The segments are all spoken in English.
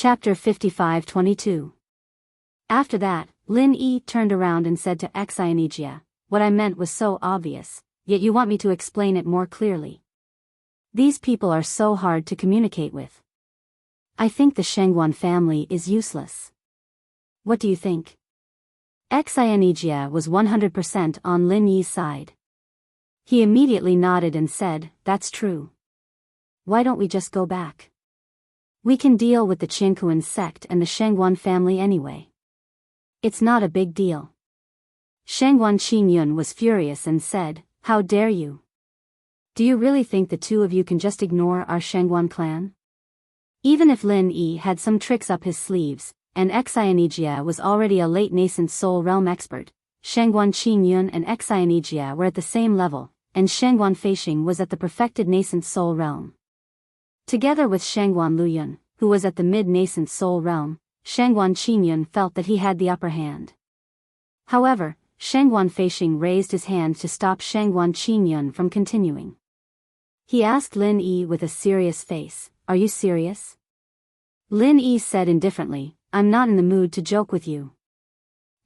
Chapter 55-22. After that, Lin Yi turned around and said to Enchanting, "What I meant was so obvious, yet you want me to explain it more clearly. These people are so hard to communicate with. I think the Shengguan family is useless. What do you think?" Enchanting was 100% on Lin Yi's side. He immediately nodded and said, "That's true. Why don't we just go back? We can deal with the Qingkuan sect and the Shengguan family anyway. It's not a big deal." Shengguan Qingyun was furious and said, "How dare you? Do you really think the two of you can just ignore our Shengguan clan?" Even if Lin Yi had some tricks up his sleeves, and Enchanting was already a late nascent soul realm expert, Shengguan Qingyun and Enchanting were at the same level, and Shengguan Feixing was at the perfected nascent soul realm. Together with Shengguan Luyun, who was at the mid-nascent soul realm, Shengguan Qingyun felt that he had the upper hand. However, Shengguan Feixing raised his hand to stop Shengguan Qingyun from continuing. He asked Lin Yi with a serious face, "Are you serious?" Lin Yi said indifferently, "I'm not in the mood to joke with you."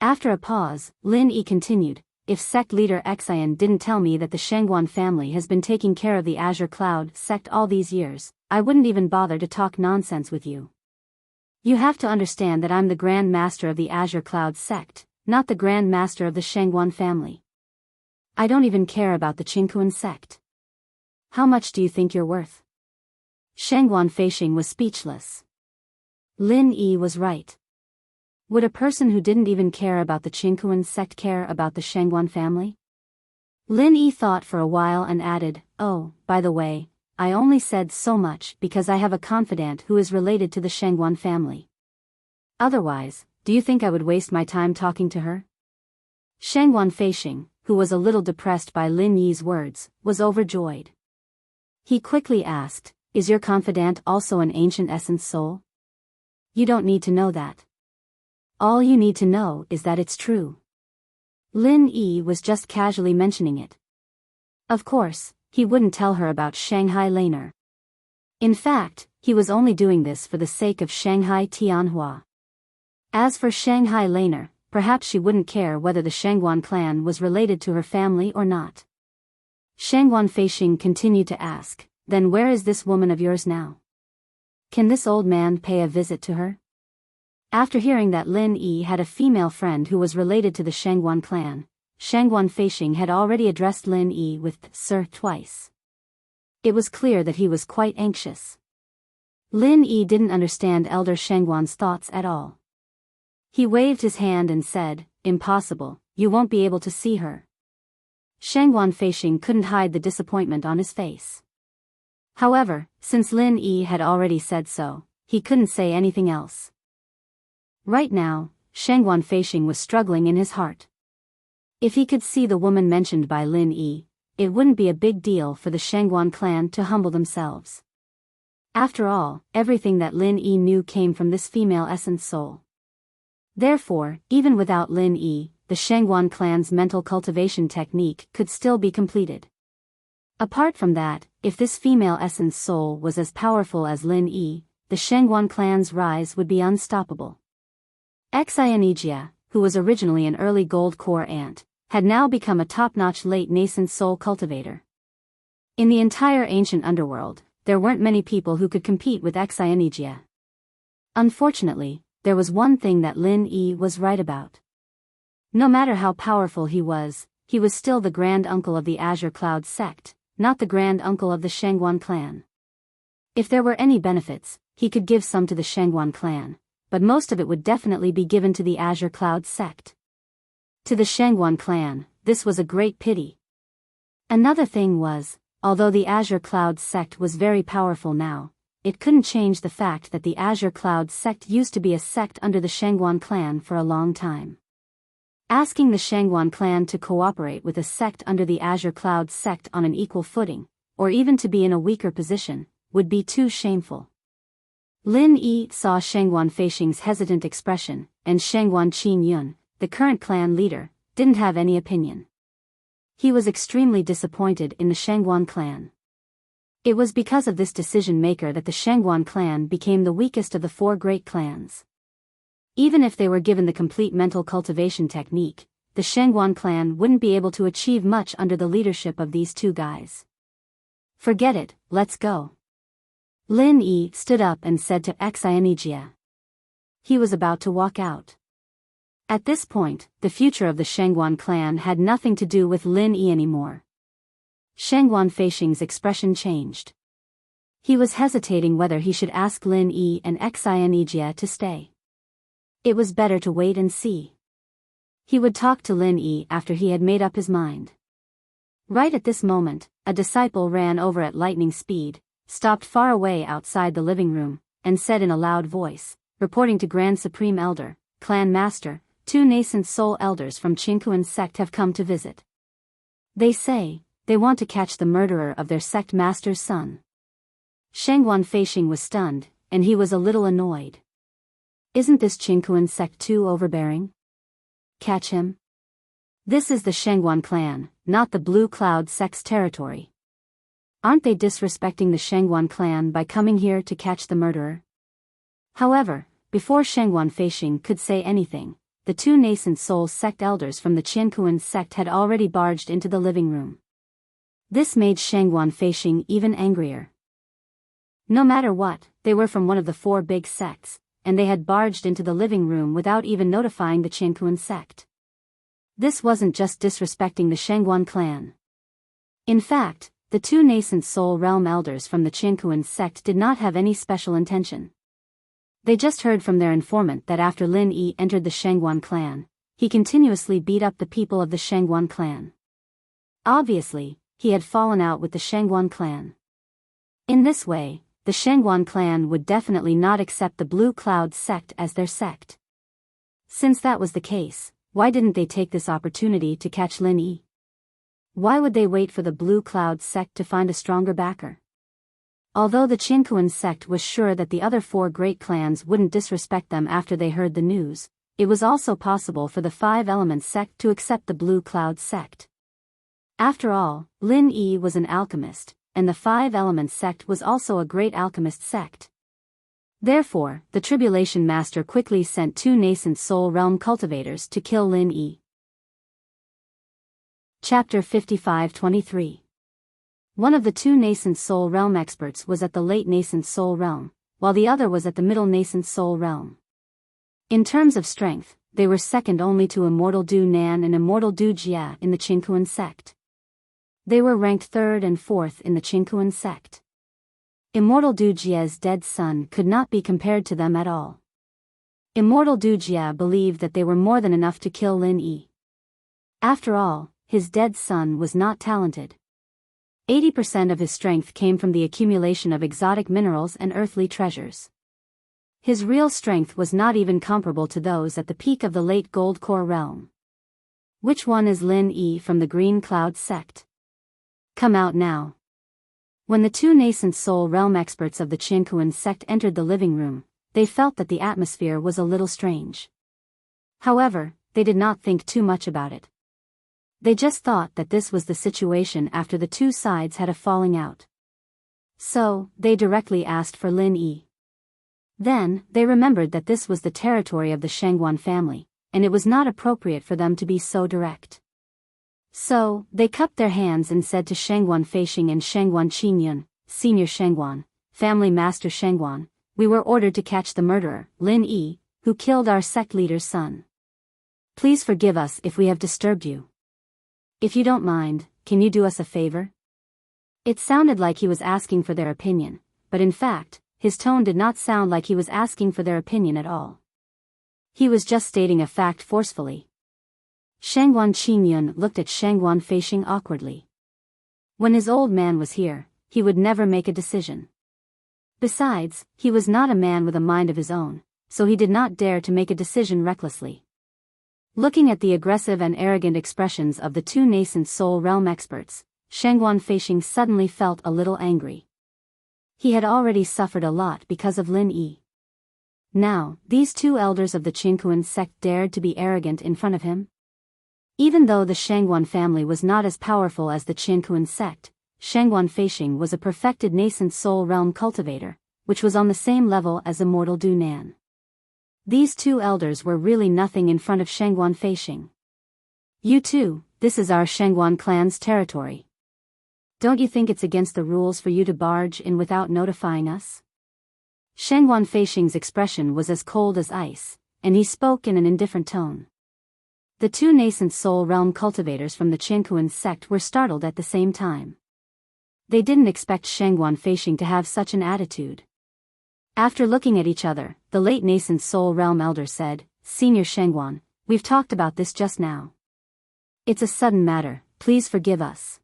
After a pause, Lin Yi continued, "If sect leader Enchanting didn't tell me that the Shengguan family has been taking care of the Azure Cloud sect all these years, I wouldn't even bother to talk nonsense with you. You have to understand that I'm the Grand Master of the Azure Cloud sect, not the Grand Master of the Shengguan family. I don't even care about the Qingkuan sect. How much do you think you're worth?" Shengguan Feixing was speechless. Lin Yi was right. Would a person who didn't even care about the Qingkuan sect care about the Shengguan family? Lin Yi thought for a while and added, "Oh, by the way, I only said so much because I have a confidant who is related to the Shengguan family. Otherwise, do you think I would waste my time talking to her?" Shengguan Feixing, who was a little depressed by Lin Yi's words, was overjoyed. He quickly asked, "Is your confidant also an ancient essence soul?" "You don't need to know that. All you need to know is that it's true." Lin Yi was just casually mentioning it. Of course, he wouldn't tell her about Shanghai Laner. In fact, he was only doing this for the sake of Shanghai Tianhua. As for Shanghai Laner, perhaps she wouldn't care whether the Shengguan clan was related to her family or not. Shengguan Feixing continued to ask, "Then where is this woman of yours now? Can this old man pay a visit to her?" After hearing that Lin Yi had a female friend who was related to the Shengguan clan, Shengguan Feixing had already addressed Lin Yi with "sir" twice. It was clear that he was quite anxious. Lin Yi didn't understand Elder Shengguan's thoughts at all. He waved his hand and said, "Impossible, you won't be able to see her." Shengguan Feixing couldn't hide the disappointment on his face. However, since Lin Yi had already said so, he couldn't say anything else. Right now, Shengguan Feixing was struggling in his heart. If he could see the woman mentioned by Lin Yi, it wouldn't be a big deal for the Shengguan clan to humble themselves. After all, everything that Lin Yi knew came from this female essence soul. Therefore, even without Lin Yi, the Shengguan clan's mental cultivation technique could still be completed. Apart from that, if this female essence soul was as powerful as Lin Yi, the Shengguan clan's rise would be unstoppable. Enchanting, who was originally an early gold core ant, had now become a top-notch late nascent soul cultivator. In the entire ancient underworld, there weren't many people who could compete with Enchanting. Unfortunately, there was one thing that Lin Yi was right about. No matter how powerful he was still the grand uncle of the Azure Cloud sect, not the grand uncle of the Shengguan clan. If there were any benefits, he could give some to the Shengguan clan, but most of it would definitely be given to the Azure Cloud sect. To the Shengguan clan, this was a great pity. Another thing was, although the Azure Cloud sect was very powerful now, it couldn't change the fact that the Azure Cloud sect used to be a sect under the Shengguan clan for a long time. Asking the Shengguan clan to cooperate with a sect under the Azure Cloud sect on an equal footing, or even to be in a weaker position, would be too shameful. Lin Yi saw Shengguan Feixing's hesitant expression, and Shengguan Qingyun, the current clan leader, didn't have any opinion. He was extremely disappointed in the Shengguan clan. It was because of this decision-maker that the Shangguan clan became the weakest of the four great clans. Even if they were given the complete mental cultivation technique, the Shangguan clan wouldn't be able to achieve much under the leadership of these two guys. Forget it, let's go. Lin Yi stood up and said to Enchanting. He was about to walk out. At this point, the future of the Shangguan clan had nothing to do with Lin Yi anymore. Shangguan Feishing's expression changed. He was hesitating whether he should ask Lin Yi and Enchanting to stay. It was better to wait and see. He would talk to Lin Yi after he had made up his mind. Right at this moment, a disciple ran over at lightning speed, stopped far away outside the living room, and said in a loud voice, reporting to Grand Supreme Elder, Clan Master, 2 nascent soul elders from Qingkuan's sect have come to visit. They say, they want to catch the murderer of their sect master's son. Shangguan Feishing was stunned, and he was a little annoyed. Isn't this Qingkuan sect too overbearing? Catch him? This is the Shangguan clan, not the Blue Cloud sect's territory. Aren't they disrespecting the Shangguan clan by coming here to catch the murderer? However, before Shangguan Feishing could say anything, the 2 nascent soul sect elders from the Qingkuan sect had already barged into the living room. This made Shangguan Feishing even angrier. No matter what, they were from one of the 4 big sects, and they had barged into the living room without even notifying the Qingkuan sect. This wasn't just disrespecting the Shangguan clan. In fact, the 2 nascent soul realm elders from the Qingkuan sect did not have any special intention. They just heard from their informant that after Lin Yi entered the Shangguan clan, he continuously beat up the people of the Shangguan clan. Obviously, he had fallen out with the Shangguan clan. In this way, the Shangguan clan would definitely not accept the Blue Cloud sect as their sect. Since that was the case, why didn't they take this opportunity to catch Lin Yi? Why would they wait for the Blue Cloud sect to find a stronger backer? Although the Qingkuan sect was sure that the other 4 great clans wouldn't disrespect them after they heard the news, it was also possible for the 5 Elements sect to accept the Blue Cloud sect. After all, Lin Yi was an alchemist, and the 5 Elements sect was also a great alchemist sect. Therefore, the Tribulation Master quickly sent 2 nascent soul realm cultivators to kill Lin Yi. Chapter 55-23. One of the 2 nascent soul realm experts was at the late nascent soul realm, while the other was at the middle nascent soul realm. In terms of strength, they were second only to Immortal Du Nan and Immortal Du Jia in the Qingkuan sect. They were ranked 3rd and 4th in the Qingkuan sect. Immortal Du Jia's dead son could not be compared to them at all. Immortal Du Jia believed that they were more than enough to kill Lin Yi. After all, his dead son was not talented. 80% of his strength came from the accumulation of exotic minerals and earthly treasures. His real strength was not even comparable to those at the peak of the late Gold Core realm. Which one is Lin Yi from the Green Cloud sect? Come out now. When the 2 nascent soul realm experts of the Qingkuan sect entered the living room, they felt that the atmosphere was a little strange. However, they did not think too much about it. They just thought that this was the situation after the 2 sides had a falling out. So, they directly asked for Lin Yi. Then, they remembered that this was the territory of the Shangguan family, and it was not appropriate for them to be so direct. So, they cupped their hands and said to Shangguan Feishing and Shangguan Qingyun, Senior Shangguan, Family Master Shangguan, we were ordered to catch the murderer, Lin Yi, who killed our sect leader's son. Please forgive us if we have disturbed you. If you don't mind, can you do us a favor? It sounded like he was asking for their opinion, but in fact, his tone did not sound like he was asking for their opinion at all. He was just stating a fact forcefully. Shangguan Qingyun looked at Shangguan Feishing awkwardly. When his old man was here, he would never make a decision. Besides, he was not a man with a mind of his own, so he did not dare to make a decision recklessly. Looking at the aggressive and arrogant expressions of the 2 nascent soul realm experts, Shangguan Feishing suddenly felt a little angry. He had already suffered a lot because of Lin Yi. Now, these 2 elders of the Qingkuan sect dared to be arrogant in front of him? Even though the Shangguan family was not as powerful as the Qingkuan sect, Shangguan Feishing was a perfected nascent soul realm cultivator, which was on the same level as immortal Du Nan. These two elders were really nothing in front of Shangguan Feishing. You two, this is our Shangguan clan's territory. Don't you think it's against the rules for you to barge in without notifying us? Shangguan Feishing's expression was as cold as ice, and he spoke in an indifferent tone. The two nascent soul realm cultivators from the Qianquan sect were startled at the same time. They didn't expect Shangguan Feishing to have such an attitude. After looking at each other, the late nascent soul realm elder said, "Senior Shangguan, we've talked about this just now. It's a sudden matter, please forgive us.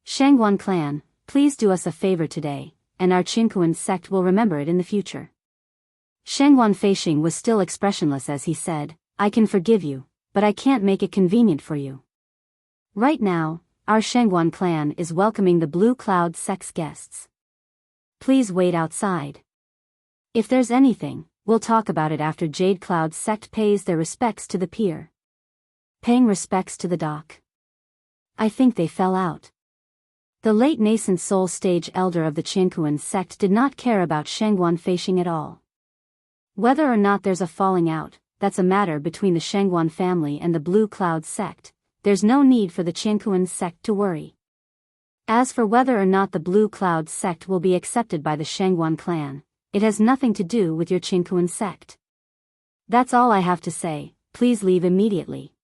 Shangguan clan, please do us a favor today, and our Qianquan sect will remember it in the future." Shangguan Feishing was still expressionless as he said, "I can forgive you, but I can't make it convenient for you. Right now, our Shangguan clan is welcoming the Blue Cloud sect's guests. Please wait outside. If there's anything, we'll talk about it after Jade Cloud sect pays their respects to the pier." Paying respects to the dock. I think they fell out. The late nascent soul stage elder of the Qianquan sect did not care about Shangguan Feishing at all. Whether or not there's a falling out, that's a matter between the Shangguan family and the Blue Cloud sect. There's no need for the Qianquan sect to worry. As for whether or not the Blue Cloud sect will be accepted by the Shangguan clan, it has nothing to do with your Qianquan sect. That's all I have to say, please leave immediately.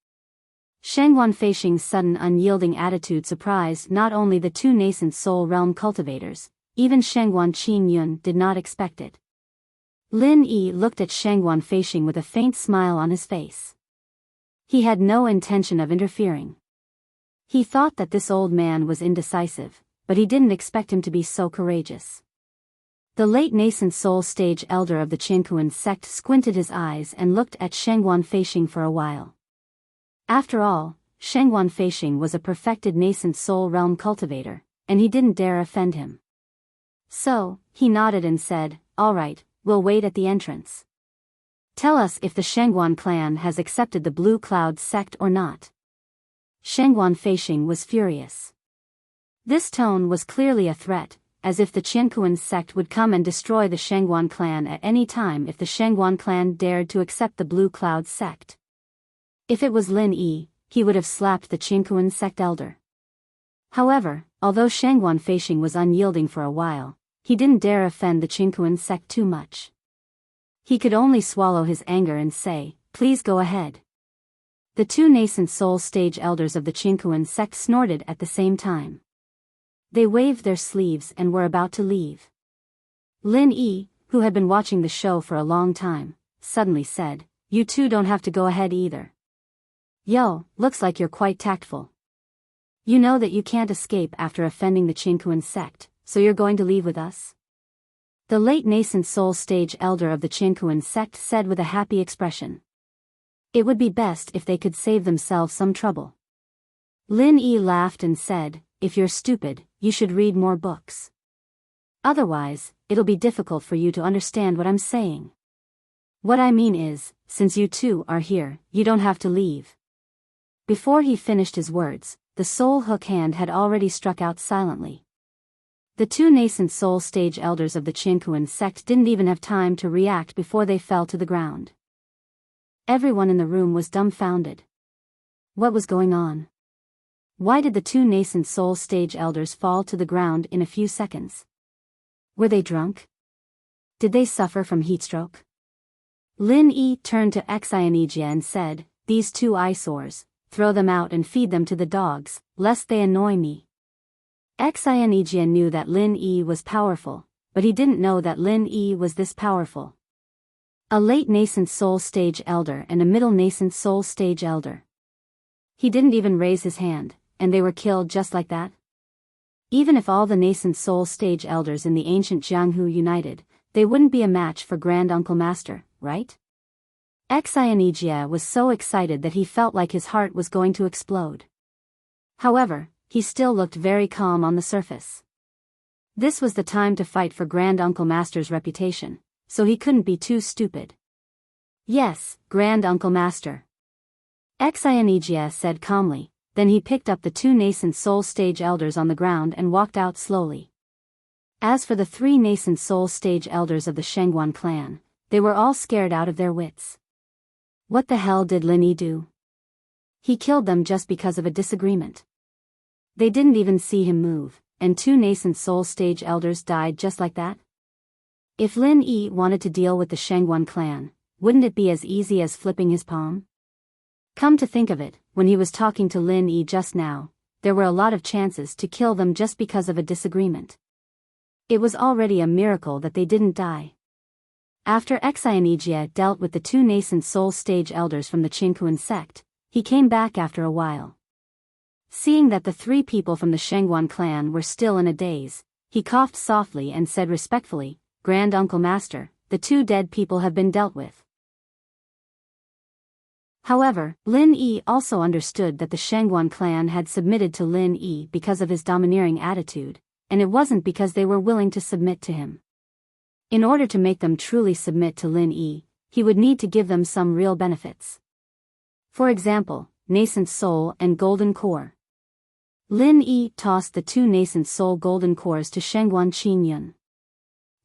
Shangguan Feishing's sudden unyielding attitude surprised not only the two nascent soul realm cultivators, even Shangguan Qingyun did not expect it. Lin Yi looked at Shangguan Feishing with a faint smile on his face. He had no intention of interfering. He thought that this old man was indecisive, but he didn't expect him to be so courageous. The late nascent soul stage elder of the Qianquan sect squinted his eyes and looked at Shangguan Feishing for a while. After all, Shangguan Feishing was a perfected nascent soul realm cultivator, and he didn't dare offend him. So, he nodded and said, "All right, we'll wait at the entrance. Tell us if the Shangguan clan has accepted the Blue Cloud sect or not." Shangguan Feishing was furious. This tone was clearly a threat, as if the Qianquan sect would come and destroy the Shangguan clan at any time if the Shangguan clan dared to accept the Blue Cloud sect. If it was Lin Yi, he would have slapped the Qianquan sect elder. However, although Shangguan Feishing was unyielding for a while, he didn't dare offend the Qianquan sect too much. He could only swallow his anger and say, "Please go ahead." The two nascent soul stage elders of the Qianquan sect snorted at the same time. They waved their sleeves and were about to leave. Lin Yi, who had been watching the show for a long time, suddenly said, "You two don't have to go ahead either. Yo, looks like you're quite tactful. You know that you can't escape after offending the Qianquan sect, so you're going to leave with us?" The late nascent soul stage elder of the Qianquan sect said with a happy expression. It would be best if they could save themselves some trouble. Lin Yi laughed and said, "If you're stupid, you should read more books. Otherwise, it'll be difficult for you to understand what I'm saying. What I mean is, since you two are here, you don't have to leave." Before he finished his words, the soul hook hand had already struck out silently. The two nascent soul stage elders of the Qianquan sect didn't even have time to react before they fell to the ground. Everyone in the room was dumbfounded. What was going on? Why did the two nascent soul stage elders fall to the ground in a few seconds? Were they drunk? Did they suffer from heatstroke? Lin Yi turned to Xianijia and said, "These two eyesores, throw them out and feed them to the dogs, lest they annoy me." Xianijia knew that Lin Yi was powerful, but he didn't know that Lin Yi was this powerful. A late nascent soul stage elder and a middle nascent soul stage elder. He didn't even raise his hand, and they were killed just like that? Even if all the nascent soul stage elders in the ancient Jianghu united, they wouldn't be a match for Grand Uncle Master, right? Xianijia was so excited that he felt like his heart was going to explode. However, he still looked very calm on the surface. This was the time to fight for Grand Uncle Master's reputation, so he couldn't be too stupid. "Yes, Grand Uncle Master." Xianijia said calmly, then he picked up the 2 nascent soul stage elders on the ground and walked out slowly. As for the 3 nascent soul stage elders of the Shangguan clan, they were all scared out of their wits. What the hell did Lin Yi do? He killed them just because of a disagreement. They didn't even see him move, and 2 nascent soul stage elders died just like that? If Lin Yi wanted to deal with the Shangguan clan, wouldn't it be as easy as flipping his palm? Come to think of it, when he was talking to Lin Yi just now, there were a lot of chances to kill them just because of a disagreement. It was already a miracle that they didn't die. After Enchanting dealt with the 2 nascent soul stage elders from the Qingquan sect, he came back after a while. Seeing that the 3 people from the Shangguan clan were still in a daze, he coughed softly and said respectfully, "Grand Uncle Master, the 2 dead people have been dealt with." However, Lin Yi also understood that the Shangguan clan had submitted to Lin Yi because of his domineering attitude, and it wasn't because they were willing to submit to him. In order to make them truly submit to Lin Yi, he would need to give them some real benefits. For example, nascent soul and golden core. Lin Yi tossed the 2 nascent soul golden cores to Shangguan Qingyun.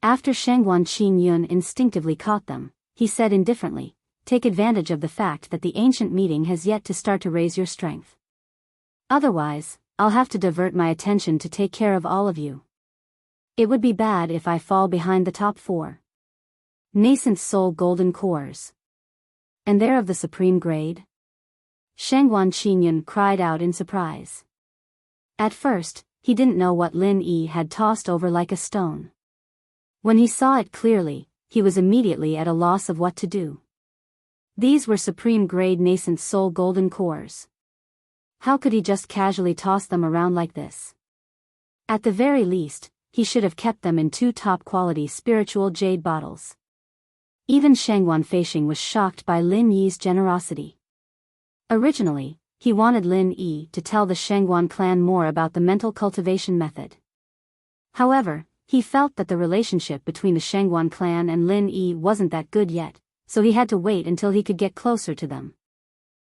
After Shangguan Qingyun instinctively caught them, he said indifferently, "Take advantage of the fact that the ancient meeting has yet to start to raise your strength. Otherwise, I'll have to divert my attention to take care of all of you. It would be bad if I fall behind the top 4. Nascent soul golden cores. And they're of the supreme grade?" Shangguan Qingyun cried out in surprise. At first, he didn't know what Lin Yi had tossed over like a stone. When he saw it clearly, he was immediately at a loss of what to do. These were supreme grade nascent soul golden cores. How could he just casually toss them around like this? At the very least, he should have kept them in 2 top-quality spiritual jade bottles. Even Shangguan Feishing was shocked by Lin Yi's generosity. Originally, he wanted Lin Yi to tell the Shangguan clan more about the mental cultivation method. However, he felt that the relationship between the Shangguan clan and Lin Yi wasn't that good yet, so he had to wait until he could get closer to them.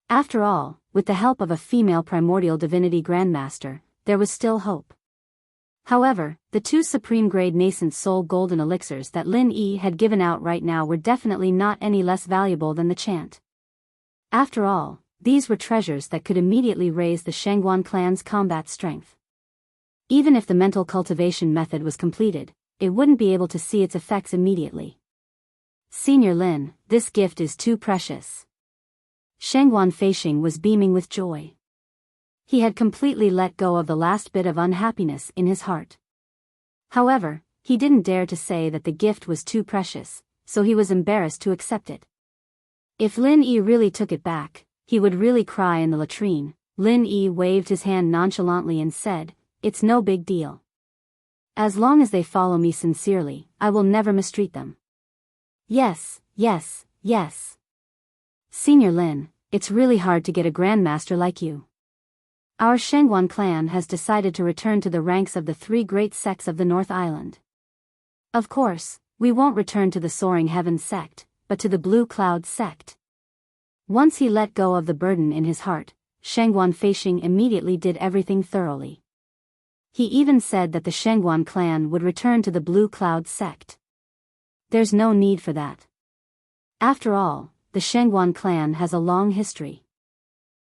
After all, with the help of a female primordial divinity grandmaster, there was still hope. However, the 2 supreme-grade nascent soul golden elixirs that Lin Yi had given out right now were definitely not any less valuable than the chant. After all, these were treasures that could immediately raise the Shangguan clan's combat strength. Even if the mental cultivation method was completed, it wouldn't be able to see its effects immediately. "Senior Lin, this gift is too precious." Shangguan Feishing was beaming with joy. He had completely let go of the last bit of unhappiness in his heart. However, he didn't dare to say that the gift was too precious, so he was embarrassed to accept it. If Lin Yi really took it back, he would really cry in the latrine. Lin Yi waved his hand nonchalantly and said, "It's no big deal. As long as they follow me sincerely, I will never mistreat them." "Yes, yes, yes. Senior Lin, it's really hard to get a grandmaster like you. Our Shangguan clan has decided to return to the ranks of the 3 great sects of the North Island. Of course, we won't return to the Soaring Heaven sect, but to the Blue Cloud sect." Once he let go of the burden in his heart, Shangguan Feishing immediately did everything thoroughly. He even said that the Shangguan clan would return to the Blue Cloud sect. There's no need for that. After all, the Shangguan clan has a long history.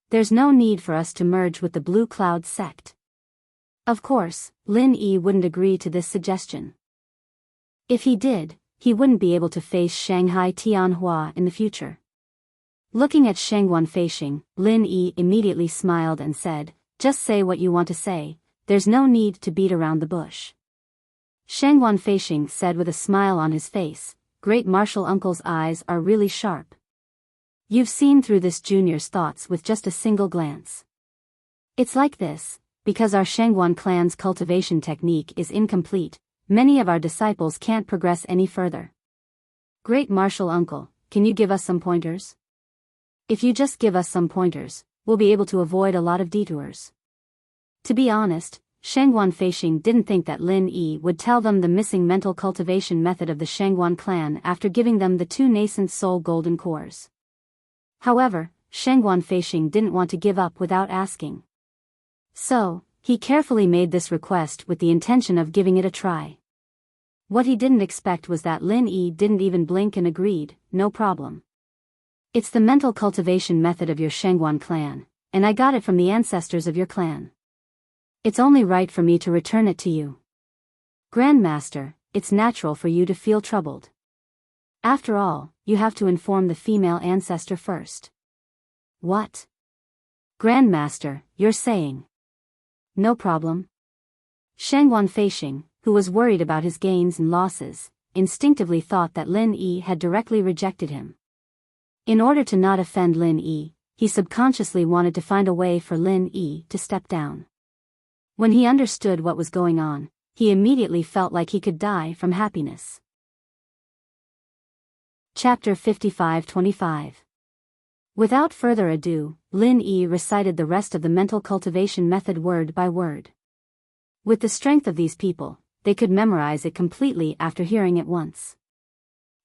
There's no need for us to merge with the Blue Cloud sect. Of course, Lin Yi wouldn't agree to this suggestion. If he did, he wouldn't be able to face Shanghai Tianhua in the future. Looking at Shangguan Feishing, Lin Yi immediately smiled and said, "Just say what you want to say, there's no need to beat around the bush." Shangguan Feishing said with a smile on his face, "Great Martial Uncle's eyes are really sharp. You've seen through this junior's thoughts with just a single glance. It's like this, because our Shangguan clan's cultivation technique is incomplete, many of our disciples can't progress any further. Great Martial Uncle, can you give us some pointers? If you just give us some pointers, we'll be able to avoid a lot of detours." To be honest, Shangguan Feishing didn't think that Lin Yi would tell them the missing mental cultivation method of the Shangguan clan after giving them the 2 nascent soul golden cores. However, Shangguan Feishing didn't want to give up without asking. So, he carefully made this request with the intention of giving it a try. What he didn't expect was that Lin Yi didn't even blink and agreed, no problem. It's the mental cultivation method of your Shangguan clan, and I got it from the ancestors of your clan. It's only right for me to return it to you. Grandmaster, it's natural for you to feel troubled. After all, you have to inform the female ancestor first. What? Grandmaster, you're saying? No problem. Shangguan Feixing, who was worried about his gains and losses, instinctively thought that Lin Yi had directly rejected him. In order to not offend Lin Yi, he subconsciously wanted to find a way for Lin Yi to step down. When he understood what was going on, he immediately felt like he could die from happiness. Chapter 55-25. Without further ado, Lin Yi recited the rest of the mental cultivation method word by word. With the strength of these people, they could memorize it completely after hearing it once.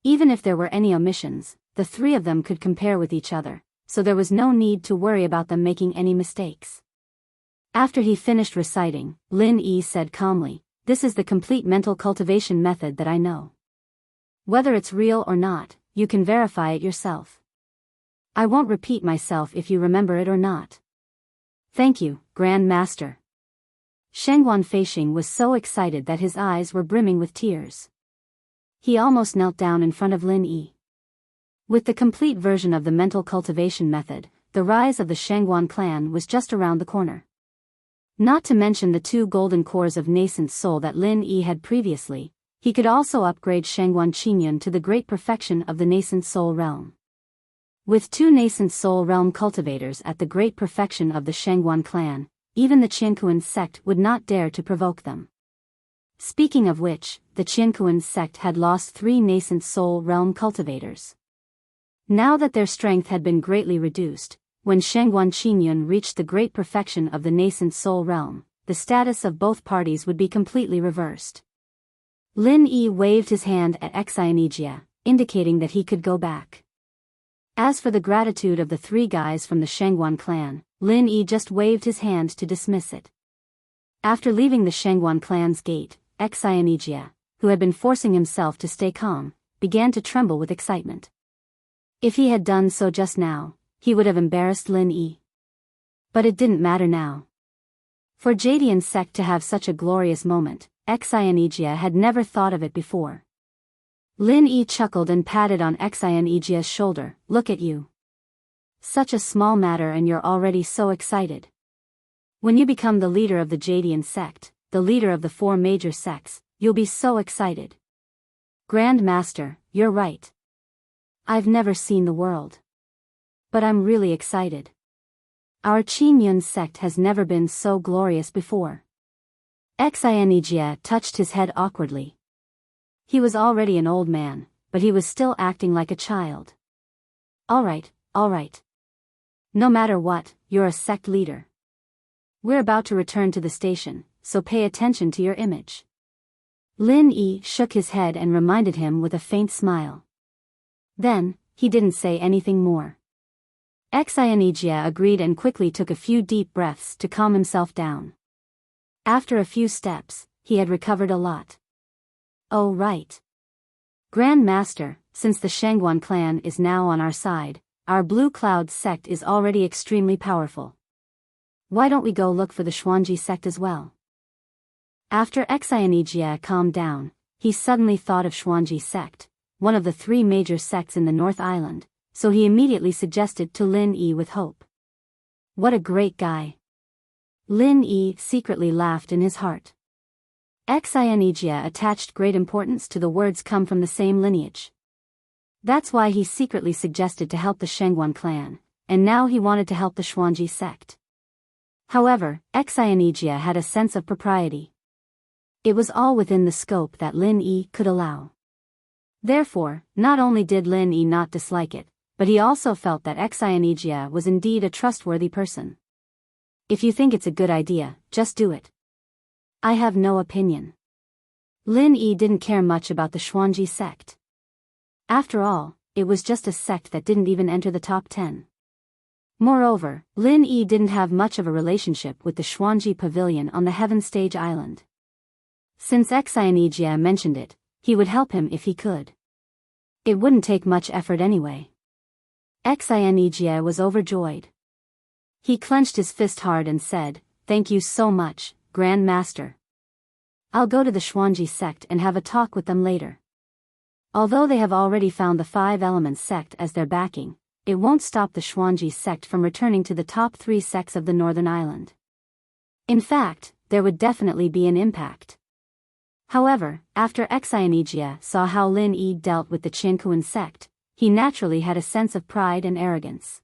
Even if there were any omissions, the three of them could compare with each other, so there was no need to worry about them making any mistakes. After he finished reciting, Lin Yi said calmly, "This is the complete mental cultivation method that I know. Whether it's real or not, you can verify it yourself. I won't repeat myself if you remember it or not." "Thank you, Grand Master." Shangguan Feixing was so excited that his eyes were brimming with tears. He almost knelt down in front of Lin Yi. With the complete version of the mental cultivation method, the rise of the Shangguan clan was just around the corner. Not to mention the 2 golden cores of nascent soul that Lin Yi had previously, he could also upgrade Shangguan Qingyun to the great perfection of the nascent soul realm. With 2 nascent soul realm cultivators at the great perfection of the Shangguan clan, even the Qiankuan sect would not dare to provoke them. Speaking of which, the Qiankuan sect had lost 3 nascent soul realm cultivators. Now that their strength had been greatly reduced, when Shangguan Qingyun reached the great perfection of the nascent soul realm, the status of both parties would be completely reversed. Lin Yi waved his hand at Enchanting, indicating that he could go back. As for the gratitude of the 3 guys from the Shangguan clan, Lin Yi just waved his hand to dismiss it. After leaving the Shangguan clan's gate, Enchanting, who had been forcing himself to stay calm, began to tremble with excitement. If he had done so just now, he would have embarrassed Lin Yi. But it didn't matter now. For Jadian sect to have such a glorious moment, Enchanting had never thought of it before. Lin Yi chuckled and patted on Enchanting's shoulder. "Look at you. Such a small matter and you're already so excited. When you become the leader of the Jadian sect, the leader of the 4 major sects, you'll be so excited." "Grand Master, you're right. I've never seen the world. But I'm really excited. Our Qingyun sect has never been so glorious before." Enchanting touched his head awkwardly. He was already an old man, but he was still acting like a child. All right. No matter what, you're a sect leader. We're about to return to the station, so pay attention to your image." Lin Yi shook his head and reminded him with a faint smile. Then, he didn't say anything more. Enchanting agreed and quickly took a few deep breaths to calm himself down. After a few steps, he had recovered a lot. "Oh right. Grand Master, since the Shangguan clan is now on our side, our Blue Cloud sect is already extremely powerful. Why don't we go look for the Xuanji sect as well?" After Enchanting calmed down, he suddenly thought of Xuanji sect, one of the 3 major sects in the North Island, so he immediately suggested to Lin Yi with hope. What a great guy. Lin Yi secretly laughed in his heart. Enchanting attached great importance to the words come from the same lineage. That's why he secretly suggested to help the Shangguan clan, and now he wanted to help the Xuanji sect. However, Enchanting had a sense of propriety. It was all within the scope that Lin Yi could allow. Therefore, not only did Lin Yi not dislike it, but he also felt that Enchanting was indeed a trustworthy person. If you think it's a good idea, just do it. I have no opinion. Lin Yi didn't care much about the Xuanji sect. After all, it was just a sect that didn't even enter the top 10. Moreover, Lin Yi didn't have much of a relationship with the Xuanji Pavilion on the Heaven Stage Island. Since Xianijia mentioned it, he would help him if he could. It wouldn't take much effort anyway. Xianijia was overjoyed. He clenched his fist hard and said, "Thank you so much, Grand Master. I'll go to the Xuanji sect and have a talk with them later." Although they have already found the Five Elements sect as their backing, it won't stop the Xuanji sect from returning to the top 3 sects of the Northern Island. In fact, there would definitely be an impact. However, after Xianijia saw how Lin Yi dealt with the Qiankuan sect, he naturally had a sense of pride and arrogance.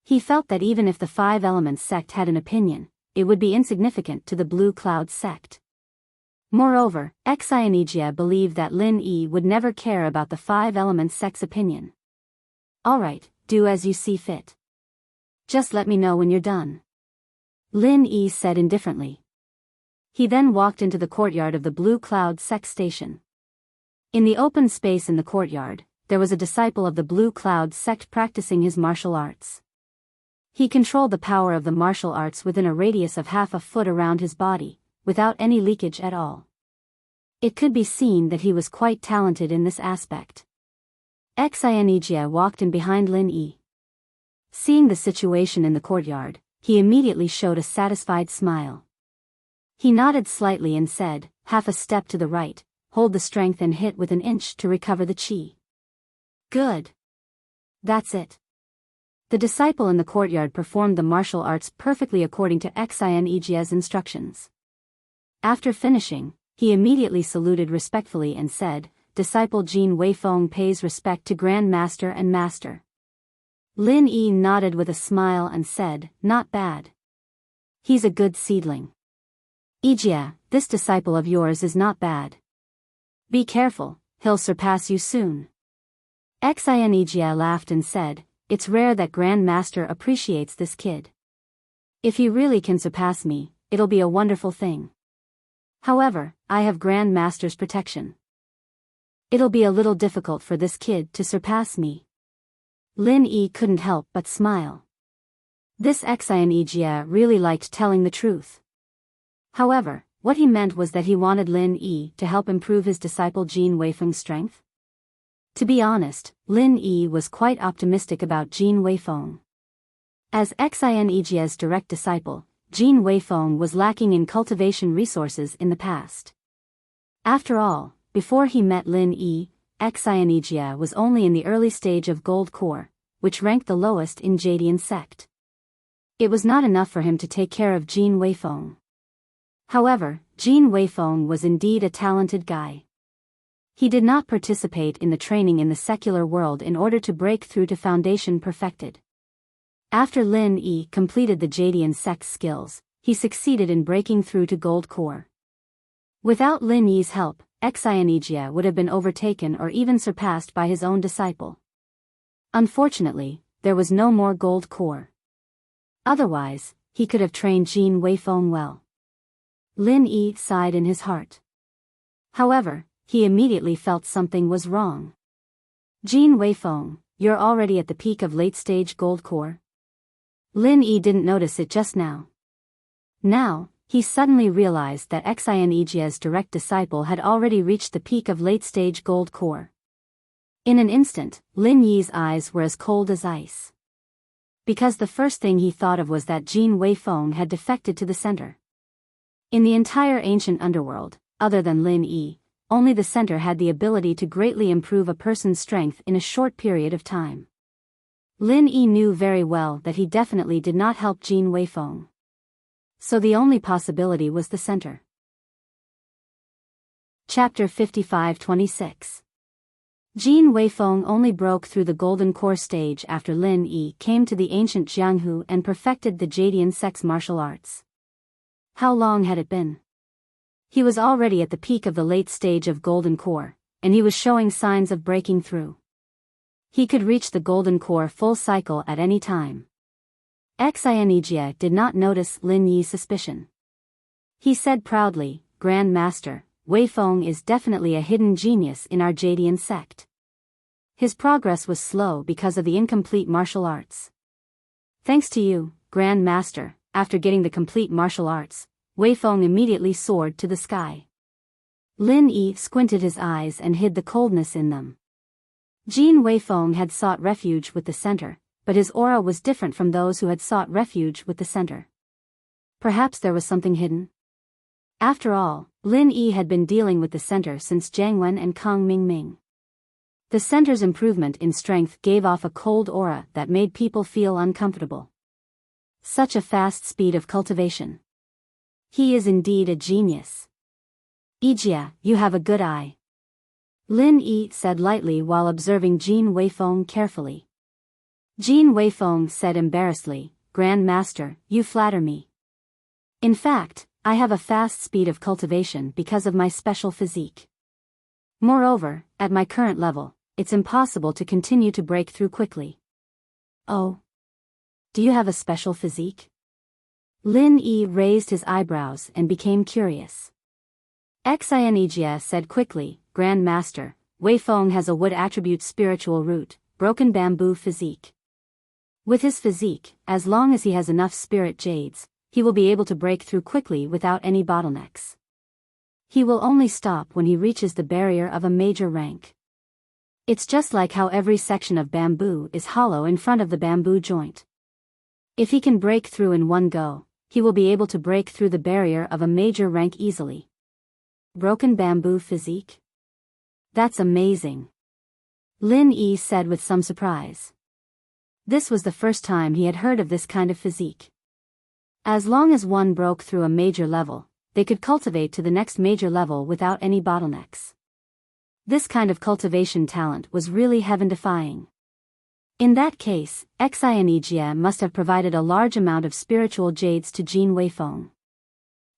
He felt that even if the Five Elements sect had an opinion, it would be insignificant to the Blue Cloud sect. Moreover, Xianijia believed that Lin Yi would never care about the Five Elements sect's opinion. "Alright, do as you see fit. Just let me know when you're done," Lin Yi said indifferently. He then walked into the courtyard of the Blue Cloud sect station. In the open space in the courtyard, there was a disciple of the Blue Cloud sect practicing his martial arts. He controlled the power of the martial arts within a radius of half a foot around his body, without any leakage at all. It could be seen that he was quite talented in this aspect. Xianijia walked in behind Lin Yi. Seeing the situation in the courtyard, he immediately showed a satisfied smile. He nodded slightly and said, "Half a step to the right, hold the strength and hit with an inch to recover the qi." "Good. That's it." The disciple in the courtyard performed the martial arts perfectly according to Xianijia's instructions. After finishing, he immediately saluted respectfully and said, "Disciple Jin Weifeng pays respect to Grand Master and Master." Lin Yi nodded with a smile and said, "Not bad. He's a good seedling. Ijia, this disciple of yours is not bad. Be careful, he'll surpass you soon." Xianijia laughed and said, "It's rare that Grand Master appreciates this kid. If he really can surpass me, it'll be a wonderful thing. However, I have Grand Master's protection. It'll be a little difficult for this kid to surpass me." Lin Yi couldn't help but smile. This Xianijia really liked telling the truth. However, what he meant was that he wanted Lin Yi to help improve his disciple Jin Weifeng's strength. To be honest, Lin Yi was quite optimistic about Jin Weifeng. As Xianijia's direct disciple, Jin Weifeng was lacking in cultivation resources in the past. After all, before he met Lin Yi, Xianijia was only in the early stage of Gold Core, which ranked the lowest in Jadian sect. It was not enough for him to take care of Jin Weifeng. However, Jin Weifeng was indeed a talented guy. He did not participate in the training in the secular world in order to break through to Foundation Perfected. After Lin Yi completed the Jadian sect's skills, he succeeded in breaking through to Gold Core. Without Lin Yi's help, Xianijia would have been overtaken or even surpassed by his own disciple. Unfortunately, there was no more Gold Core. Otherwise, he could have trained Jin Weifeng well. Lin Yi sighed in his heart. However, he immediately felt something was wrong. "Jin Weifeng, you're already at the peak of late-stage Gold Core?" Lin Yi didn't notice it just now. Now, he suddenly realized that Xianijia's direct disciple had already reached the peak of late-stage Gold Core. In an instant, Lin Yi's eyes were as cold as ice. Because the first thing he thought of was that Jin Weifeng had defected to the center. In the entire ancient underworld, other than Lin Yi, only the center had the ability to greatly improve a person's strength in a short period of time. Lin Yi knew very well that he definitely did not help Jin Weifeng. So the only possibility was the center. Chapter 55-26. Jin Weifeng only broke through the Golden Core stage after Lin Yi came to the ancient Jianghu and perfected the Jadian sect's martial arts. How long had it been? He was already at the peak of the late stage of Golden Core, and he was showing signs of breaking through. He could reach the Golden Core full cycle at any time. Xianijia did not notice Lin Yi's suspicion. He said proudly, "Grand Master, Weifeng is definitely a hidden genius in our Jadian sect. His progress was slow because of the incomplete martial arts. Thanks to you, Grand Master. After getting the complete martial arts, Wei Feng immediately soared to the sky. Lin Yi squinted his eyes and hid the coldness in them. Jin Wei Feng had sought refuge with the center, but his aura was different from those who had sought refuge with the center. Perhaps there was something hidden? After all, Lin Yi had been dealing with the center since Jiang Wen and Kang Mingming. The center's improvement in strength gave off a cold aura that made people feel uncomfortable. Such a fast speed of cultivation. He is indeed a genius. Ijia, you have a good eye. Lin Yi said lightly while observing Jin Wei Feng carefully. Jin Wei Feng said embarrassedly, Grand Master, you flatter me. In fact, I have a fast speed of cultivation because of my special physique. Moreover, at my current level, it's impossible to continue to break through quickly. Oh. Do you have a special physique? Lin Yi raised his eyebrows and became curious. Xianijia said quickly, Grand Master, Wei Feng has a wood attribute spiritual root, broken bamboo physique. With his physique, as long as he has enough spirit jades, he will be able to break through quickly without any bottlenecks. He will only stop when he reaches the barrier of a major rank. It's just like how every section of bamboo is hollow in front of the bamboo joint. If he can break through in one go, he will be able to break through the barrier of a major rank easily. Broken bamboo physique? That's amazing. Lin Yi said with some surprise. This was the first time he had heard of this kind of physique. As long as one broke through a major level, they could cultivate to the next major level without any bottlenecks. This kind of cultivation talent was really heaven-defying. In that case, Xianijia must have provided a large amount of spiritual jades to Jin Wei Feng.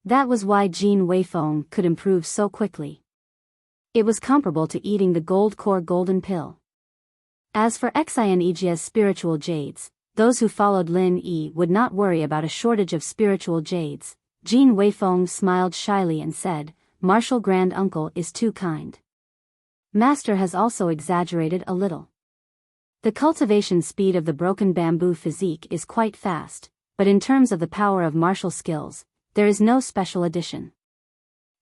That was why Jin Wei Feng could improve so quickly. It was comparable to eating the gold core golden pill. As for Xianijia's spiritual jades, those who followed Lin Yi would not worry about a shortage of spiritual jades. Jin Wei Feng smiled shyly and said, Martial Grand Uncle is too kind. Master has also exaggerated a little. The cultivation speed of the broken bamboo physique is quite fast, but in terms of the power of martial skills, there is no special addition.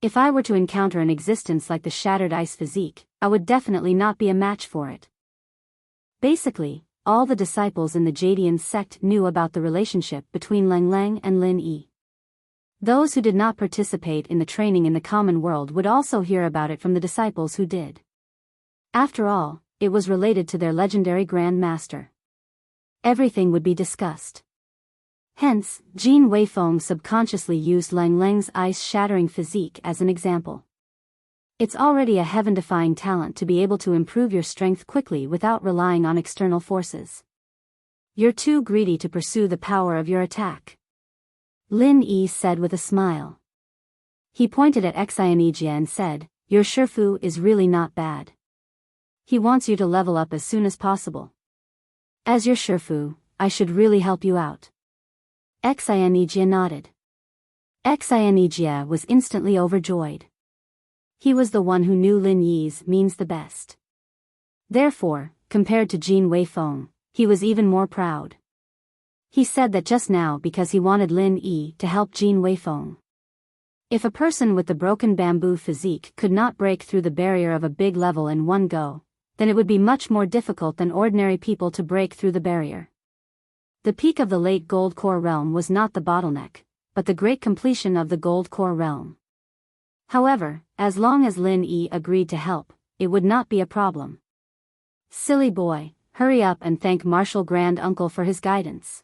If I were to encounter an existence like the shattered ice physique, I would definitely not be a match for it. Basically, all the disciples in the Jadian sect knew about the relationship between Lang Lang and Lin Yi. Those who did not participate in the training in the common world would also hear about it from the disciples who did. After all, it was related to their legendary Grand Master. Everything would be discussed. Hence, Jin Wei Feng subconsciously used Lang Lang's ice-shattering physique as an example. It's already a heaven-defying talent to be able to improve your strength quickly without relying on external forces. You're too greedy to pursue the power of your attack. Lin Yi said with a smile. He pointed at Xianijia and said, Your Shifu is really not bad. He wants you to level up as soon as possible. As your Shifu, I should really help you out. Xianijia nodded. Xianijia was instantly overjoyed. He was the one who knew Lin Yi's means the best. Therefore, compared to Jin Wei Feng, he was even more proud. He said that just now because he wanted Lin Yi to help Jin Wei Feng. If a person with the broken bamboo physique could not break through the barrier of a big level in one go, then it would be much more difficult than ordinary people to break through the barrier. The peak of the late Gold Core realm was not the bottleneck, but the great completion of the Gold Core realm. However, as long as Lin Yi agreed to help, it would not be a problem. Silly boy, hurry up and thank Martial Grand Uncle for his guidance.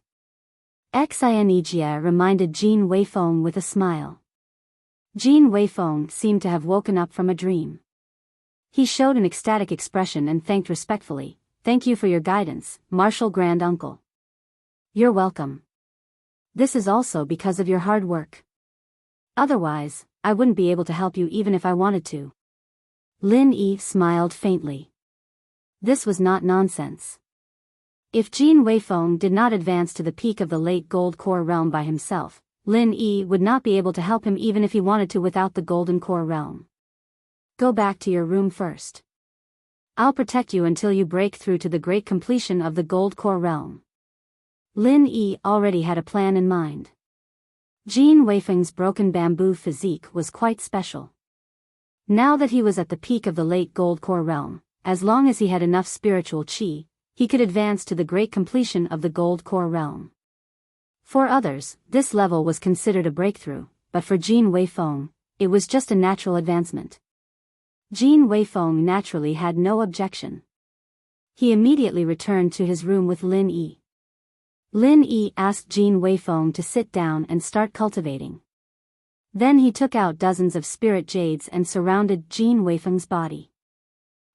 Xianijia reminded Jin Wei Feng with a smile. Jin Wei Feng seemed to have woken up from a dream. He showed an ecstatic expression and thanked respectfully, Thank you for your guidance, Martial Grand Uncle. You're welcome. This is also because of your hard work. Otherwise, I wouldn't be able to help you even if I wanted to. Lin Yi smiled faintly. This was not nonsense. If Jin Wei Feng did not advance to the peak of the late Gold Core realm by himself, Lin Yi would not be able to help him even if he wanted to without the Golden Core realm. Go back to your room first. I'll protect you until you break through to the great completion of the Gold Core realm. Lin Yi already had a plan in mind. Jin Weifeng's broken bamboo physique was quite special. Now that he was at the peak of the late Gold Core realm, as long as he had enough spiritual qi, he could advance to the great completion of the Gold Core realm. For others, this level was considered a breakthrough, but for Jin Weifeng, it was just a natural advancement. Jin Weifeng naturally had no objection. He immediately returned to his room with Lin Yi. Lin Yi asked Jin Weifeng to sit down and start cultivating. Then he took out dozens of spirit jades and surrounded Jin Weifeng's body.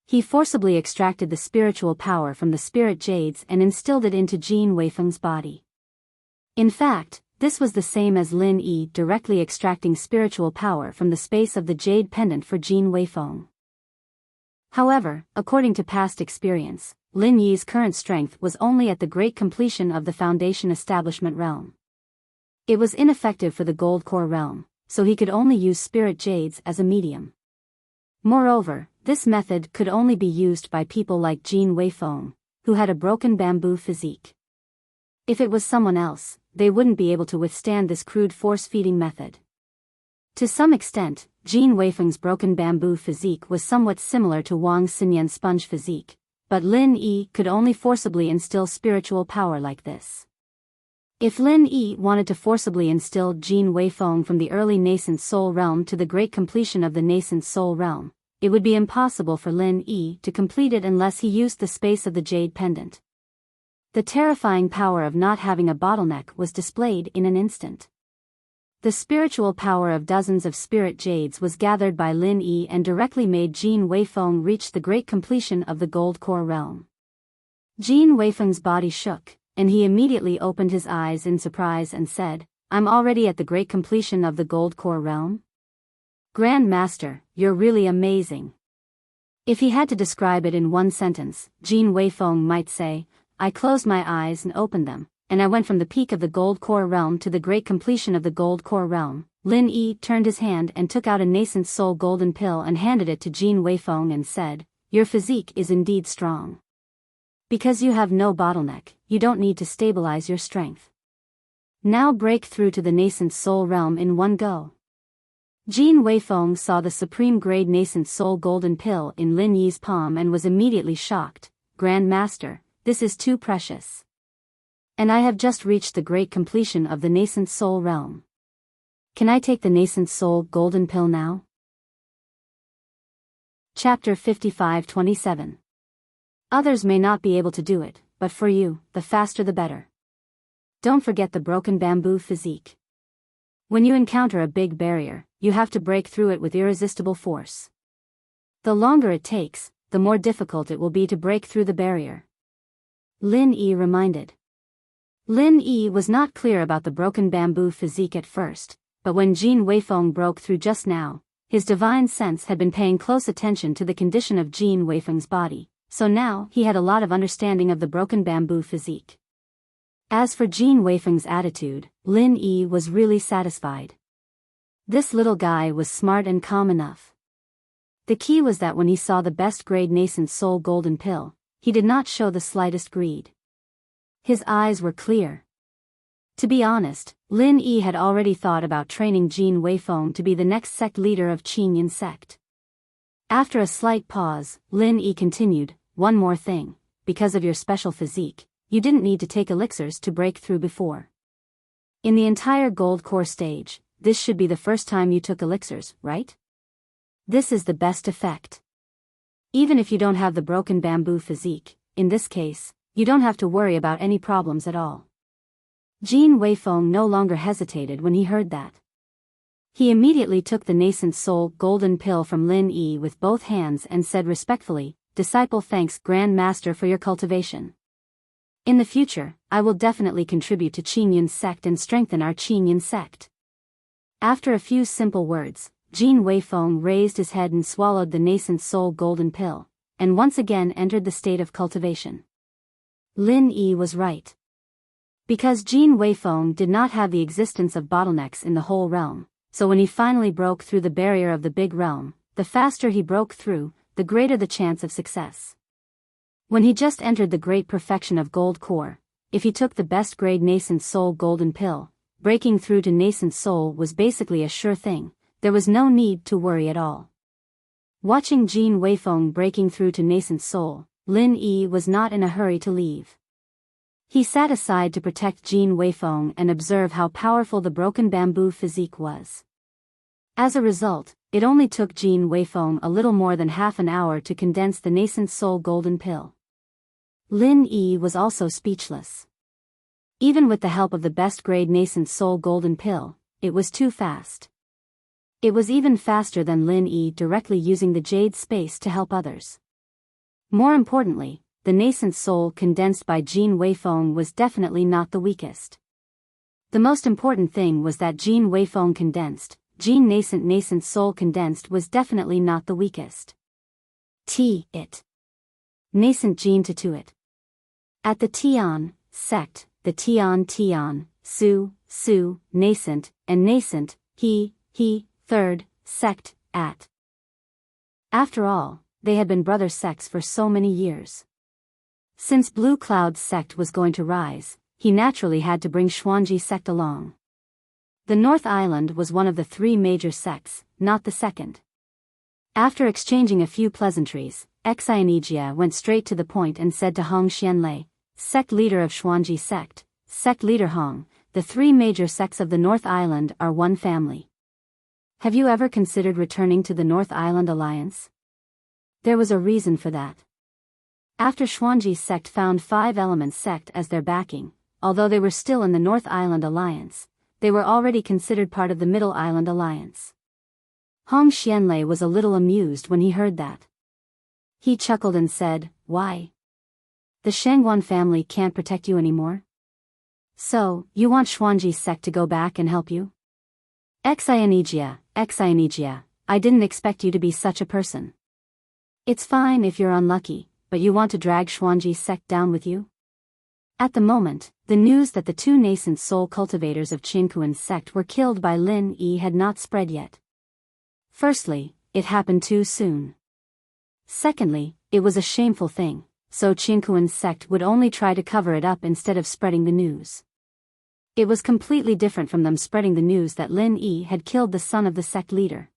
He forcibly extracted the spiritual power from the spirit jades and instilled it into Jin Weifeng's body. In fact, this was the same as Lin Yi directly extracting spiritual power from the space of the jade pendant for Jin Weifeng. However, according to past experience, Lin Yi's current strength was only at the great completion of the Foundation Establishment realm. It was ineffective for the Gold Core realm, so he could only use spirit jades as a medium. Moreover, this method could only be used by people like Jin Weifeng, who had a broken bamboo physique. If it was someone else, they wouldn't be able to withstand this crude force-feeding method. To some extent, Jin Weifeng's broken bamboo physique was somewhat similar to Wang Xinyan's sponge physique, but Lin Yi could only forcibly instill spiritual power like this. If Lin Yi wanted to forcibly instill Jin Weifeng from the early nascent soul realm to the great completion of the nascent soul realm, it would be impossible for Lin Yi to complete it unless he used the space of the jade pendant. The terrifying power of not having a bottleneck was displayed in an instant. The spiritual power of dozens of spirit jades was gathered by Lin Yi and directly made Jin Weifeng reach the great completion of the Gold Core realm. Jin Weifeng's body shook, and he immediately opened his eyes in surprise and said, "I'm already at the great completion of the Gold Core realm? Grand Master, you're really amazing." If he had to describe it in one sentence, Jin Weifeng might say, "I closed my eyes and opened them, and I went from the peak of the Gold Core realm to the great completion of the Gold Core realm." Lin Yi turned his hand and took out a nascent soul golden pill and handed it to Jin Weifeng and said, "Your physique is indeed strong. Because you have no bottleneck, you don't need to stabilize your strength. Now break through to the nascent soul realm in one go." Jin Weifeng saw the supreme grade nascent soul golden pill in Lin Yi's palm and was immediately shocked. "Grand Master, this is too precious. And I have just reached the great completion of the nascent soul realm. Can I take the nascent soul golden pill now?" Chapter 55-27. Others may not be able to do it, but for you, the faster the better. Don't forget the broken bamboo physique. When you encounter a big barrier, you have to break through it with irresistible force. The longer it takes, the more difficult it will be to break through the barrier. Lin Yi reminded. Lin Yi was not clear about the broken bamboo physique at first, but when Jin Weifeng broke through just now, his divine sense had been paying close attention to the condition of Jin Weifeng's body, so now he had a lot of understanding of the broken bamboo physique. As for Jin Weifeng's attitude, Lin Yi was really satisfied. This little guy was smart and calm enough. The key was that when he saw the best grade nascent soul golden pill, he did not show the slightest greed. His eyes were clear. To be honest, Lin Yi had already thought about training Jin Weifeng to be the next sect leader of Qinyin sect. After a slight pause, Lin Yi continued, "One more thing, because of your special physique, you didn't need to take elixirs to break through before. In the entire Gold Core stage, this should be the first time you took elixirs, right? This is the best effect. Even if you don't have the broken bamboo physique, in this case, you don't have to worry about any problems at all." Jin Weifeng no longer hesitated when he heard that. He immediately took the nascent soul golden pill from Lin Yi with both hands and said respectfully, "Disciple, thanks Grand Master for your cultivation. In the future, I will definitely contribute to Qinyin sect and strengthen our Qinyin sect." After a few simple words, Jin Weifeng raised his head and swallowed the nascent soul golden pill, and once again entered the state of cultivation. Lin Yi was right. Because Jin Weifeng did not have the existence of bottlenecks in the whole realm, so when he finally broke through the barrier of the big realm, the faster he broke through, the greater the chance of success. When he just entered the great perfection of Gold Core, if he took the best grade nascent soul golden pill, breaking through to nascent soul was basically a sure thing. There was no need to worry at all. Watching Jin Weifeng breaking through to nascent soul, Lin Yi was not in a hurry to leave. He sat aside to protect Jin Weifeng and observe how powerful the broken bamboo physique was. As a result, it only took Jin Weifeng a little more than half an hour to condense the nascent soul golden pill. Lin Yi was also speechless. Even with the help of the best grade nascent soul golden pill, it was too fast. It was even faster than Lin Yi directly using the jade space to help others. More importantly, the nascent soul condensed by Jin Weifeng was definitely not the weakest. The most important thing was that Jin Weifeng condensed, Jin nascent soul condensed was definitely not the weakest. It. Nascent Jin to it. At the Tian sect, the Tian, Su, nascent, and nascent, he, third, sect, at. After all, they had been brother sects for so many years. Since Blue Cloud's sect was going to rise, he naturally had to bring Xuanji sect along. The North Island was one of the three major sects, not the second. After exchanging a few pleasantries, Xianijia went straight to the point and said to Hong Xianlei, sect leader of Xuanji sect, sect leader Hong, the three major sects of the North Island are one family. Have you ever considered returning to the North Island Alliance? There was a reason for that. After Xuanji's sect found Five Elements sect as their backing, although they were still in the North Island Alliance, they were already considered part of the Middle Island Alliance. Hong Xianlei was a little amused when he heard that. He chuckled and said, why? The Shangguan family can't protect you anymore? So, you want Xuanji's sect to go back and help you? Xianijia, I didn't expect you to be such a person. It's fine if you're unlucky, but you want to drag Xuanji's sect down with you? At the moment, the news that the two nascent soul cultivators of Qinkuan's sect were killed by Lin Yi had not spread yet. Firstly, it happened too soon. Secondly, it was a shameful thing, so Qinkuan's sect would only try to cover it up instead of spreading the news. It was completely different from them spreading the news that Lin Yi had killed the son of the sect leader.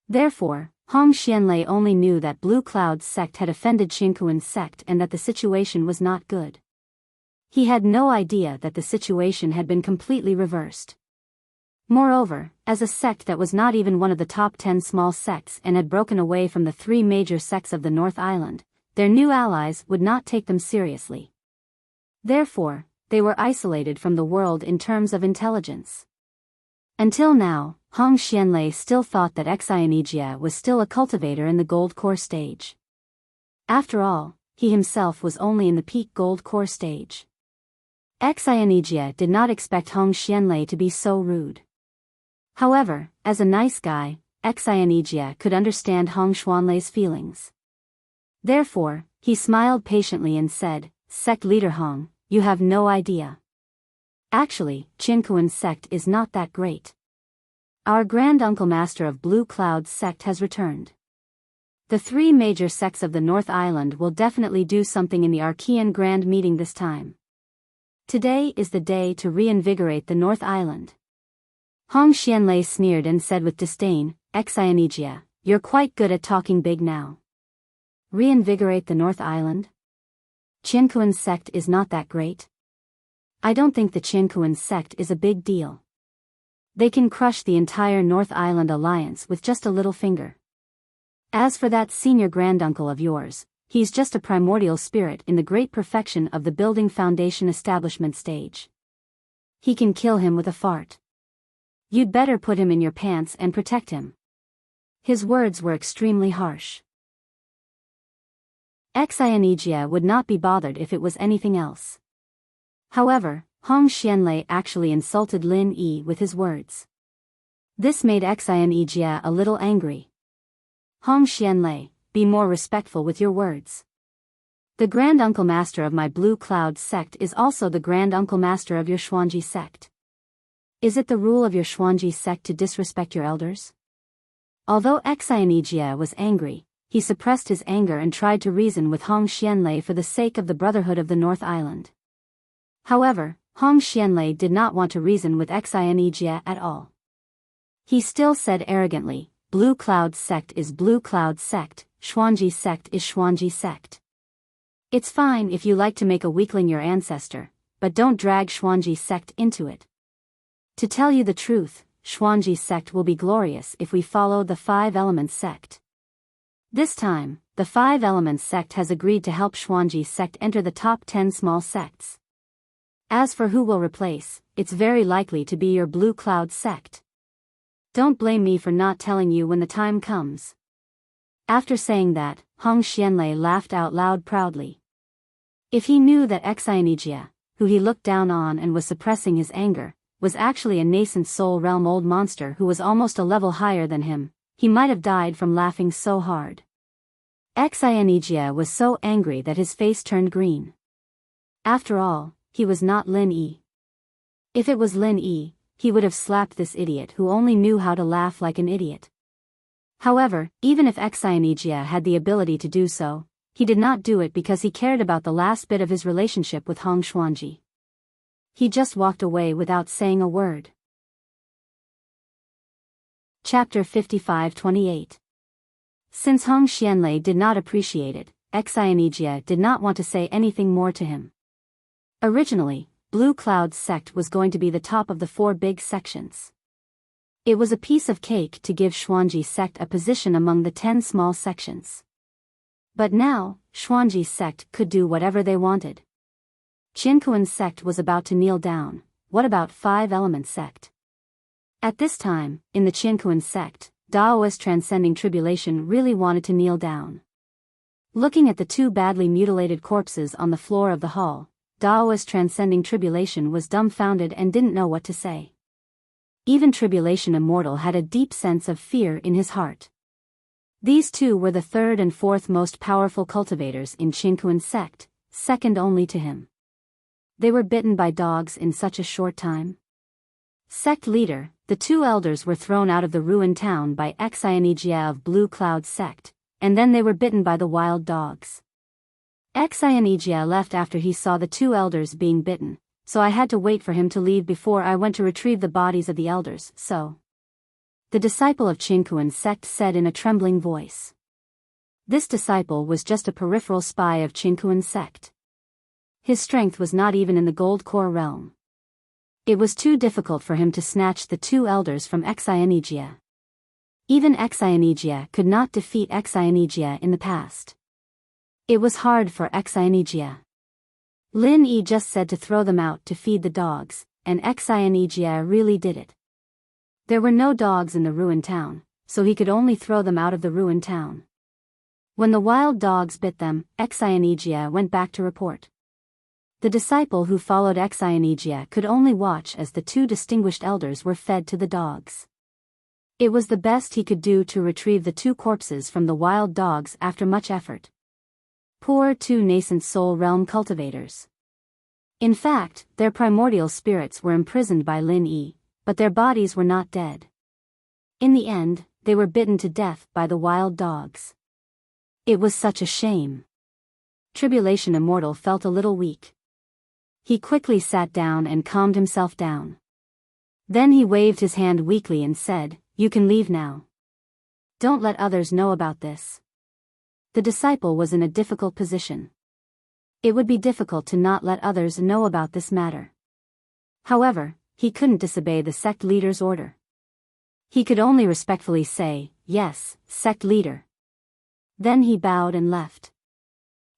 Therefore, Hong Xianlei only knew that Blue Cloud's sect had offended Qinkuan's sect and that the situation was not good. He had no idea that the situation had been completely reversed. Moreover, as a sect that was not even one of the top 10 small sects and had broken away from the three major sects of the North Island, their new allies would not take them seriously. Therefore, they were isolated from the world in terms of intelligence. Until now, Hong Xianlei still thought that Xianijia was still a cultivator in the gold core stage. After all, he himself was only in the peak gold core stage. Xianijia did not expect Hong Xianlei to be so rude. However, as a nice guy, Xianijia could understand Hong Xianlei's feelings. Therefore, he smiled patiently and said, sect leader Hong, you have no idea. Actually, Qinkuan's sect is not that great. Our Grand Uncle Master of Blue Cloud's sect has returned. The three major sects of the North Island will definitely do something in the Archean Grand Meeting this time. Today is the day to reinvigorate the North Island. Hong Xianlei sneered and said with disdain, Xianijia, you're quite good at talking big now. Reinvigorate the North Island? Qinkuan's sect is not that great. I don't think the Qinkuan sect is a big deal. They can crush the entire North Island Alliance with just a little finger. As for that senior granduncle of yours, he's just a primordial spirit in the great perfection of the building foundation establishment stage. He can kill him with a fart. You'd better put him in your pants and protect him. His words were extremely harsh. Xianijia would not be bothered if it was anything else. However, Hong Xianlei actually insulted Lin Yi with his words. This made Xianijia a little angry. Hong Xianlei, be more respectful with your words. The Grand Uncle Master of my Blue Cloud sect is also the Grand Uncle Master of your Xuanji sect. Is it the rule of your Xuanji sect to disrespect your elders? Although Xianijia was angry, he suppressed his anger and tried to reason with Hong Xianlei for the sake of the Brotherhood of the North Island. However, Hong Xianlei did not want to reason with Xinejia at all. He still said arrogantly, Blue Cloud sect is Blue Cloud sect, Xuanji sect is Xuanji sect. It's fine if you like to make a weakling your ancestor, but don't drag Xuanji sect into it. To tell you the truth, Xuanji sect will be glorious if we follow the Five Elements sect. This time, the Five Elements sect has agreed to help Xuanji sect enter the top 10 small sects. As for who will replace, it's very likely to be your Blue Cloud sect. Don't blame me for not telling you when the time comes. After saying that, Hong Xianlei laughed out loud proudly. If he knew that Xinejia, who he looked down on and was suppressing his anger, was actually a nascent soul realm old monster who was almost a level higher than him, he might have died from laughing so hard. Xinejia was so angry that his face turned green. After all, he was not Lin Yi. If it was Lin Yi, he would have slapped this idiot who only knew how to laugh like an idiot. However, even if Xinejia had the ability to do so, he did not do it because he cared about the last bit of his relationship with Hong Xuanji. He just walked away without saying a word. Chapter 55-28. Since Hong Xianlei did not appreciate it, Xinejia did not want to say anything more to him. Originally, Blue Cloud sect was going to be the top of the 4 big sections. It was a piece of cake to give Xuanji sect a position among the 10 small sections. But now, Xuanji sect could do whatever they wanted. Qinkuan sect was about to kneel down. What about Five Elements sect? At this time, in the Qinkuan sect, Daoist transcending tribulation really wanted to kneel down. Looking at the 2 badly mutilated corpses on the floor of the hall, Daoist transcending tribulation was dumbfounded and didn't know what to say. Even Tribulation Immortal had a deep sense of fear in his heart. These 2 were the 3rd and 4th most powerful cultivators in Qinkuan sect, second only to him. They were bitten by dogs in such a short time. Sect leader, the 2 elders were thrown out of the ruined town by Xinejia of Blue Cloud sect, and then they were bitten by the wild dogs. Xinejia left after he saw the 2 elders being bitten, so I had to wait for him to leave before I went to retrieve the bodies of the elders, so. The disciple of Qinkuan sect said in a trembling voice. This disciple was just a peripheral spy of Qinkuan sect. His strength was not even in the gold core realm. It was too difficult for him to snatch the 2 elders from Xinejia. Even Xinejia could not defeat Xinejia in the past. It was hard for Xinejia. Lin Yi just said to throw them out to feed the dogs, and Xinejia really did it. There were no dogs in the ruined town, so he could only throw them out of the ruined town. When the wild dogs bit them, Xinejia went back to report. The disciple who followed Xinejia could only watch as the 2 distinguished elders were fed to the dogs. It was the best he could do to retrieve the 2 corpses from the wild dogs after much effort. Poor 2 nascent soul realm cultivators. In fact, their primordial spirits were imprisoned by Lin Yi, but their bodies were not dead. In the end, they were bitten to death by the wild dogs. It was such a shame. Tribulation Immortal felt a little weak. He quickly sat down and calmed himself down. Then he waved his hand weakly and said, "You can leave now. Don't let others know about this." The disciple was in a difficult position. It would be difficult to not let others know about this matter. However, he couldn't disobey the sect leader's order. He could only respectfully say, "Yes, sect leader." Then he bowed and left.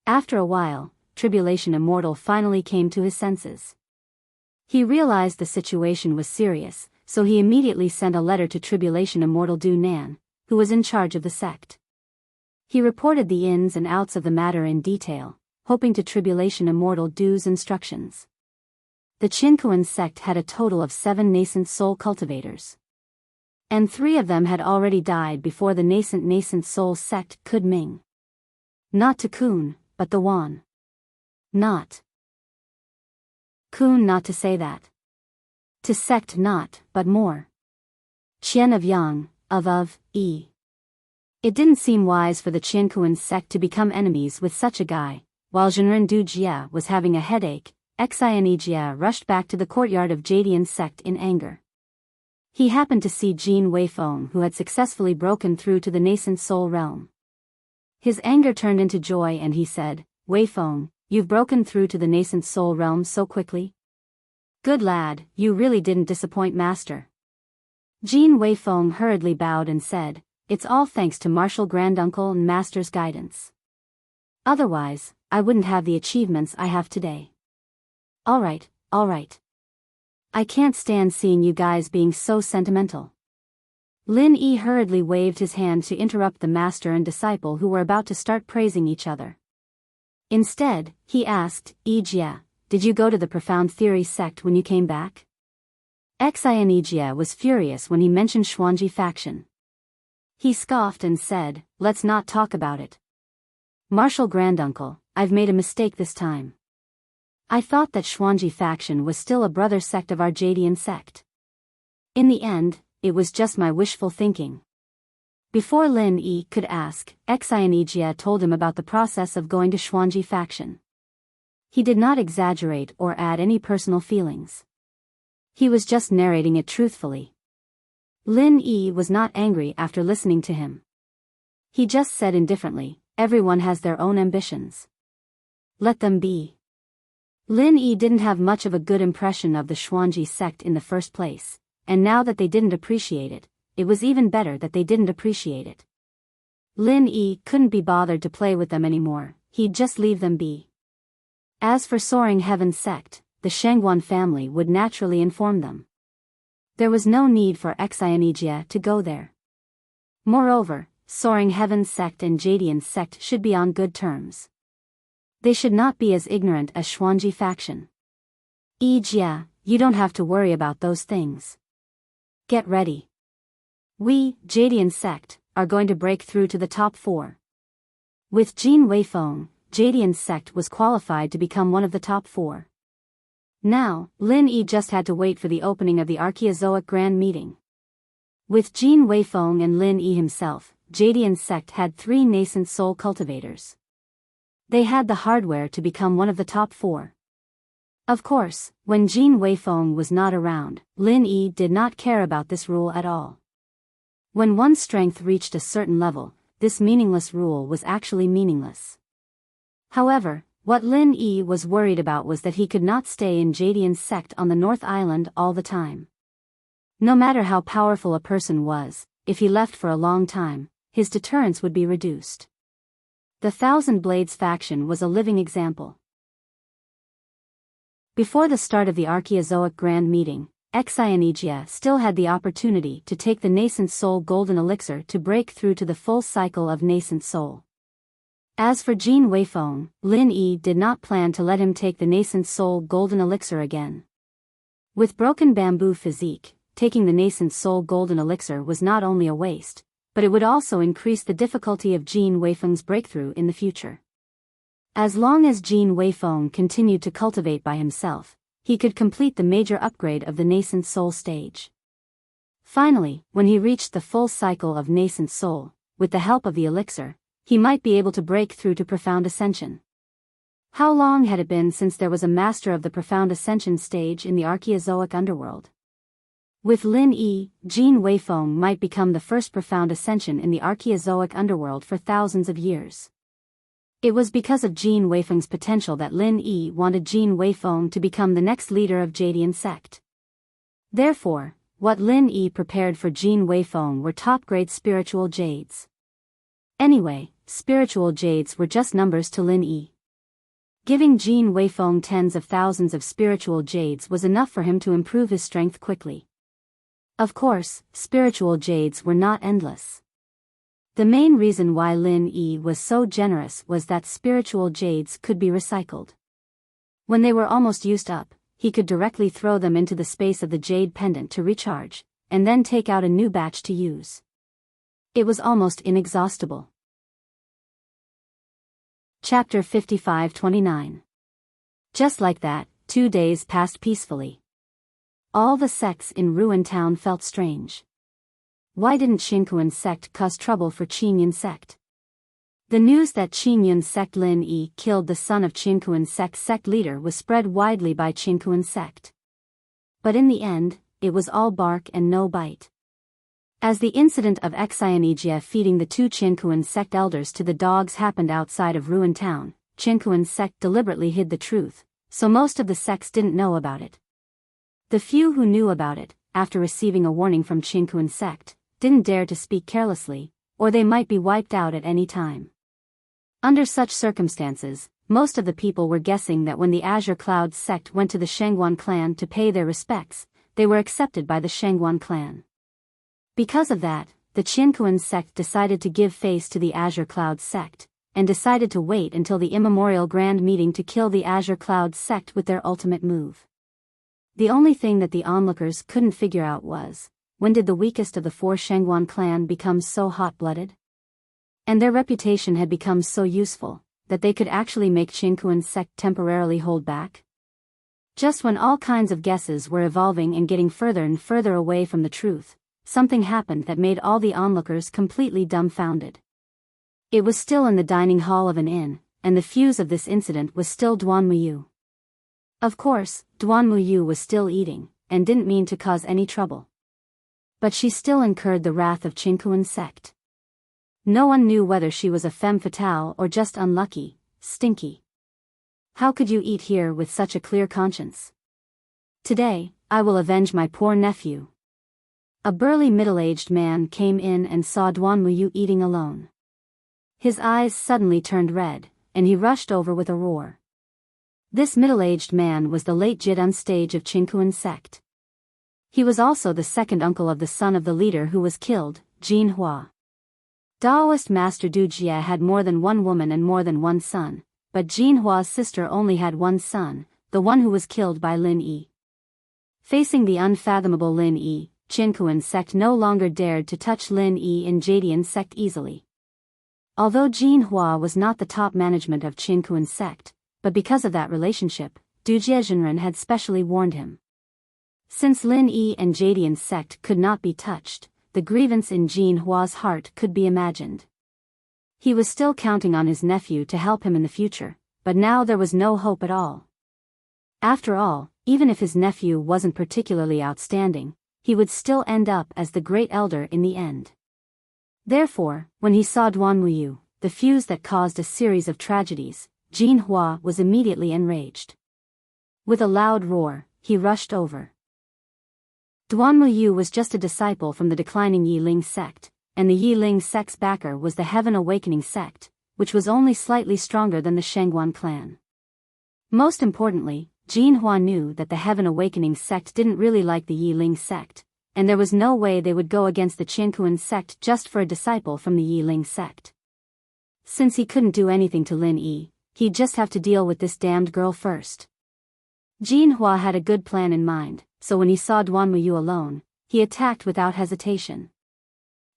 After a while, Tribulation Immortal finally came to his senses. He realized the situation was serious, so he immediately sent a letter to Tribulation Immortal Du Nan, who was in charge of the sect. He reported the ins and outs of the matter in detail, hoping to Tribulation Immortal Du's instructions. The Qinkuan sect had a total of 7 nascent soul cultivators. And 3 of them had already died before the nascent soul sect could Ming. Not to Kun, but the Wan. Not. Kun not to say that. To sect not, but more. Qian of Yang, of, E. It didn't seem wise for the Qinkuan sect to become enemies with such a guy. While Zhenren Du Jia was having a headache, Exionejia rushed back to the courtyard of Jadian's sect in anger. He happened to see Jin Weifeng, who had successfully broken through to the nascent soul realm. His anger turned into joy and he said, "Weifeng, you've broken through to the nascent soul realm so quickly? Good lad, you really didn't disappoint master." Jin Weifeng hurriedly bowed and said, "It's all thanks to Martial Granduncle and master's guidance. Otherwise, I wouldn't have the achievements I have today." All right. I can't stand seeing you guys being so sentimental." Lin Yi hurriedly waved his hand to interrupt the master and disciple who were about to start praising each other. Instead, he asked, "Ijia, did you go to the Profound Theory sect when you came back?" Exionejia was furious when he mentioned Xuanji faction. He scoffed and said, "Let's not talk about it. Martial Granduncle, I've made a mistake this time. I thought that Xuanji faction was still a brother sect of our Jadian sect. In the end, it was just my wishful thinking." Before Lin Yi could ask, Exionejia told him about the process of going to Xuanji faction. He did not exaggerate or add any personal feelings. He was just narrating it truthfully. Lin Yi was not angry after listening to him. He just said indifferently, "Everyone has their own ambitions. Let them be." Lin Yi didn't have much of a good impression of the Xuanji sect in the first place, and now that they didn't appreciate it, it was even better that they didn't appreciate it. Lin Yi couldn't be bothered to play with them anymore, he'd just leave them be. As for Soaring Heaven sect, the Shangguan family would naturally inform them. There was no need for Exionejia to go there. Moreover, Soaring Heaven sect and Jadian sect should be on good terms. They should not be as ignorant as Xuanji faction. Ijia, you don't have to worry about those things. Get ready. We, Jadian sect, are going to break through to the top 4. With Jin Weifeng, Jadian sect was qualified to become one of the top 4. Now, Lin Yi just had to wait for the opening of the Archaeozoic Grand Meeting. With Jin Weifeng and Lin Yi himself, Jadian sect had 3 nascent soul cultivators. They had the hardware to become one of the top 4. Of course, when Jin Weifeng was not around, Lin Yi did not care about this rule at all. When one's strength reached a certain level, this meaningless rule was actually meaningless. However, what Lin Yi was worried about was that he could not stay in Jadian's sect on the North Island all the time. No matter how powerful a person was, if he left for a long time, his deterrence would be reduced. The Thousand Blades faction was a living example. Before the start of the Archaeozoic Grand Meeting, Exionejia still had the opportunity to take the Nascent Soul Golden Elixir to break through to the full cycle of Nascent Soul. As for Jin Weifeng, Lin Yi did not plan to let him take the Nascent Soul Golden Elixir again. With Broken Bamboo physique, taking the Nascent Soul Golden Elixir was not only a waste, but it would also increase the difficulty of Jin Weifeng's breakthrough in the future. As long as Jin Weifeng continued to cultivate by himself, he could complete the major upgrade of the Nascent Soul stage. Finally, when he reached the full cycle of Nascent Soul, with the help of the elixir, he might be able to break through to Profound Ascension. How long had it been since there was a master of the Profound Ascension stage in the Archaeozoic underworld? With Lin Yi, Jin Weifeng might become the first Profound Ascension in the Archaeozoic underworld for thousands of years. It was because of Jin Weifeng's potential that Lin Yi wanted Jin Weifeng to become the next leader of Jadian sect. Therefore, what Lin Yi prepared for Jin Weifeng were top-grade spiritual jades. Anyway, spiritual jades were just numbers to Lin Yi. Giving Jin Weifeng tens of thousands of spiritual jades was enough for him to improve his strength quickly. Of course, spiritual jades were not endless. The main reason why Lin Yi was so generous was that spiritual jades could be recycled. When they were almost used up, he could directly throw them into the space of the jade pendant to recharge, and then take out a new batch to use. It was almost inexhaustible. Chapter 55-29. Just like that, 2 days passed peacefully. All the sects in Ruin Town felt strange. Why didn't Xinkuan sect cause trouble for Qingyun sect? The news that Qingyun sect Lin Yi killed the son of Qinkuan sect leader was spread widely by Qinkuan sect. But in the end, it was all bark and no bite. As the incident of Enchanting feeding the two Qinkuan sect elders to the dogs happened outside of Ruin Town, Qinkuan sect deliberately hid the truth, so most of the sects didn't know about it. The few who knew about it, after receiving a warning from Qinkuan sect, didn't dare to speak carelessly, or they might be wiped out at any time. Under such circumstances, most of the people were guessing that when the Azure Cloud sect went to the Shangguan clan to pay their respects, they were accepted by the Shangguan clan. Because of that, the Qinkuan sect decided to give face to the Azure Cloud sect, and decided to wait until the immemorial grand meeting to kill the Azure Cloud sect with their ultimate move. The only thing that the onlookers couldn't figure out was, when did the weakest of the four Shangguan clan become so hot-blooded? And their reputation had become so useful, that they could actually make Qinkuan sect temporarily hold back? Just when all kinds of guesses were evolving and getting further and further away from the truth, something happened that made all the onlookers completely dumbfounded. It was still in the dining hall of an inn, and the fuse of this incident was still Duan Muyu. Of course, Duan Muyu was still eating, and didn't mean to cause any trouble. But she still incurred the wrath of Qinkuan sect. No one knew whether she was a femme fatale or just unlucky, stinky. How could you eat here with such a clear conscience? Today, I will avenge my poor nephew. A burly middle-aged man came in and saw Duan Muyu eating alone. His eyes suddenly turned red, and he rushed over with a roar. This middle-aged man was the late Jidun stage of Qinkuan sect. He was also the second uncle of the son of the leader who was killed, Jin Hua. Daoist Master Du Jie had more than one woman and more than one son, but Jin Hua's sister only had one son, the one who was killed by Lin Yi. Facing the unfathomable Lin Yi, Qinkuan sect no longer dared to touch Lin Yi and Jadian sect easily. Although Jin Hua was not the top management of Qinkuan sect, but because of that relationship, Du Jiezhenren had specially warned him. Since Lin Yi and Jadian sect could not be touched, the grievance in Jin Hua's heart could be imagined. He was still counting on his nephew to help him in the future, but now there was no hope at all. After all, even if his nephew wasn't particularly outstanding, he would still end up as the great elder in the end. Therefore, when he saw Duan Muyu, the fuse that caused a series of tragedies, Jin Hua was immediately enraged. With a loud roar, he rushed over. Duan Muyu was just a disciple from the declining Yiling sect, and the Yiling sect's backer was the Heaven Awakening sect, which was only slightly stronger than the Shangguan clan. Most importantly, Jin Hua knew that the Heaven Awakening sect didn't really like the Yiling sect, and there was no way they would go against the Qinkuan sect just for a disciple from the Yiling sect. Since he couldn't do anything to Lin Yi, he'd just have to deal with this damned girl first. Jin Hua had a good plan in mind, so when he saw Duan Muyu alone, he attacked without hesitation.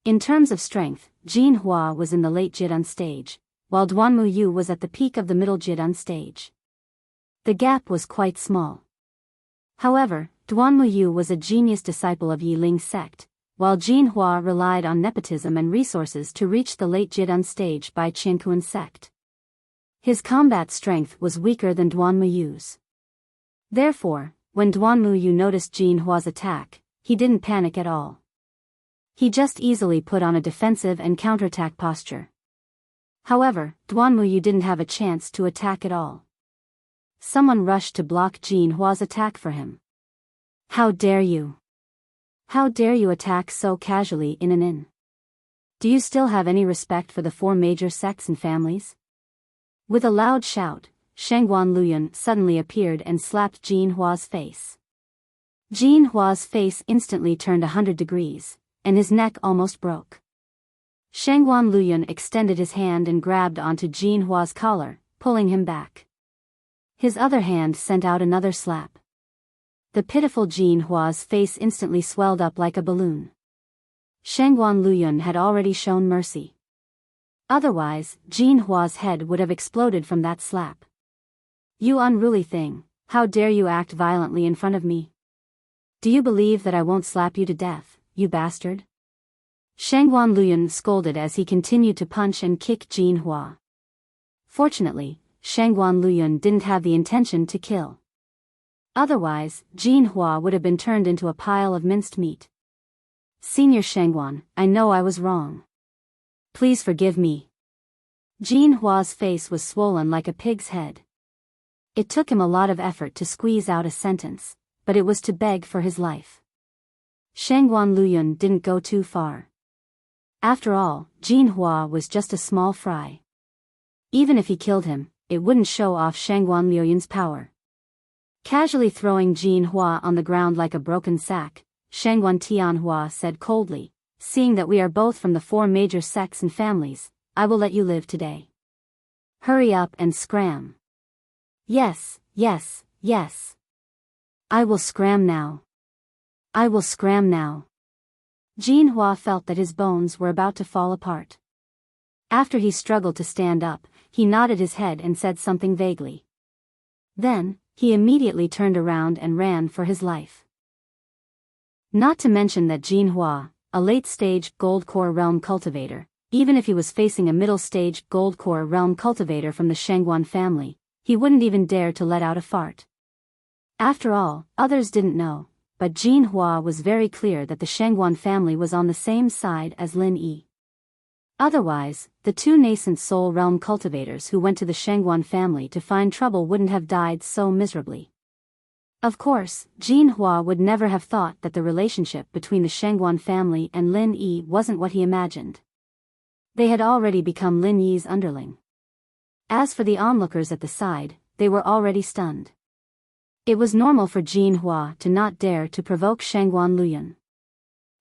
In terms of strength, Jin Hua was in the late Jidun stage, while Duan Muyu was at the peak of the middle Jidun stage. The gap was quite small. However, Duan Muyu was a genius disciple of Yiling sect, while Jin Hua relied on nepotism and resources to reach the late Jidun stage by Qinkuan sect. His combat strength was weaker than Duan Muyu's. Therefore, when Duan Muyu noticed Jin Hua's attack, he didn't panic at all. He just easily put on a defensive and counterattack posture. However, Duan Muyu didn't have a chance to attack at all. Someone rushed to block Jin Hua's attack for him. How dare you? How dare you attack so casually in an inn? Do you still have any respect for the four major sects and families? With a loud shout, Shangguan Luyun suddenly appeared and slapped Jin Hua's face. Jin Hua's face instantly turned 100 degrees, and his neck almost broke. Shangguan Luyun extended his hand and grabbed onto Jin Hua's collar, pulling him back. His other hand sent out another slap. The pitiful Jin Hua's face instantly swelled up like a balloon. Shangguan Luyun had already shown mercy. Otherwise, Jin Hua's head would have exploded from that slap. You unruly thing, how dare you act violently in front of me? Do you believe that I won't slap you to death, you bastard? Shangguan Luoyun scolded as he continued to punch and kick Jin Hua. Fortunately, Shangguan Luoyun didn't have the intention to kill. Otherwise, Jin Hua would have been turned into a pile of minced meat. Senior Shangguan, I know I was wrong. Please forgive me. Jin Hua's face was swollen like a pig's head. It took him a lot of effort to squeeze out a sentence, but it was to beg for his life. Shangguan Luoyun didn't go too far. After all, Jin Hua was just a small fry. Even if he killed him, it wouldn't show off Shangguan Luoyun's power. Casually throwing Jin Hua on the ground like a broken sack, Shangguan Tianhua said coldly, seeing that we are both from the 4 major sects and families, I will let you live today. Hurry up and scram. Yes, yes, yes. I will scram now. I will scram now. Jin Hua felt that his bones were about to fall apart. After he struggled to stand up, he nodded his head and said something vaguely. Then, he immediately turned around and ran for his life. Not to mention that Jin Hua, a late-stage Gold Core Realm cultivator, even if he was facing a middle-stage Gold Core Realm cultivator from the Shangguan family, he wouldn't even dare to let out a fart. After all, others didn't know, but Jin Hua was very clear that the Shangguan family was on the same side as Lin Yi. Otherwise, the 2 nascent soul realm cultivators who went to the Shangguan family to find trouble wouldn't have died so miserably. Of course, Jin Hua would never have thought that the relationship between the Shangguan family and Lin Yi wasn't what he imagined. They had already become Lin Yi's underling. As for the onlookers at the side, they were already stunned. It was normal for Jin Hua to not dare to provoke Shangguan Luoyun.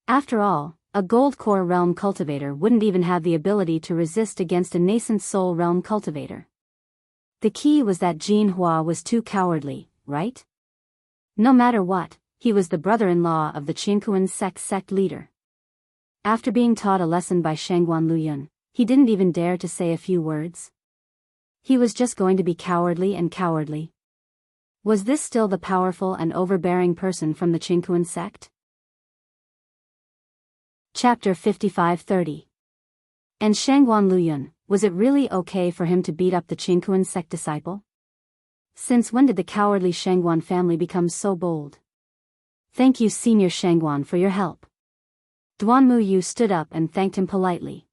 After all, a Gold Core Realm cultivator wouldn't even have the ability to resist against a nascent Soul Realm cultivator. The key was that Jin Hua was too cowardly, right? No matter what, he was the brother-in-law of the Qinkuan sect leader. After being taught a lesson by Shangguan Luoyun, he didn't even dare to say a few words. He was just going to be cowardly and cowardly. Was this still the powerful and overbearing person from the Qinkuan sect? Chapter 55-30. And Shangguan Luoyun, was it really okay for him to beat up the Qinkuan sect disciple? Since when did the cowardly Shangguan family become so bold? Thank you, Senior Shangguan, for your help. Duanmu Yu stood up and thanked him politely.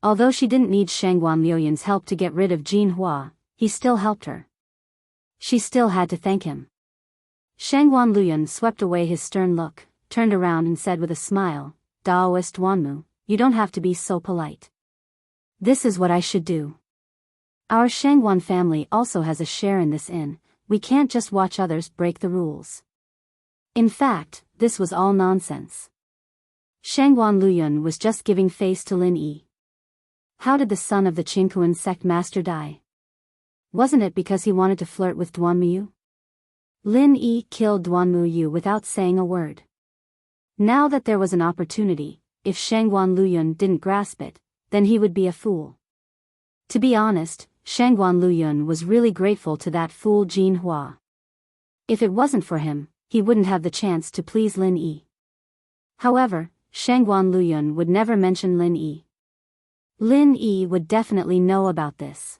Although she didn't need Shangguan Luoyun's help to get rid of Jin Hua, he still helped her. She still had to thank him. Shangguan Luoyun swept away his stern look, turned around and said with a smile, Daoist Duanmu, you don't have to be so polite. This is what I should do. Our Shangguan family also has a share in this inn, we can't just watch others break the rules. In fact, this was all nonsense. Shangguan Luoyun was just giving face to Lin Yi. How did the son of the Qinkuan sect master die? Wasn't it because he wanted to flirt with Duanmu Yu? Lin Yi killed Duanmu Yu without saying a word. Now that there was an opportunity, if Shangguan Luoyun didn't grasp it, then he would be a fool. To be honest, Shangguan Luoyun was really grateful to that fool Jin Hua. If it wasn't for him, he wouldn't have the chance to please Lin Yi. However, Shangguan Luoyun would never mention Lin Yi. Lin Yi would definitely know about this.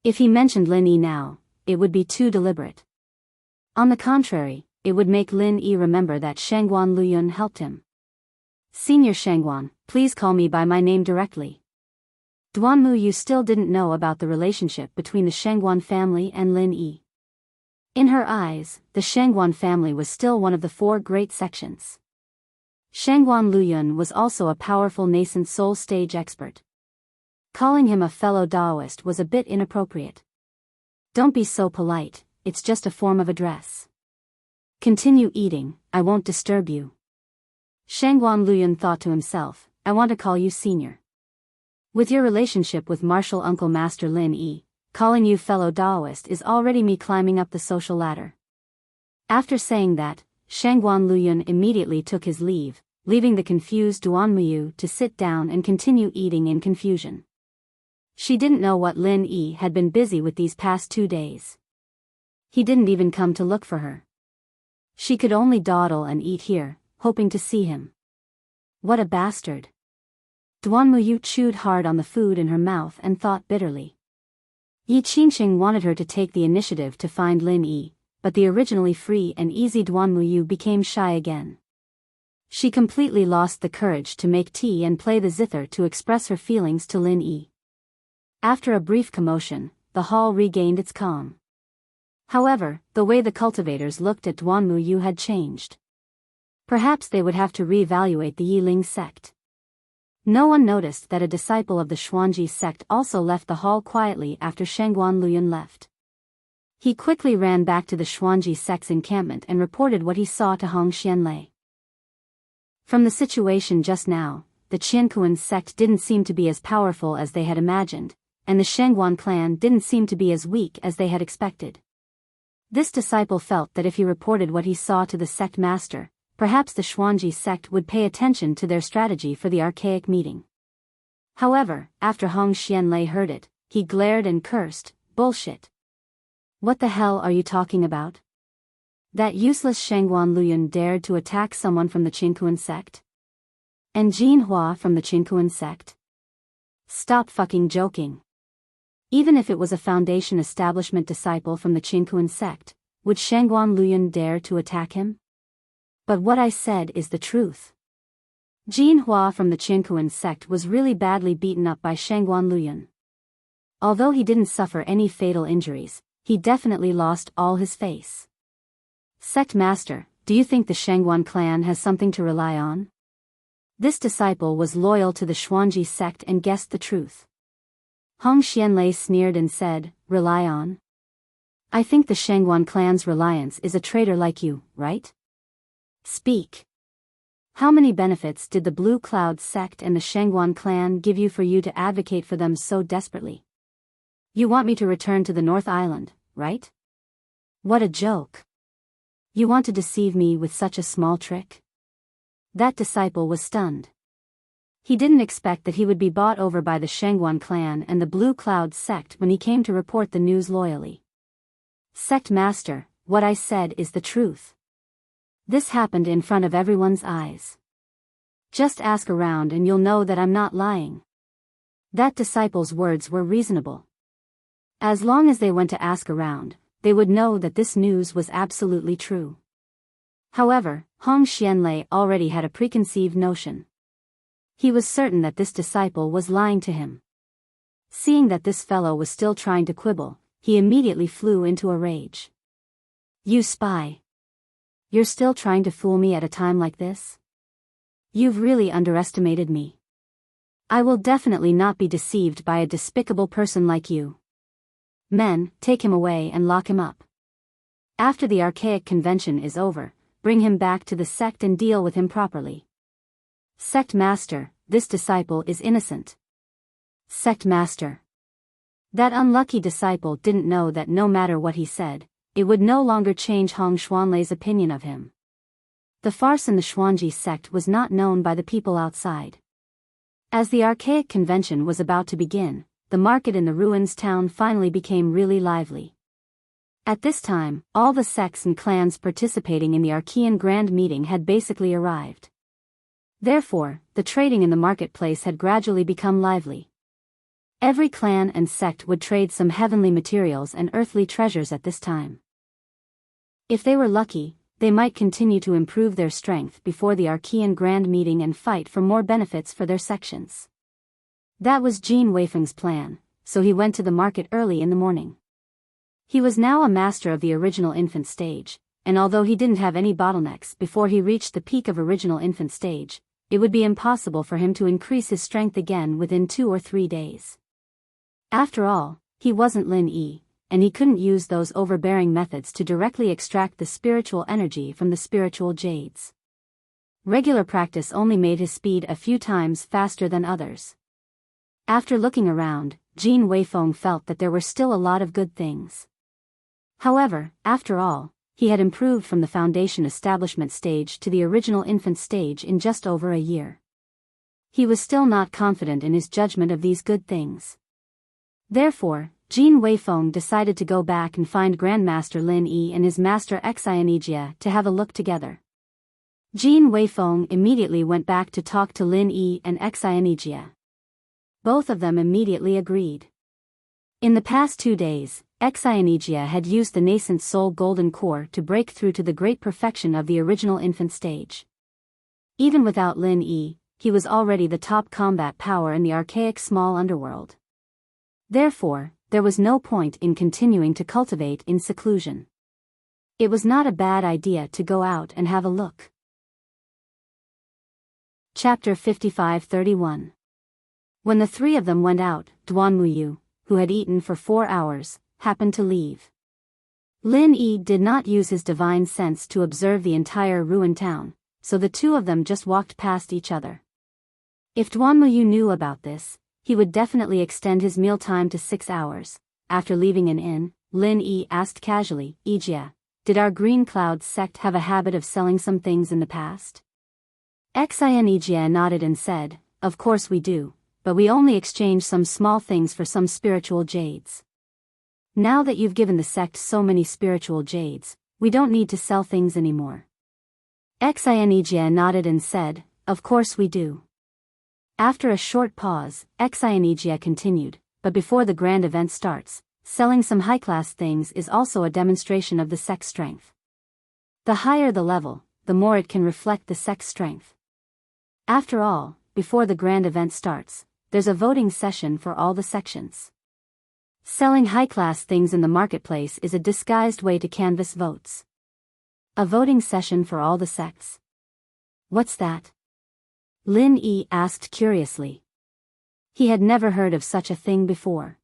If he mentioned Lin Yi now, it would be too deliberate. On the contrary, it would make Lin Yi remember that Shangguan Luoyun helped him. Senior Shangguan, please call me by my name directly. Duanmu Yu still didn't know about the relationship between the Shangguan family and Lin Yi. In her eyes, the Shangguan family was still one of the 4 great sections. Shangguan Luoyun was also a powerful nascent soul stage expert. Calling him a fellow Daoist was a bit inappropriate. Don't be so polite, it's just a form of address. Continue eating, I won't disturb you. Shangguan Luoyun thought to himself, I want to call you senior. With your relationship with Martial Uncle Master Lin Yi, calling you fellow Daoist is already me climbing up the social ladder. After saying that, Shangguan Luoyun immediately took his leave, leaving the confused Duanmu Yu to sit down and continue eating in confusion. She didn't know what Lin Yi had been busy with these past 2 days. He didn't even come to look for her. She could only dawdle and eat here, hoping to see him. What a bastard. Duan Muyu chewed hard on the food in her mouth and thought bitterly. Yi Qingxing wanted her to take the initiative to find Lin Yi, but the originally free and easy Duan Muyu became shy again. She completely lost the courage to make tea and play the zither to express her feelings to Lin Yi. After a brief commotion, the hall regained its calm. However, the way the cultivators looked at Duan Muyu had changed. Perhaps they would have to reevaluate the Yiling sect. No one noticed that a disciple of the Xuanji sect also left the hall quietly after Shangguan Luyan left. He quickly ran back to the Xuanji sect's encampment and reported what he saw to Hong Xianlei. From the situation just now, the Qiankuan sect didn't seem to be as powerful as they had imagined, and the Shangguan clan didn't seem to be as weak as they had expected. This disciple felt that if he reported what he saw to the sect master, perhaps the Xuanji sect would pay attention to their strategy for the archaic meeting. However, after Hong Xianlei heard it, he glared and cursed, "Bullshit. What the hell are you talking about? That useless Shangguan Luyan dared to attack someone from the Qinkuan sect? And Jin Hua from the Qinkuan sect? Stop fucking joking. Even if it was a Foundation establishment disciple from the Qinkuan sect, would Shangguan Luyan dare to attack him? But what I said is the truth. Jin Hua from the Qinkuan sect was really badly beaten up by Shangguan Luyan. Although he didn't suffer any fatal injuries, he definitely lost all his face. Sect master, do you think the Shangguan clan has something to rely on?" This disciple was loyal to the Xuanji sect and guessed the truth. Hong Xianlei sneered and said, "Rely on? I think the Shangguan clan's reliance is a traitor like you, right? Speak. How many benefits did the Blue Cloud sect and the Shangguan clan give you for you to advocate for them so desperately? You want me to return to the North Island, right? What a joke. You want to deceive me with such a small trick?" That disciple was stunned. He didn't expect that he would be bought over by the Shangguan clan and the Blue Cloud sect when he came to report the news loyally. "Sect master, what I said is the truth. This happened in front of everyone's eyes. Just ask around and you'll know that I'm not lying." That disciple's words were reasonable. As long as they went to ask around, they would know that this news was absolutely true. However, Hong Xianlei already had a preconceived notion. He was certain that this disciple was lying to him. Seeing that this fellow was still trying to quibble, he immediately flew into a rage. "You spy! You're still trying to fool me at a time like this? You've really underestimated me. I will definitely not be deceived by a despicable person like you. Men, take him away and lock him up. After the archaic convention is over, bring him back to the sect and deal with him properly." "Sect master, this disciple is innocent." "Sect master." That unlucky disciple didn't know that no matter what he said, it would no longer change Hong Xuanlei's opinion of him. The farce in the Xuanji sect was not known by the people outside. As the archaic convention was about to begin, the market in the ruins town finally became really lively. At this time, all the sects and clans participating in the Archean Grand Meeting had basically arrived. Therefore, the trading in the marketplace had gradually become lively. Every clan and sect would trade some heavenly materials and earthly treasures at this time. If they were lucky, they might continue to improve their strength before the Archean Grand Meeting and fight for more benefits for their sections. That was Jin Weifeng's plan, so he went to the market early in the morning. He was now a master of the original infant stage, and although he didn't have any bottlenecks before he reached the peak of original infant stage, it would be impossible for him to increase his strength again within 2 or 3 days. After all, he wasn't Lin Yi, and he couldn't use those overbearing methods to directly extract the spiritual energy from the spiritual jades. Regular practice only made his speed a few times faster than others. After looking around, Jin Weifeng felt that there were still a lot of good things. However, after all, he had improved from the foundation establishment stage to the original infant stage in just over a year. He was still not confident in his judgment of these good things. Therefore, Jin Weifeng decided to go back and find Grandmaster Lin Yi and his master Enchanting to have a look together. Jin Weifeng immediately went back to talk to Lin Yi and Xianijia. Both of them immediately agreed. In the past 2 days, Xianijia had used the nascent soul golden core to break through to the great perfection of the original infant stage. Even without Lin Yi, he was already the top combat power in the archaic small underworld. Therefore, there was no point in continuing to cultivate in seclusion. It was not a bad idea to go out and have a look. Chapter 55-31. When the three of them went out, Duanmuyu, who had eaten for 4 hours, happened to leave. Lin Yi did not use his divine sense to observe the entire ruined town, so the two of them just walked past each other. If Duanmuyu knew about this, he would definitely extend his mealtime to 6 hours. After leaving an inn, Lin Yi asked casually, "Ijia, did our Green Cloud sect have a habit of selling some things in the past?" Xianijia nodded and said, "Of course we do, but we only exchange some small things for some spiritual jades. Now that you've given the sect so many spiritual jades, we don't need to sell things anymore." Xianijia nodded and said, "Of course we do." After a short pause, Xianijia continued, "But before the grand event starts, selling some high-class things is also a demonstration of the sect's strength. The higher the level, the more it can reflect the sect's strength. After all, before the grand event starts, there's a voting session for all the sections. Selling high-class things in the marketplace is a disguised way to canvass votes." "A voting session for all the sects? What's that?" Lin Yi asked curiously. He had never heard of such a thing before.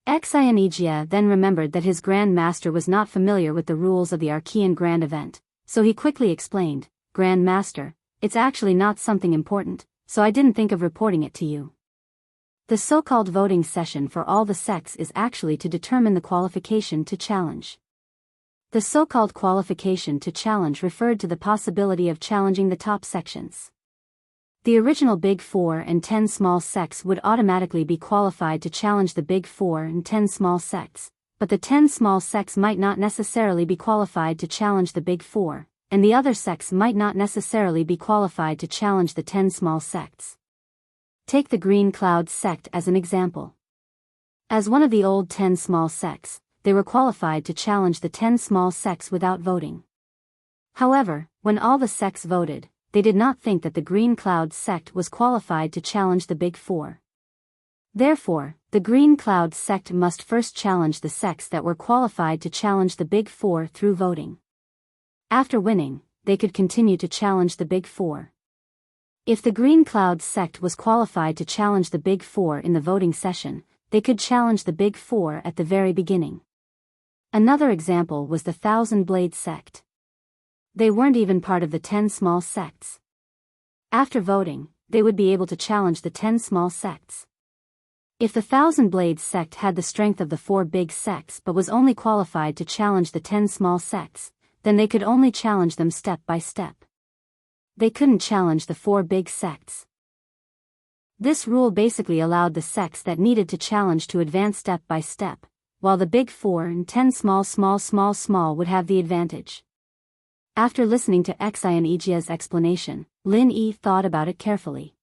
Xianijia then remembered that his Grand Master was not familiar with the rules of the Archean Grand Event, so he quickly explained, "Grand Master, it's actually not something important, so I didn't think of reporting it to you. The so-called voting session for all the sects is actually to determine the qualification to challenge." The so-called qualification to challenge referred to the possibility of challenging the top sections. The original Big Four and 10 small sects would automatically be qualified to challenge the Big Four and 10 small sects, but the 10 small sects might not necessarily be qualified to challenge the Big Four, and the other sects might not necessarily be qualified to challenge the 10 small sects. Take the Green Cloud sect as an example. As one of the old 10 small sects, they were qualified to challenge the 10 small sects without voting. However, when all the sects voted, they did not think that the Green Cloud sect was qualified to challenge the Big Four. Therefore, the Green Cloud sect must first challenge the sects that were qualified to challenge the Big Four through voting. After winning, they could continue to challenge the Big Four. If the Green Cloud sect was qualified to challenge the Big Four in the voting session, they could challenge the Big Four at the very beginning. Another example was the Thousand Blade sect. They weren't even part of the 10 small sects. After voting, they would be able to challenge the 10 small sects. If the Thousand Blades sect had the strength of the 4 big sects but was only qualified to challenge the 10 small sects, then they could only challenge them step by step. They couldn't challenge the 4 big sects. This rule basically allowed the sects that needed to challenge to advance step by step, while the Big 4 and 10 small would have the advantage. After listening to Xianijia's explanation, Lin Yi thought about it carefully.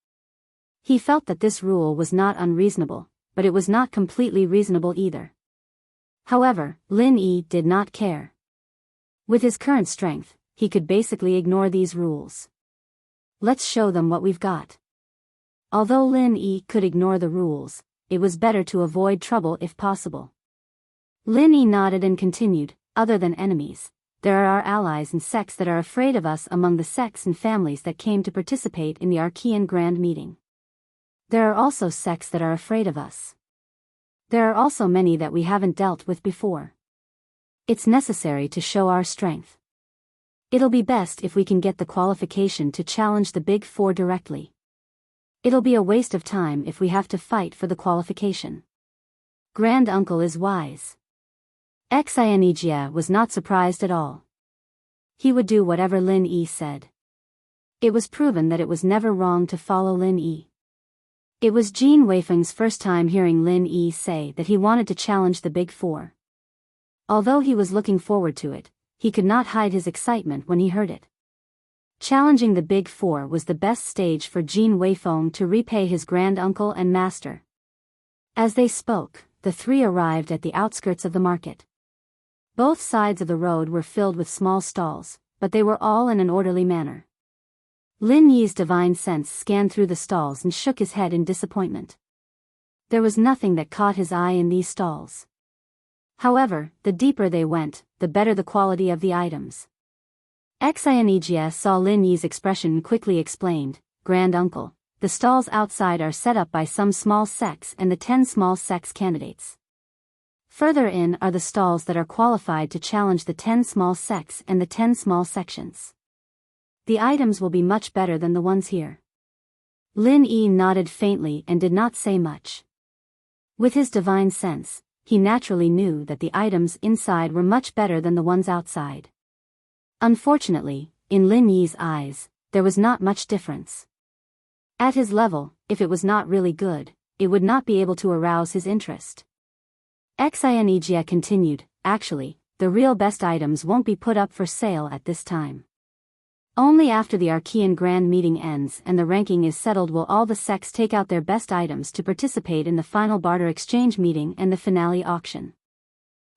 He felt that this rule was not unreasonable, but it was not completely reasonable either. However, Lin Yi did not care. With his current strength, he could basically ignore these rules. Let's show them what we've got. Although Lin Yi could ignore the rules, it was better to avoid trouble if possible. Lin Yi nodded and continued, "Other than enemies, there are our allies and sects that are afraid of us among the sects and families that came to participate in the Archean Grand Meeting. There are also sects that are afraid of us. There are also many that we haven't dealt with before. It's necessary to show our strength. It'll be best if we can get the qualification to challenge the Big Four directly. It'll be a waste of time if we have to fight for the qualification. Grand Uncle is wise." Xianijia was not surprised at all. He would do whatever Lin Yi said. It was proven that it was never wrong to follow Lin Yi. It was Jin Weifeng's first time hearing Lin Yi say that he wanted to challenge the Big Four. Although he was looking forward to it, he could not hide his excitement when he heard it. Challenging the Big Four was the best stage for Jin Weifeng to repay his granduncle and master. As they spoke, the three arrived at the outskirts of the market. Both sides of the road were filled with small stalls, but they were all in an orderly manner. Lin Yi's divine sense scanned through the stalls and shook his head in disappointment. There was nothing that caught his eye in these stalls. However, the deeper they went, the better the quality of the items. Xianijia saw Lin Yi's expression and quickly explained, "Grand-uncle, the stalls outside are set up by some small sects and the 10 small sects candidates. Further in are the stalls that are qualified to challenge the 10 small sects and the 10 small sections. The items will be much better than the ones here." Lin Yi nodded faintly and did not say much. With his divine sense, he naturally knew that the items inside were much better than the ones outside. Unfortunately, in Lin Yi's eyes, there was not much difference. At his level, if it was not really good, it would not be able to arouse his interest. Xianijia continued, "Actually, the real best items won't be put up for sale at this time. Only after the Archean Grand Meeting ends and the ranking is settled will all the sects take out their best items to participate in the final barter exchange meeting and the finale auction.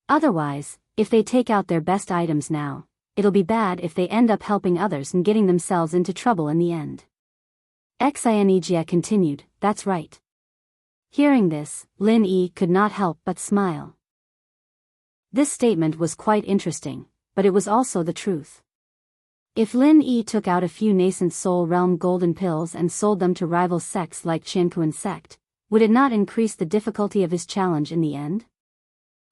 Otherwise, if they take out their best items now, it'll be bad if they end up helping others and getting themselves into trouble in the end." Xianijia continued, "That's right." Hearing this, Lin Yi could not help but smile. This statement was quite interesting, but it was also the truth. If Lin Yi took out a few nascent soul realm golden pills and sold them to rival sects like Qiankuan sect, would it not increase the difficulty of his challenge in the end?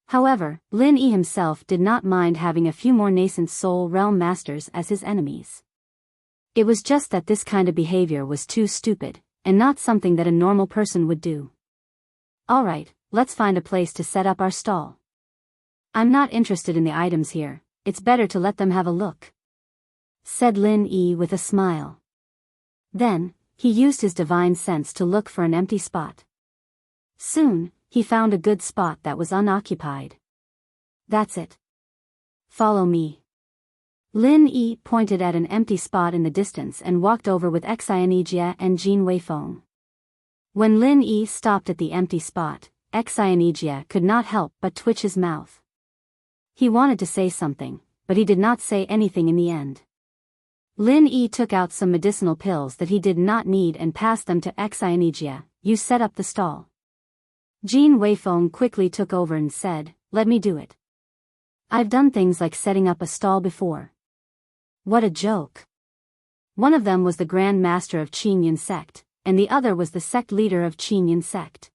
However, Lin Yi himself did not mind having a few more nascent soul realm masters as his enemies. It was just that this kind of behavior was too stupid, and not something that a normal person would do. "Alright, let's find a place to set up our stall. I'm not interested in the items here, it's better to let them have a look," said Lin Yi with a smile. Then, he used his divine sense to look for an empty spot. Soon, he found a good spot that was unoccupied. "That's it. Follow me." Lin Yi pointed at an empty spot in the distance and walked over with Xianijia and Jin Weifeng. When Lin Yi stopped at the empty spot, Xianijia could not help but twitch his mouth. He wanted to say something, but he did not say anything in the end. Lin Yi took out some medicinal pills that he did not need and passed them to Xianijia. "You set up the stall." Jin Weifeng quickly took over and said, "Let me do it. I've done things like setting up a stall before." What a joke. One of them was the Grand Master of Qinyan sect, and the other was the sect leader of Qinyan sect.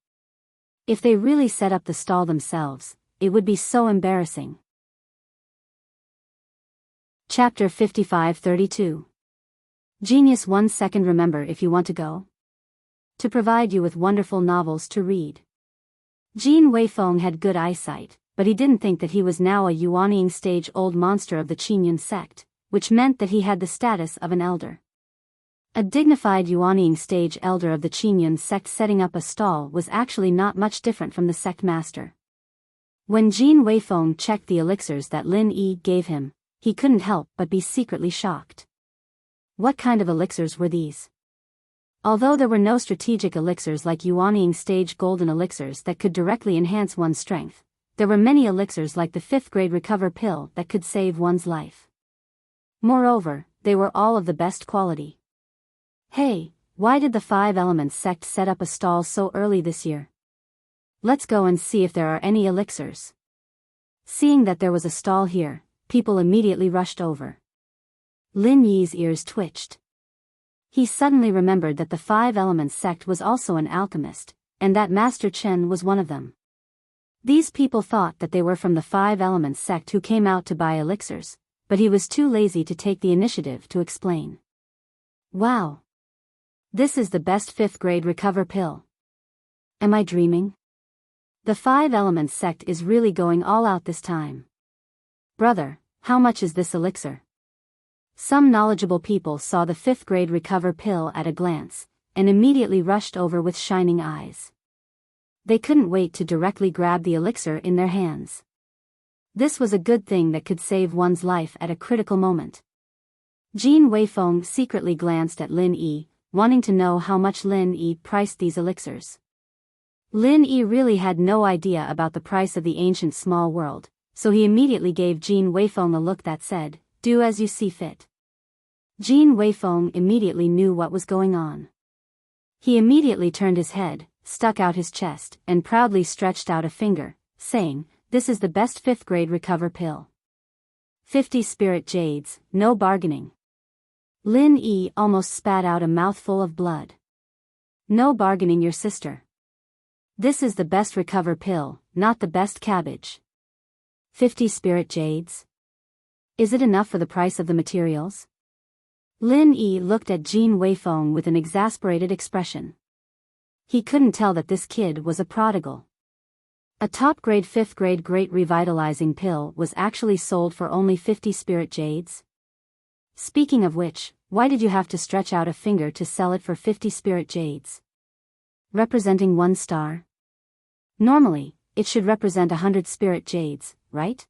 If they really set up the stall themselves, it would be so embarrassing. Chapter 55-32. Genius 1 second. Remember if you want to go to provide you with wonderful novels to read. Jin Weifeng had good eyesight, but he didn't think that he was now a Yuanying stage old monster of the Qinyan sect, which meant that he had the status of an elder. A dignified Yuanying stage elder of the Qinyan sect setting up a stall was actually not much different from the sect master. When Jin Weifeng checked the elixirs that Lin Yi gave him, he couldn't help but be secretly shocked. What kind of elixirs were these? Although there were no strategic elixirs like Yuanying stage golden elixirs that could directly enhance one's strength, there were many elixirs like the 5th grade recover pill that could save one's life. Moreover, they were all of the best quality. "Hey, why did the 5 Elements sect set up a stall so early this year? Let's go and see if there are any elixirs." Seeing that there was a stall here, people immediately rushed over. Lin Yi's ears twitched. He suddenly remembered that the 5 Elements sect was also an alchemist, and that Master Chen was one of them. These people thought that they were from the 5 Elements sect who came out to buy elixirs, but he was too lazy to take the initiative to explain. "Wow! This is the best 5th grade recover pill. Am I dreaming? The 5 Elements sect is really going all out this time. Brother, how much is this elixir?" Some knowledgeable people saw the 5th grade recover pill at a glance, and immediately rushed over with shining eyes. They couldn't wait to directly grab the elixir in their hands. This was a good thing that could save one's life at a critical moment. Jean Weifeng secretly glanced at Lin Yi, wanting to know how much Lin Yi priced these elixirs. Lin Yi really had no idea about the price of the ancient small world, so he immediately gave Jean Weifeng a look that said, "Do as you see fit." Jean Weifeng immediately knew what was going on. He immediately turned his head, stuck out his chest, and proudly stretched out a finger, saying, "This is the best 5th grade recover pill. 50 spirit jades, no bargaining." Lin Yi almost spat out a mouthful of blood. "No bargaining, your sister. This is the best recover pill, not the best cabbage. 50 spirit jades? Is it enough for the price of the materials?" Lin Yi looked at Jean Weifeng with an exasperated expression. He couldn't tell that this kid was a prodigal. A top-grade 5th grade great revitalizing pill was actually sold for only 50 spirit jades? Speaking of which, why did you have to stretch out a finger to sell it for 50 spirit jades? Representing 1 star? Normally, it should represent 100 spirit jades, right?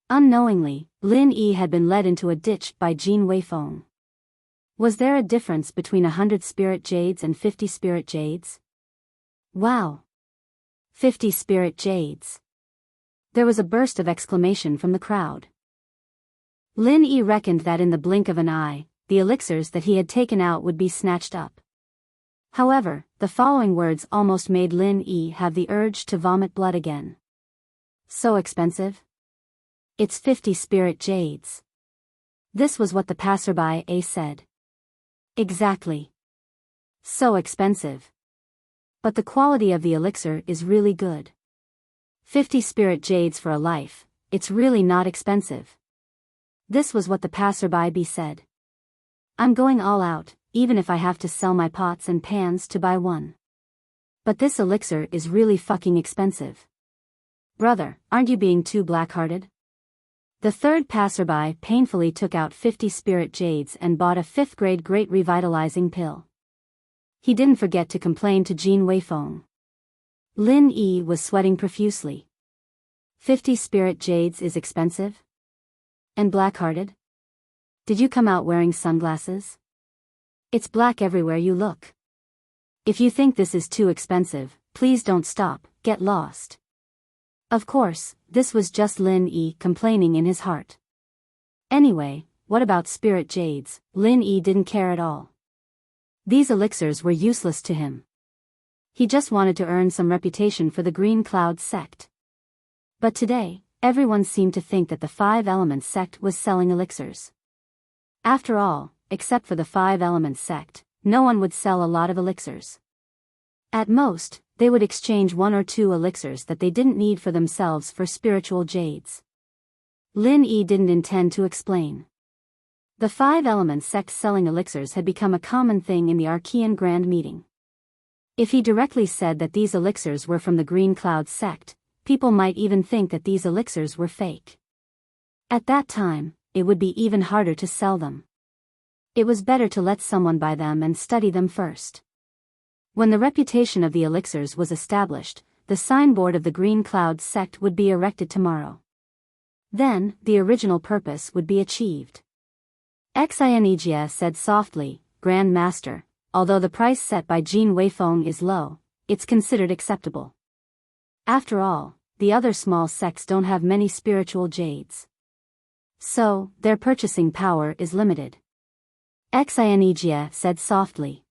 Unknowingly, Lin Yi had been led into a ditch by Jean Weifeng. Was there a difference between 100 spirit jades and 50 spirit jades? Wow! 50 spirit jades! There was a burst of exclamation from the crowd. Lin Yi reckoned that in the blink of an eye, the elixirs that he had taken out would be snatched up. However, the following words almost made Lin Yi have the urge to vomit blood again. "So expensive? It's 50 spirit jades." This was what the passerby said. Exactly. So expensive. But the quality of the elixir is really good. 50 spirit jades for a life, it's really not expensive. This was what the passerby said. "I'm going all out, even if I have to sell my pots and pans to buy one. But this elixir is really fucking expensive. Brother, aren't you being too black-hearted?" The third passerby painfully took out 50 spirit jades and bought a 5th grade great revitalizing pill. He didn't forget to complain to Jean Weifeng. Lin Yi was sweating profusely. 50 spirit jades is expensive? And black-hearted? Did you come out wearing sunglasses? It's black everywhere you look. If you think this is too expensive, please don't stop, get lost. Of course, this was just Lin Yi complaining in his heart. Anyway, what about spirit jades? Lin Yi didn't care at all. These elixirs were useless to him. He just wanted to earn some reputation for the Green Cloud sect. But today, everyone seemed to think that the 5 Elements sect was selling elixirs. After all, except for the 5 Elements sect, no one would sell a lot of elixirs. At most, they would exchange 1 or 2 elixirs that they didn't need for themselves for spiritual jades. Lin Yi didn't intend to explain. The 5 Elements sect selling elixirs had become a common thing in the Archean Grand Meeting. If he directly said that these elixirs were from the Green Cloud sect, people might even think that these elixirs were fake. At that time, it would be even harder to sell them. It was better to let someone buy them and study them first. When the reputation of the elixirs was established, the signboard of the Green Cloud sect would be erected tomorrow. Then, the original purpose would be achieved. Xianijia said softly, "Grand Master, although the price set by Jean Weifeng is low, it's considered acceptable. After all, the other small sects don't have many spiritual jades. So, their purchasing power is limited." Xianijia said softly.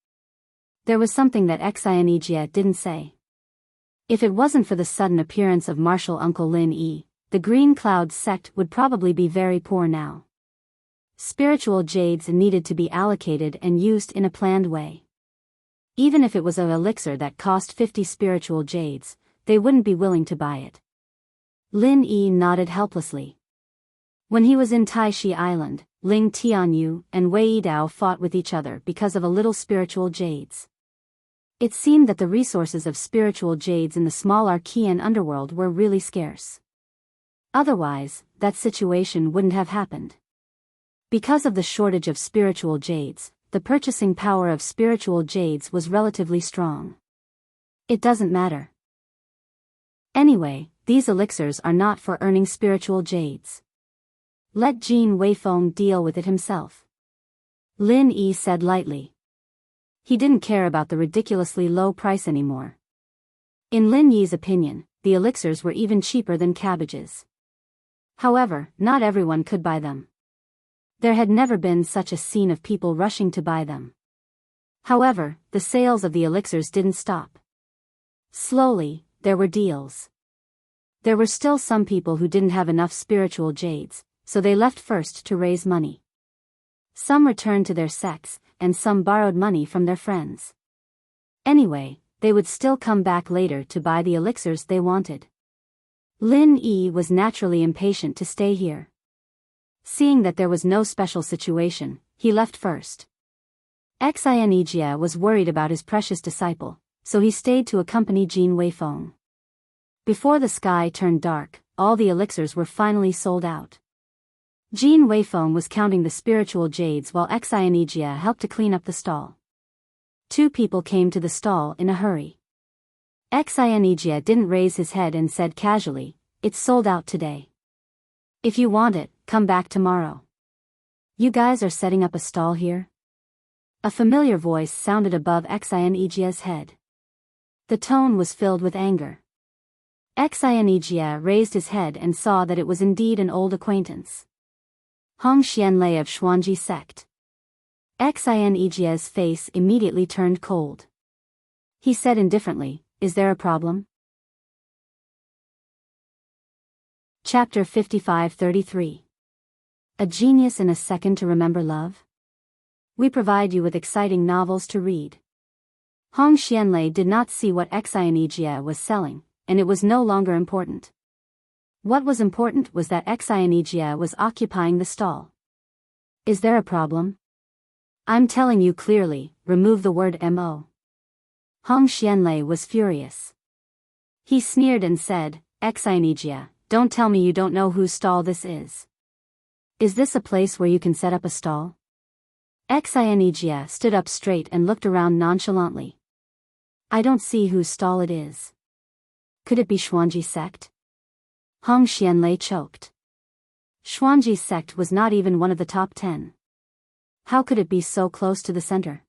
There was something that Xianijia didn't say. If it wasn't for the sudden appearance of martial Uncle Lin Yi, the Green Cloud sect would probably be very poor now. Spiritual jades needed to be allocated and used in a planned way. Even if it was an elixir that cost 50 spiritual jades, they wouldn't be willing to buy it. Lin Yi nodded helplessly. When he was in Taishi Island, Ling Tianyu and Wei Yidao fought with each other because of a little spiritual jades. It seemed that the resources of spiritual jades in the small Archean underworld were really scarce. Otherwise, that situation wouldn't have happened. Because of the shortage of spiritual jades, the purchasing power of spiritual jades was relatively strong. It doesn't matter. Anyway, these elixirs are not for earning spiritual jades. Let Jean Weifeng deal with it himself. Lin Yi said lightly. He didn't care about the ridiculously low price anymore. In Lin Yi's opinion, the elixirs were even cheaper than cabbages. However, not everyone could buy them. There had never been such a scene of people rushing to buy them. However, the sales of the elixirs didn't stop. Slowly, there were deals. There were still some people who didn't have enough spiritual jades, so they left first to raise money. Some returned to their sects, and some borrowed money from their friends. Anyway, they would still come back later to buy the elixirs they wanted. Lin Yi was naturally impatient to stay here. Seeing that there was no special situation, he left first. Xianijia was worried about his precious disciple, so he stayed to accompany Jin Weifeng. Before the sky turned dark, all the elixirs were finally sold out. Jin Weifeng was counting the spiritual jades while Xianijia helped to clean up the stall. Two people came to the stall in a hurry. Xianijia didn't raise his head and said casually, "It's sold out today. If you want it, come back tomorrow." "You guys are setting up a stall here?" A familiar voice sounded above Xianijia's head. The tone was filled with anger. Xianijia raised his head and saw that it was indeed an old acquaintance. Hong Xianlei of Xuanji sect. Xianijia's face immediately turned cold. He said indifferently, "Is there a problem?" Chapter 55-33. A genius in a second to remember love? We provide you with exciting novels to read. Hong Xianlei did not see what Xianijia was selling, and it was no longer important. What was important was that Xianijia was occupying the stall. "Is there a problem?" "I'm telling you clearly, remove the word mo." Hong Xianlei was furious. He sneered and said, "Xianijia, don't tell me you don't know whose stall this is. Is this a place where you can set up a stall?" Xianijia stood up straight and looked around nonchalantly. "I don't see whose stall it is. Could it be Xuanji sect?" Hong Xianlei choked. Xuanji sect was not even one of the top 10. How could it be so close to the center?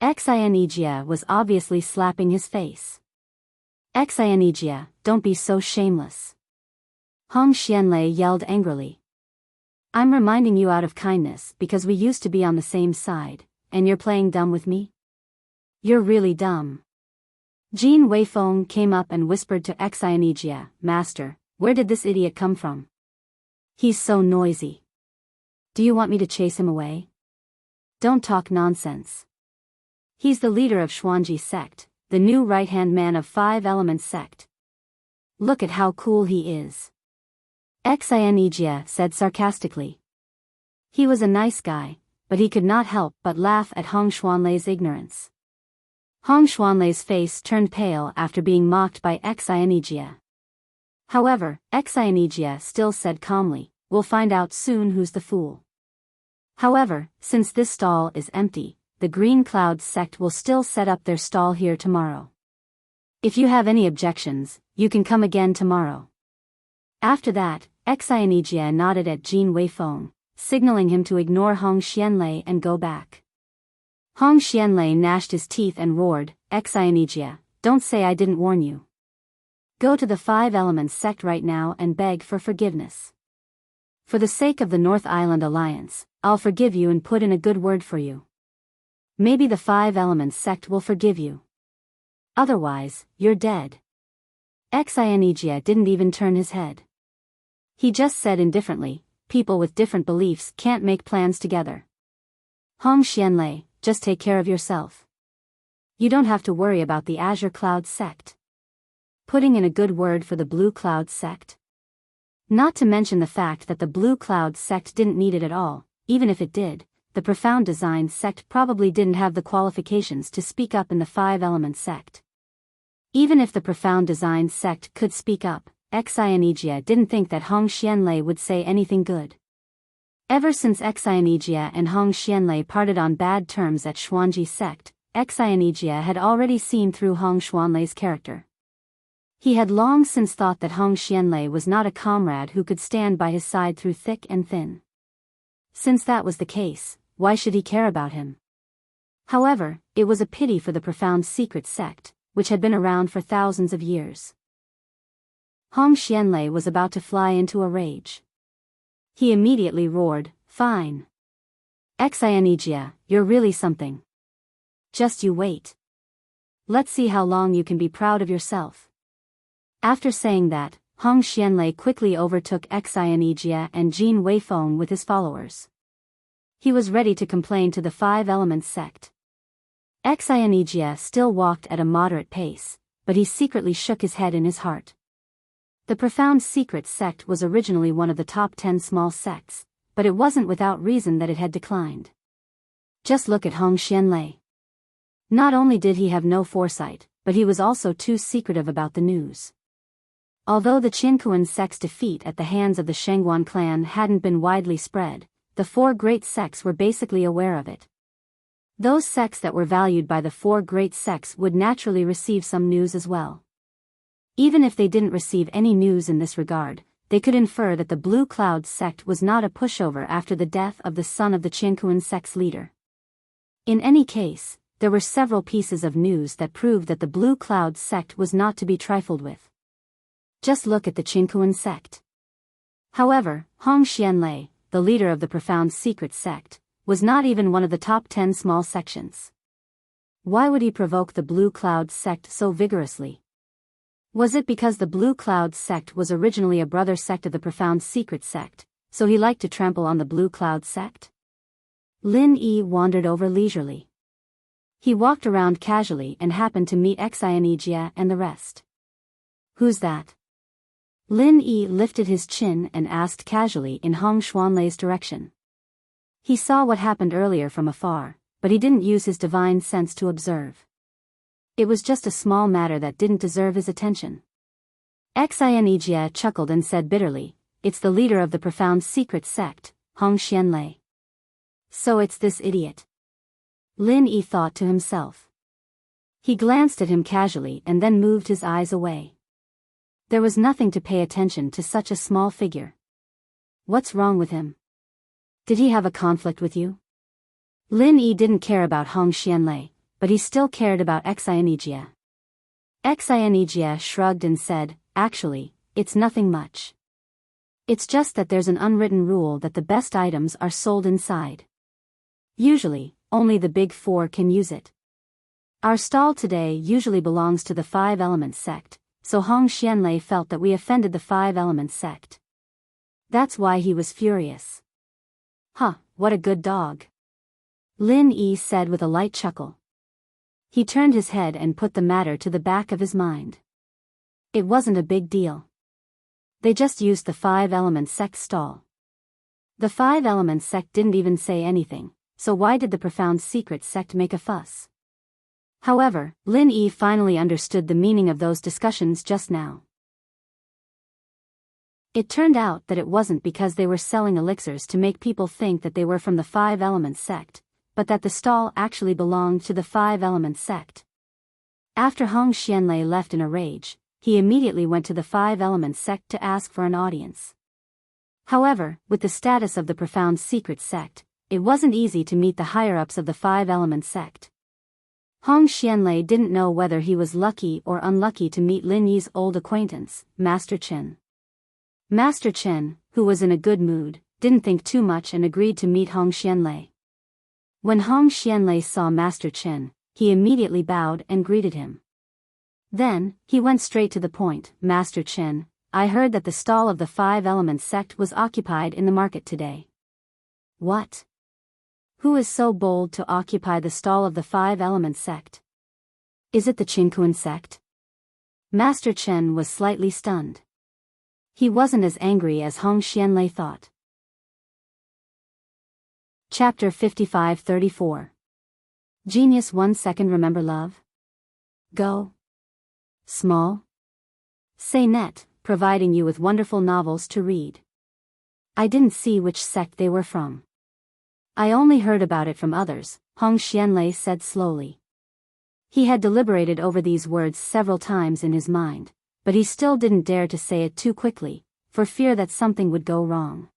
Xianijia was obviously slapping his face. "Xianijia, don't be so shameless." Hong Xianlei yelled angrily. "I'm reminding you out of kindness because we used to be on the same side, and you're playing dumb with me? You're really dumb." Jin Weifeng came up and whispered to Xianijia, "Master, where did this idiot come from? He's so noisy. Do you want me to chase him away?" "Don't talk nonsense. He's the leader of Xuanji sect, the new right-hand man of Five Elements sect. Look at how cool he is." Xianijia said sarcastically. He was a nice guy, but he could not help but laugh at Hong Xuanlei's ignorance. Hong Xuanlei's face turned pale after being mocked by Xianijia. However, Xianijia still said calmly, "We'll find out soon who's the fool. However, since this stall is empty, the Green Cloud sect will still set up their stall here tomorrow. If you have any objections, you can come again tomorrow." After that, Xianijia nodded at Jin Weifeng, signaling him to ignore Hong Xianlei and go back. Hong Xianlei gnashed his teeth and roared, "Xianijia, don't say I didn't warn you. Go to the Five Elements sect right now and beg for forgiveness. For the sake of the North Island Alliance, I'll forgive you and put in a good word for you. Maybe the Five Elements sect will forgive you. Otherwise, you're dead." Xianijia didn't even turn his head. He just said indifferently, "People with different beliefs can't make plans together. Hong Xianlei, just take care of yourself. You don't have to worry about the Azure Cloud sect. Putting in a good word for the Blue Cloud sect? Not to mention the fact that the Blue Cloud sect didn't need it at all. Even if it did, the Profound Design sect probably didn't have the qualifications to speak up in the Five Elements sect. Even if the Profound Design sect could speak up, Xianijia didn't think that Hong Xianlei would say anything good. Ever since Xianijia and Hong Xianlei parted on bad terms at Xuanji sect, Xianijia had already seen through Hong Xuanlei's character. He had long since thought that Hong Xianlei was not a comrade who could stand by his side through thick and thin. Since that was the case, why should he care about him? However, it was a pity for the profound secret sect, which had been around for thousands of years. Hong Xianlei was about to fly into a rage. He immediately roared, "Fine. Xianijia, you're really something. Just you wait. Let's see how long you can be proud of yourself." After saying that, Hong Xianlei quickly overtook Xianijia and Jin Weifeng with his followers. He was ready to complain to the Five Elements sect. Xianijia still walked at a moderate pace, but he secretly shook his head in his heart. The profound secret sect was originally one of the top 10 small sects, but it wasn't without reason that it had declined. Just look at Hong Xianlei. Not only did he have no foresight, but he was also too secretive about the news. Although the Qinkuan sect's defeat at the hands of the Shengguan clan hadn't been widely spread, the four great sects were basically aware of it. Those sects that were valued by the four great sects would naturally receive some news as well. Even if they didn't receive any news in this regard, they could infer that the Blue Cloud sect was not a pushover after the death of the son of the Qinkuan sect's leader. In any case, there were several pieces of news that proved that the Blue Cloud sect was not to be trifled with. Just look at the Qinkuan sect. However, Hong Xianlei, the leader of the profound secret sect, was not even one of the top 10 small sections. Why would he provoke the Blue Cloud sect so vigorously? Was it because the Blue Cloud sect was originally a brother sect of the profound secret sect, so he liked to trample on the Blue Cloud sect? Lin Yi wandered over leisurely. He walked around casually and happened to meet Xianijia and the rest. "Who's that?" Lin Yi lifted his chin and asked casually in Hong Xianlei's direction. He saw what happened earlier from afar, but he didn't use his divine sense to observe. It was just a small matter that didn't deserve his attention. Xianijia chuckled and said bitterly, "It's the leader of the profound secret sect, Hong Xianlei." So it's this idiot. Lin Yi thought to himself. He glanced at him casually and then moved his eyes away. There was nothing to pay attention to such a small figure. What's wrong with him? Did he have a conflict with you? Lin Yi didn't care about Hong Xianlei, but he still cared about Xianijia. Xianijia shrugged and said, "Actually, it's nothing much. It's just that there's an unwritten rule that the best items are sold inside. Usually, only the big four can use it. Our stall today usually belongs to the Five Elements sect, so Hong Xianlei felt that we offended the Five Elements sect. That's why he was furious." "Huh, what a good dog," Lin Yi said with a light chuckle. He turned his head and put the matter to the back of his mind. It wasn't a big deal. They just used the Five Elements sect stall. The Five Elements sect didn't even say anything, so why did the profound secret sect make a fuss? However, Lin Yi finally understood the meaning of those discussions just now. It turned out that it wasn't because they were selling elixirs to make people think that they were from the Five Elements sect, but that the stall actually belonged to the Five Elements sect. After Hong Xianlei left in a rage, he immediately went to the Five Elements sect to ask for an audience. However, with the status of the profound secret sect, it wasn't easy to meet the higher-ups of the Five Elements sect. Hong Xianlei didn't know whether he was lucky or unlucky to meet Lin Yi's old acquaintance, Master Chen. Master Chen, who was in a good mood, didn't think too much and agreed to meet Hong Xianlei. When Hong Xianlei saw Master Chen, he immediately bowed and greeted him. Then, he went straight to the point. "Master Chen, I heard that the stall of the Five Elements sect was occupied in the market today." "What? Who is so bold to occupy the stall of the Five Elements sect? Is it the Qinkuan sect?" Master Chen was slightly stunned. He wasn't as angry as Hong Xianlei thought. Chapter 55-34. Genius 1 second. Remember love? Go small. Say net, providing you with wonderful novels to read. I didn't see which sect they were from. I only heard about it from others, Hong Xianlei said slowly. He had deliberated over these words several times in his mind, but he still didn't dare to say it too quickly, for fear that something would go wrong.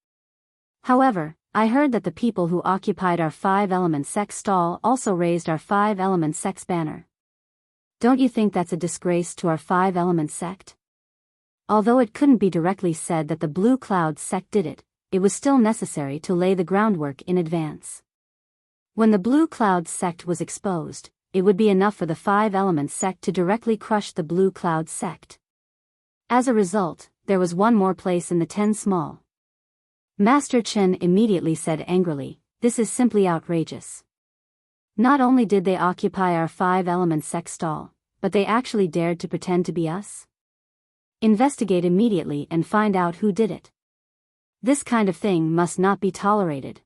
However, I heard that the people who occupied our 5-element sect stall also raised our 5-element sect's banner. Don't you think that's a disgrace to our 5-element sect? Although it couldn't be directly said that the Blue Cloud sect did it, it was still necessary to lay the groundwork in advance. When the Blue Cloud sect was exposed, it would be enough for the 5-element sect to directly crush the Blue Cloud sect. As a result, there was one more place in the 10 small. Master Chen immediately said angrily, "This is simply outrageous. Not only did they occupy our 5-element sect stall, but they actually dared to pretend to be us? Investigate immediately and find out who did it. This kind of thing must not be tolerated."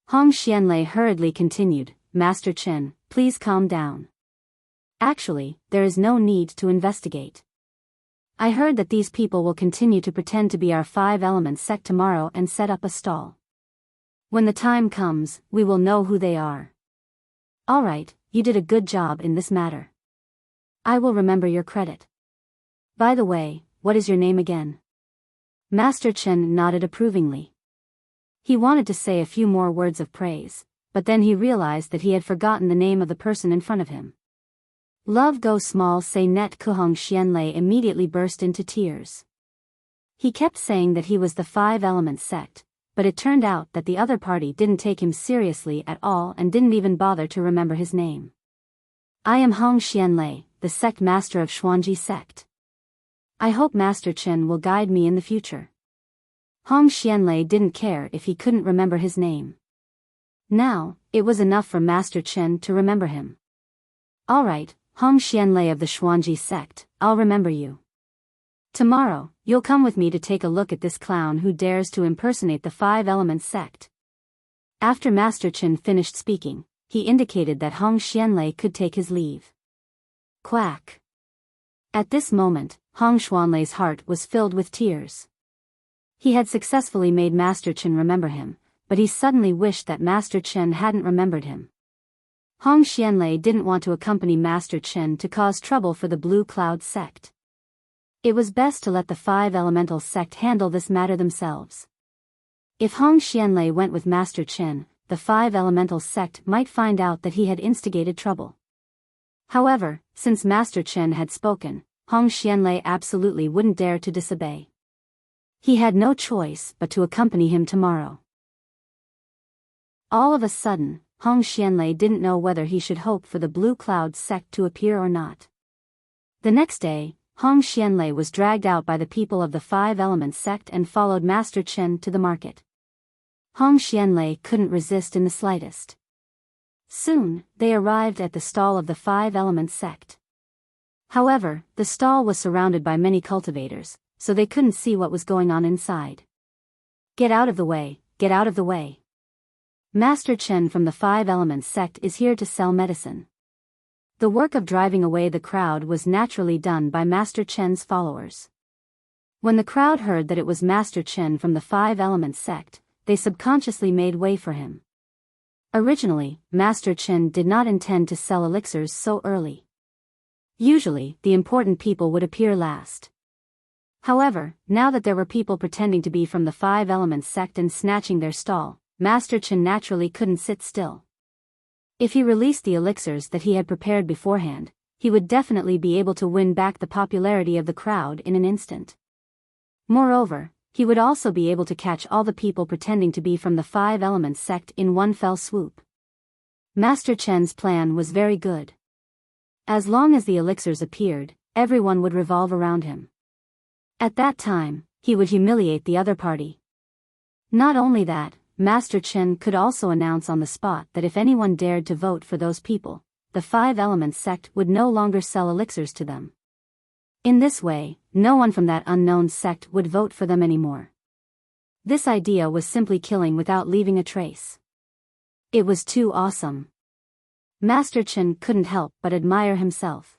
Hong Xianlei hurriedly continued, "Master Chen, please calm down. Actually, there is no need to investigate. I heard that these people will continue to pretend to be our 5-element sect tomorrow and set up a stall. When the time comes, we will know who they are. Alright, you did a good job in this matter. I will remember your credit. By the way, what is your name again?" Master Chen nodded approvingly. He wanted to say a few more words of praise, but then he realized that he had forgotten the name of the person in front of him. Love Go Small Say Net Kuhong Xianlei immediately burst into tears. He kept saying that he was the 5-element sect, but it turned out that the other party didn't take him seriously at all and didn't even bother to remember his name. "I am Hong Xianlei, the sect master of Xuanji sect. I hope Master Chen will guide me in the future." Hong Xianlei didn't care if he couldn't remember his name. Now, it was enough for Master Chen to remember him. "Alright, Hong Xianlei of the Xuanji sect, I'll remember you. Tomorrow, you'll come with me to take a look at this clown who dares to impersonate the 5-element sect." After Master Chen finished speaking, he indicated that Hong Xianlei could take his leave. Quack. At this moment, Hong Xianlei's heart was filled with tears. He had successfully made Master Chen remember him, but he suddenly wished that Master Chen hadn't remembered him. Hong Xianlei didn't want to accompany Master Chen to cause trouble for the Blue Cloud sect. It was best to let the 5-elemental sect handle this matter themselves. If Hong Xianlei went with Master Chen, the 5-elemental sect might find out that he had instigated trouble. However, since Master Chen had spoken, Hong Xianlei absolutely wouldn't dare to disobey. He had no choice but to accompany him tomorrow. All of a sudden, Hong Xianlei didn't know whether he should hope for the Blue Cloud sect to appear or not. The next day, Hong Xianlei was dragged out by the people of the 5-element sect and followed Master Chen to the market. Hong Xianlei couldn't resist in the slightest. Soon, they arrived at the stall of the 5-element sect. However, the stall was surrounded by many cultivators, so they couldn't see what was going on inside. "Get out of the way, get out of the way. Master Chen from the 5-element sect is here to sell medicine." The work of driving away the crowd was naturally done by Master Chen's followers. When the crowd heard that it was Master Chen from the 5-element sect, they subconsciously made way for him. Originally, Master Chen did not intend to sell elixirs so early. Usually, the important people would appear last. However, now that there were people pretending to be from the 5-element sect and snatching their stall, Master Chen naturally couldn't sit still. If he released the elixirs that he had prepared beforehand, he would definitely be able to win back the popularity of the crowd in an instant. Moreover, he would also be able to catch all the people pretending to be from the 5-element sect in one fell swoop. Master Chen's plan was very good. As long as the elixirs appeared, everyone would revolve around him. At that time, he would humiliate the other party. Not only that, Master Chen could also announce on the spot that if anyone dared to vote for those people, the 5-element sect would no longer sell elixirs to them. In this way, no one from that unknown sect would vote for them anymore. This idea was simply killing without leaving a trace. It was too awesome. Master Chen couldn't help but admire himself.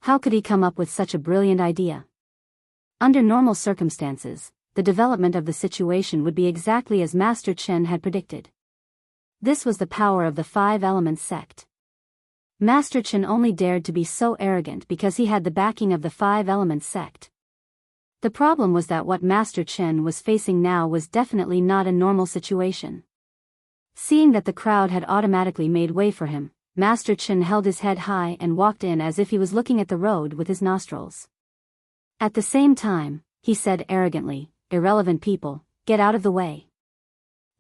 How could he come up with such a brilliant idea? Under normal circumstances, the development of the situation would be exactly as Master Chen had predicted. This was the power of the 5-element sect. Master Chen only dared to be so arrogant because he had the backing of the 5-element sect. The problem was that what Master Chen was facing now was definitely not a normal situation. Seeing that the crowd had automatically made way for him, Master Chen held his head high and walked in as if he was looking at the road with his nostrils. At the same time, he said arrogantly, "Irrelevant people, get out of the way.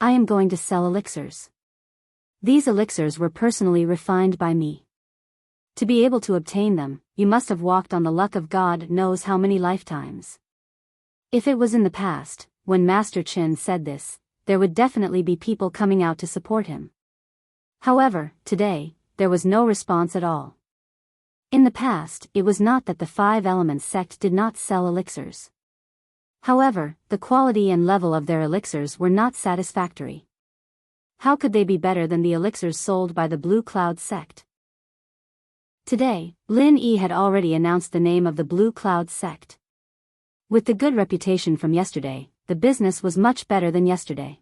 I am going to sell elixirs. These elixirs were personally refined by me. To be able to obtain them, you must have walked on the luck of God knows how many lifetimes." If it was in the past, when Master Chen said this, there would definitely be people coming out to support him. However, today, there was no response at all. In the past, it was not that the Five Elements sect did not sell elixirs. However, the quality and level of their elixirs were not satisfactory. How could they be better than the elixirs sold by the Blue Cloud sect? Today, Lin Yi had already announced the name of the Blue Cloud sect. With the good reputation from yesterday, the business was much better than yesterday.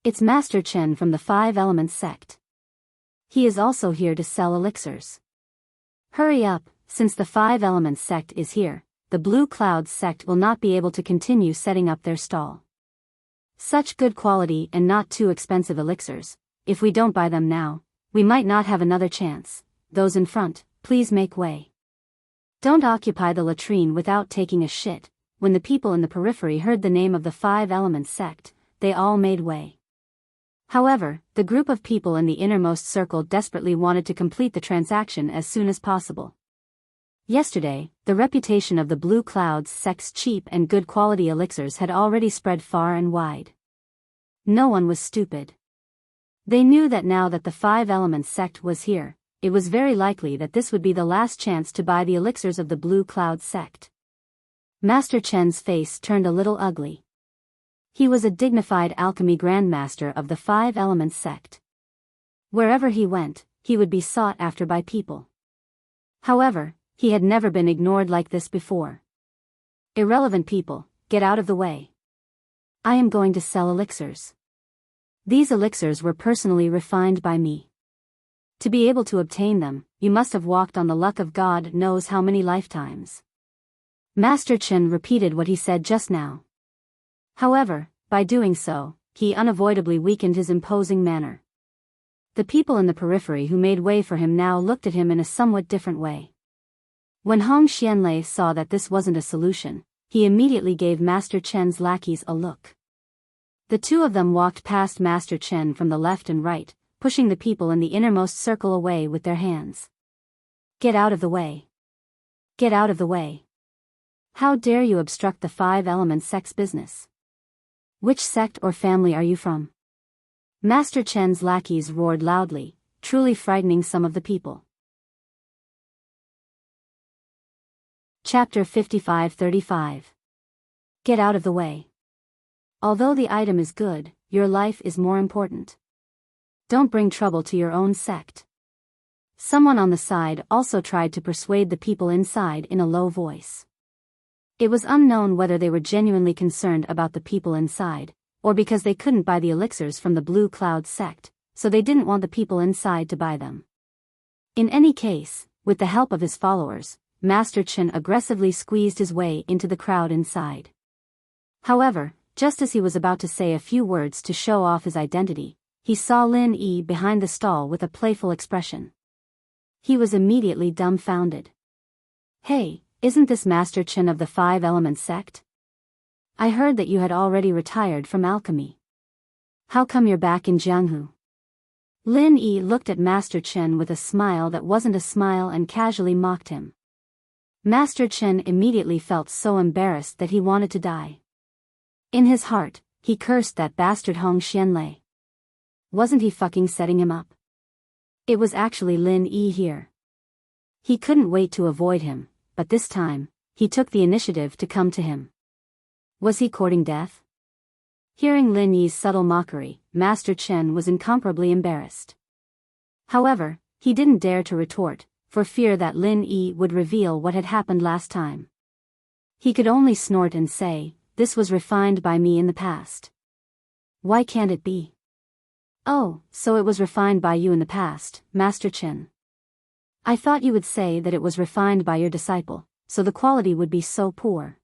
It's Master Chen from the Five Elements sect. He is also here to sell elixirs. Hurry up, since the Five Elements sect is here, the Blue Cloud sect will not be able to continue setting up their stall. Such good quality and not too expensive elixirs, if we don't buy them now, we might not have another chance. Those in front, please make way. Don't occupy the latrine without taking a shit. When the people in the periphery heard the name of the Five Elements sect, they all made way. However, the group of people in the innermost circle desperately wanted to complete the transaction as soon as possible. Yesterday, the reputation of the Blue Clouds sect's cheap and good quality elixirs had already spread far and wide. No one was stupid. They knew that now that the Five Elements sect was here, it was very likely that this would be the last chance to buy the elixirs of the Blue Cloud sect. Master Chen's face turned a little ugly. He was a dignified alchemy grandmaster of the Five Elements sect. Wherever he went, he would be sought after by people. However, he had never been ignored like this before. "Irrelevant people, get out of the way. I am going to sell elixirs. These elixirs were personally refined by me. To be able to obtain them, you must have walked on the luck of God knows how many lifetimes." Master Chen repeated what he said just now. However, by doing so, he unavoidably weakened his imposing manner. The people in the periphery who made way for him now looked at him in a somewhat different way. When Hong Xianlei saw that this wasn't a solution, he immediately gave Master Chen's lackeys a look. The two of them walked past Master Chen from the left and right, pushing the people in the innermost circle away with their hands. "Get out of the way. Get out of the way. How dare you obstruct the Five Elements sect's business? Which sect or family are you from?" Master Chen's lackeys roared loudly, truly frightening some of the people. Chapter 55-35. Get out of the way. Although the item is good, your life is more important. Don't bring trouble to your own sect. Someone on the side also tried to persuade the people inside in a low voice. It was unknown whether they were genuinely concerned about the people inside, or because they couldn't buy the elixirs from the Blue Cloud sect, so they didn't want the people inside to buy them. In any case, with the help of his followers, Master Chen aggressively squeezed his way into the crowd inside. However, just as he was about to say a few words to show off his identity, he saw Lin Yi behind the stall with a playful expression. He was immediately dumbfounded. "Hey, isn't this Master Chen of the Five Elements sect? I heard that you had already retired from alchemy. How come you're back in Jianghu?" Lin Yi looked at Master Chen with a smile that wasn't a smile and casually mocked him. Master Chen immediately felt so embarrassed that he wanted to die. In his heart, he cursed that bastard Hong Xianlei. Wasn't he fucking setting him up? It was actually Lin Yi here. He couldn't wait to avoid him, but this time, he took the initiative to come to him. Was he courting death? Hearing Lin Yi's subtle mockery, Master Chen was incomparably embarrassed. However, he didn't dare to retort, for fear that Lin Yi would reveal what had happened last time. He could only snort and say, "This was refined by me in the past." Why can't it be? "Oh, so it was refined by you in the past, Master Chen. I thought you would say that it was refined by your disciple, so the quality would be so poor."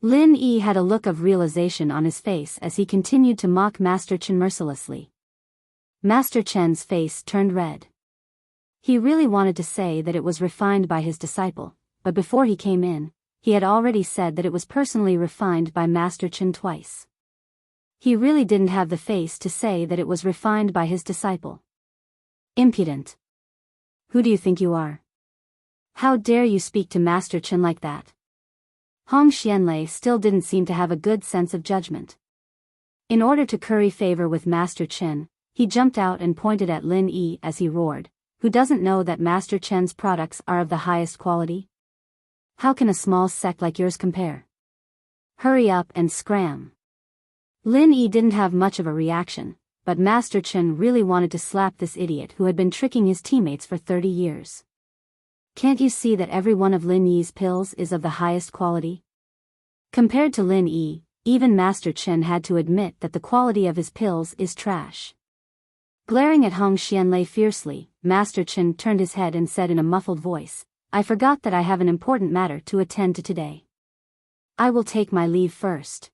Lin Yi had a look of realization on his face as he continued to mock Master Chen mercilessly. Master Chen's face turned red. He really wanted to say that it was refined by his disciple, but before he came in, he had already said that it was personally refined by Master Chen twice. He really didn't have the face to say that it was refined by his disciple. Impudent. Who do you think you are? How dare you speak to Master Chen like that? Hong Xianlei still didn't seem to have a good sense of judgment. In order to curry favor with Master Chen, he jumped out and pointed at Lin Yi as he roared, "Who doesn't know that Master Chen's products are of the highest quality? How can a small sect like yours compare? Hurry up and scram." Lin Yi didn't have much of a reaction, but Master Chen really wanted to slap this idiot who had been tricking his teammates for 30 years. Can't you see that every one of Lin Yi's pills is of the highest quality? Compared to Lin Yi, even Master Chen had to admit that the quality of his pills is trash. Glaring at Hong Xianlei fiercely, Master Chen turned his head and said in a muffled voice, "I forgot that I have an important matter to attend to today. I will take my leave first."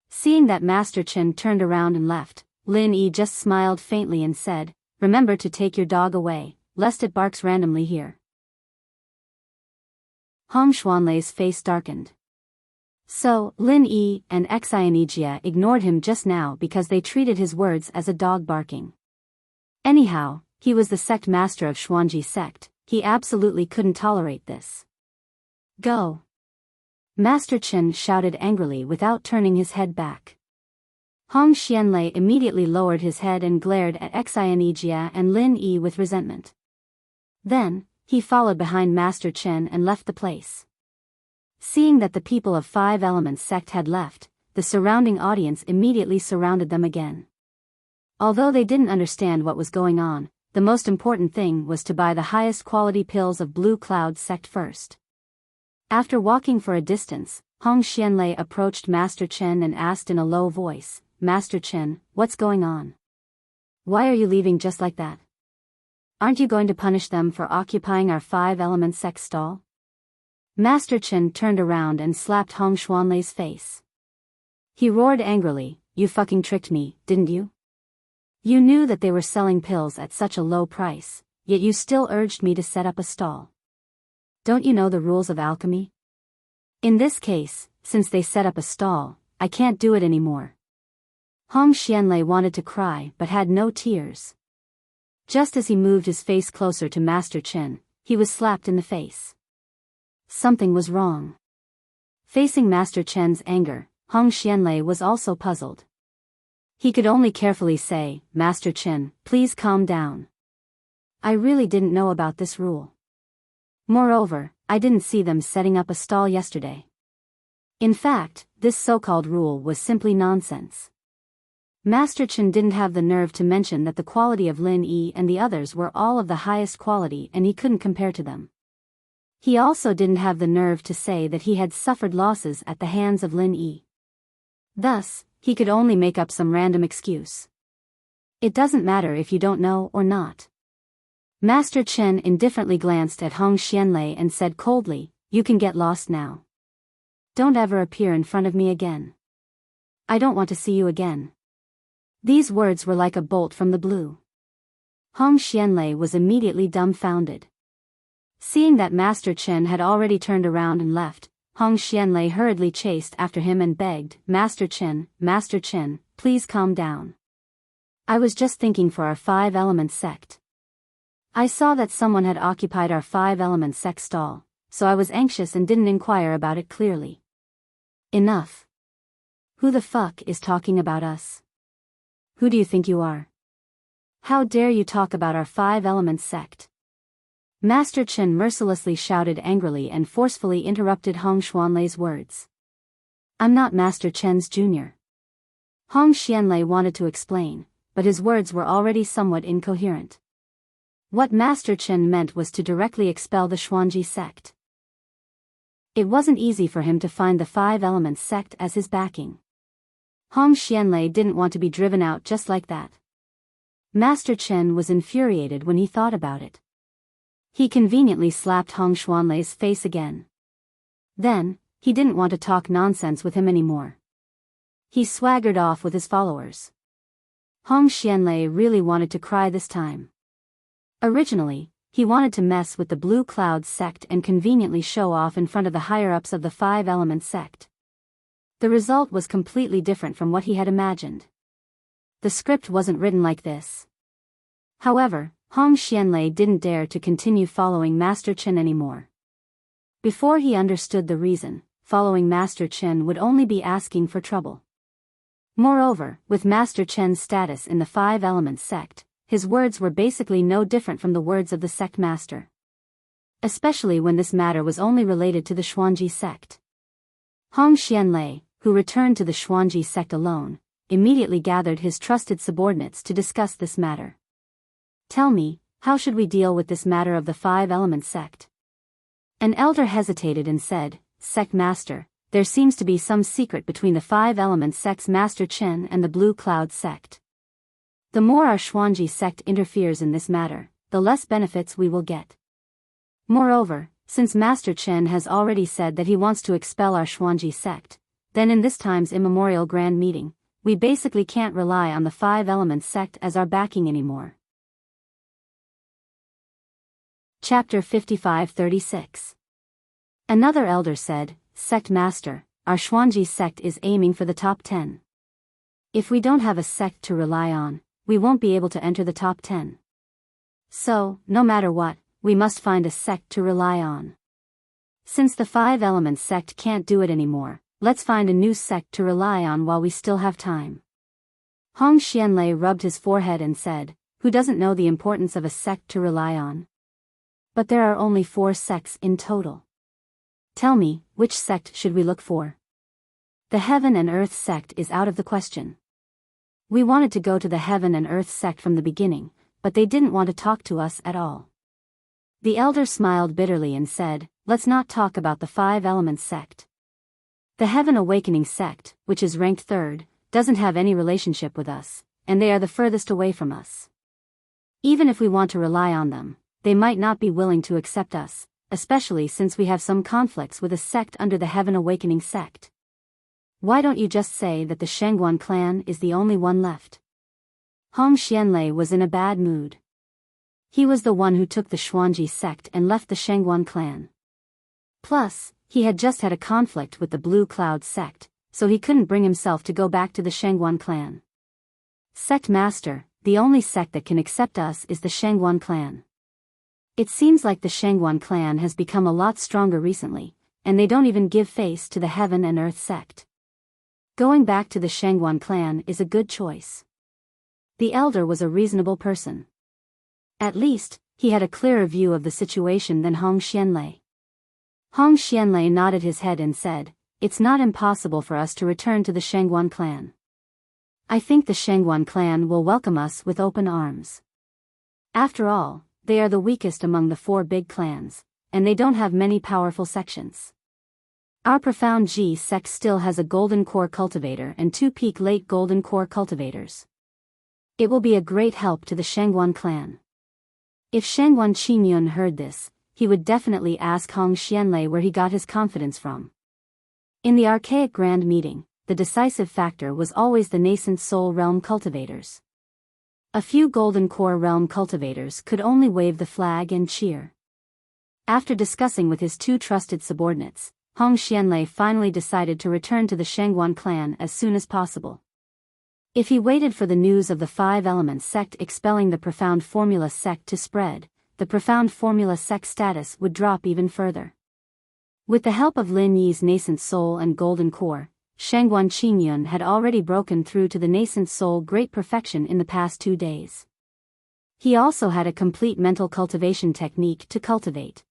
Seeing that Master Chen turned around and left, Lin Yi just smiled faintly and said, "Remember to take your dog away, lest it barks randomly here." Hong Xuanlei's face darkened. So, Lin Yi and Xianijia ignored him just now because they treated his words as a dog barking. Anyhow, he was the sect master of Xuanji sect, he absolutely couldn't tolerate this. "Go!" Master Chen shouted angrily without turning his head back. Hong Xianlei immediately lowered his head and glared at Xianijia and Lin Yi with resentment. Then, he followed behind Master Chen and left the place. Seeing that the people of Five Elements sect had left, the surrounding audience immediately surrounded them again. Although they didn't understand what was going on, the most important thing was to buy the highest quality pills of Blue Cloud sect first. After walking for a distance, Hong Xianlei approached Master Chen and asked in a low voice, "Master Chen, what's going on? Why are you leaving just like that? Aren't you going to punish them for occupying our Five Elements sect stall?" Master Chen turned around and slapped Hong Xuanlei's face. He roared angrily, "You fucking tricked me, didn't you? You knew that they were selling pills at such a low price, yet you still urged me to set up a stall. Don't you know the rules of alchemy? In this case, since they set up a stall, I can't do it anymore." Hong Xianlei wanted to cry but had no tears. Just as he moved his face closer to Master Chen, he was slapped in the face. Something was wrong. Facing Master Chen's anger, Hong Xianlei was also puzzled. He could only carefully say, "Master Chen, please calm down. I really didn't know about this rule. Moreover, I didn't see them setting up a stall yesterday. In fact, this so-called rule was simply nonsense." Master Chen didn't have the nerve to mention that the quality of Lin Yi and the others were all of the highest quality and he couldn't compare to them. He also didn't have the nerve to say that he had suffered losses at the hands of Lin Yi. Thus, he could only make up some random excuse. "It doesn't matter if you don't know or not." Master Chen indifferently glanced at Hong Xianlei and said coldly, "You can get lost now. Don't ever appear in front of me again. I don't want to see you again." These words were like a bolt from the blue. Hong Xianlei was immediately dumbfounded. Seeing that Master Chen had already turned around and left, Hong Xianlei hurriedly chased after him and begged, Master Chen, please calm down. I was just thinking for our Five Elements sect. I saw that someone had occupied our Five Elements sect stall, so I was anxious and didn't inquire about it clearly." "Enough. Who the fuck is talking about us? Who do you think you are? How dare you talk about our Five Elements sect?" Master Chen mercilessly shouted angrily and forcefully interrupted Hong Xuanlei's words. "I'm not Master Chen's junior." Hong Xianlei wanted to explain, but his words were already somewhat incoherent. What Master Chen meant was to directly expel the Xuanji sect. It wasn't easy for him to find the Five Elements sect as his backing. Hong Xianlei didn't want to be driven out just like that. Master Chen was infuriated when he thought about it. He conveniently slapped Hong Xuanlei's face again. Then, he didn't want to talk nonsense with him anymore. He swaggered off with his followers. Hong Xianlei really wanted to cry this time. Originally, he wanted to mess with the Blue Cloud sect and conveniently show off in front of the higher-ups of the Five Elements sect. The result was completely different from what he had imagined. The script wasn't written like this. However, Hong Xianlei didn't dare to continue following Master Chen anymore. Before he understood the reason, following Master Chen would only be asking for trouble. Moreover, with Master Chen's status in the Five Elements sect, his words were basically no different from the words of the sect master. Especially when this matter was only related to the Xuanji sect. Hong Xianlei, who returned to the Xuanji sect alone, immediately gathered his trusted subordinates to discuss this matter. Tell me, how should we deal with this matter of the Five Elements sect? An elder hesitated and said, Sect Master, there seems to be some secret between the Five Elements sect's Master Chen and the Blue Cloud sect. The more our Xuanji sect interferes in this matter, the less benefits we will get. Moreover, since Master Chen has already said that he wants to expel our Xuanji sect, then in this time's immemorial grand meeting, we basically can't rely on the Five Elements sect as our backing anymore. Chapter 55-36. Another elder said, Sect Master, our Xuanji sect is aiming for the top 10. If we don't have a sect to rely on, we won't be able to enter the top 10. So, no matter what, we must find a sect to rely on. Since the Five Elements sect can't do it anymore, let's find a new sect to rely on while we still have time. Hong Xianlei rubbed his forehead and said, Who doesn't know the importance of a sect to rely on? But there are only 4 sects in total. Tell me, which sect should we look for? The Heaven and Earth sect is out of the question. We wanted to go to the Heaven and Earth sect from the beginning, but they didn't want to talk to us at all. The elder smiled bitterly and said, Let's not talk about the Five Elements sect. The Heaven Awakening sect, which is ranked 3rd, doesn't have any relationship with us, and they are the furthest away from us. Even if we want to rely on them, they might not be willing to accept us, especially since we have some conflicts with a sect under the Heaven Awakening sect. Why don't you just say that the Shangguan clan is the only one left? Hong Xianlei was in a bad mood. He was the one who took the Xuanji sect and left the Shangguan clan. Plus, he had just had a conflict with the Blue Cloud sect, so he couldn't bring himself to go back to the Shangguan clan. Sect Master, the only sect that can accept us is the Shangguan clan. It seems like the Shangguan clan has become a lot stronger recently, and they don't even give face to the Heaven and Earth sect. Going back to the Shangguan clan is a good choice. The elder was a reasonable person. At least, he had a clearer view of the situation than Hong Xianlei. Hong Xianlei nodded his head and said, It's not impossible for us to return to the Shangguan clan. I think the Shangguan clan will welcome us with open arms. After all, they are the weakest among the 4 big clans, and they don't have many powerful sections. Our Profound G sect still has a Golden Core cultivator and 2 peak late Golden Core cultivators. It will be a great help to the Shangguan clan. If Shangguan Qingyun heard this, he would definitely ask Hong Xianlei where he got his confidence from. In the archaic grand meeting, the decisive factor was always the nascent soul realm cultivators. A few Golden Core realm cultivators could only wave the flag and cheer. After discussing with his 2 trusted subordinates, Hong Xianlei finally decided to return to the Shangguan clan as soon as possible. If he waited for the news of the Five Elements sect expelling the Profound Formula sect to spread, the Profound Formula sect status would drop even further. With the help of Lin Yi's nascent soul and Golden Core, Shangguan Qingyun had already broken through to the nascent soul great perfection in the past 2 days. He also had a complete mental cultivation technique to cultivate.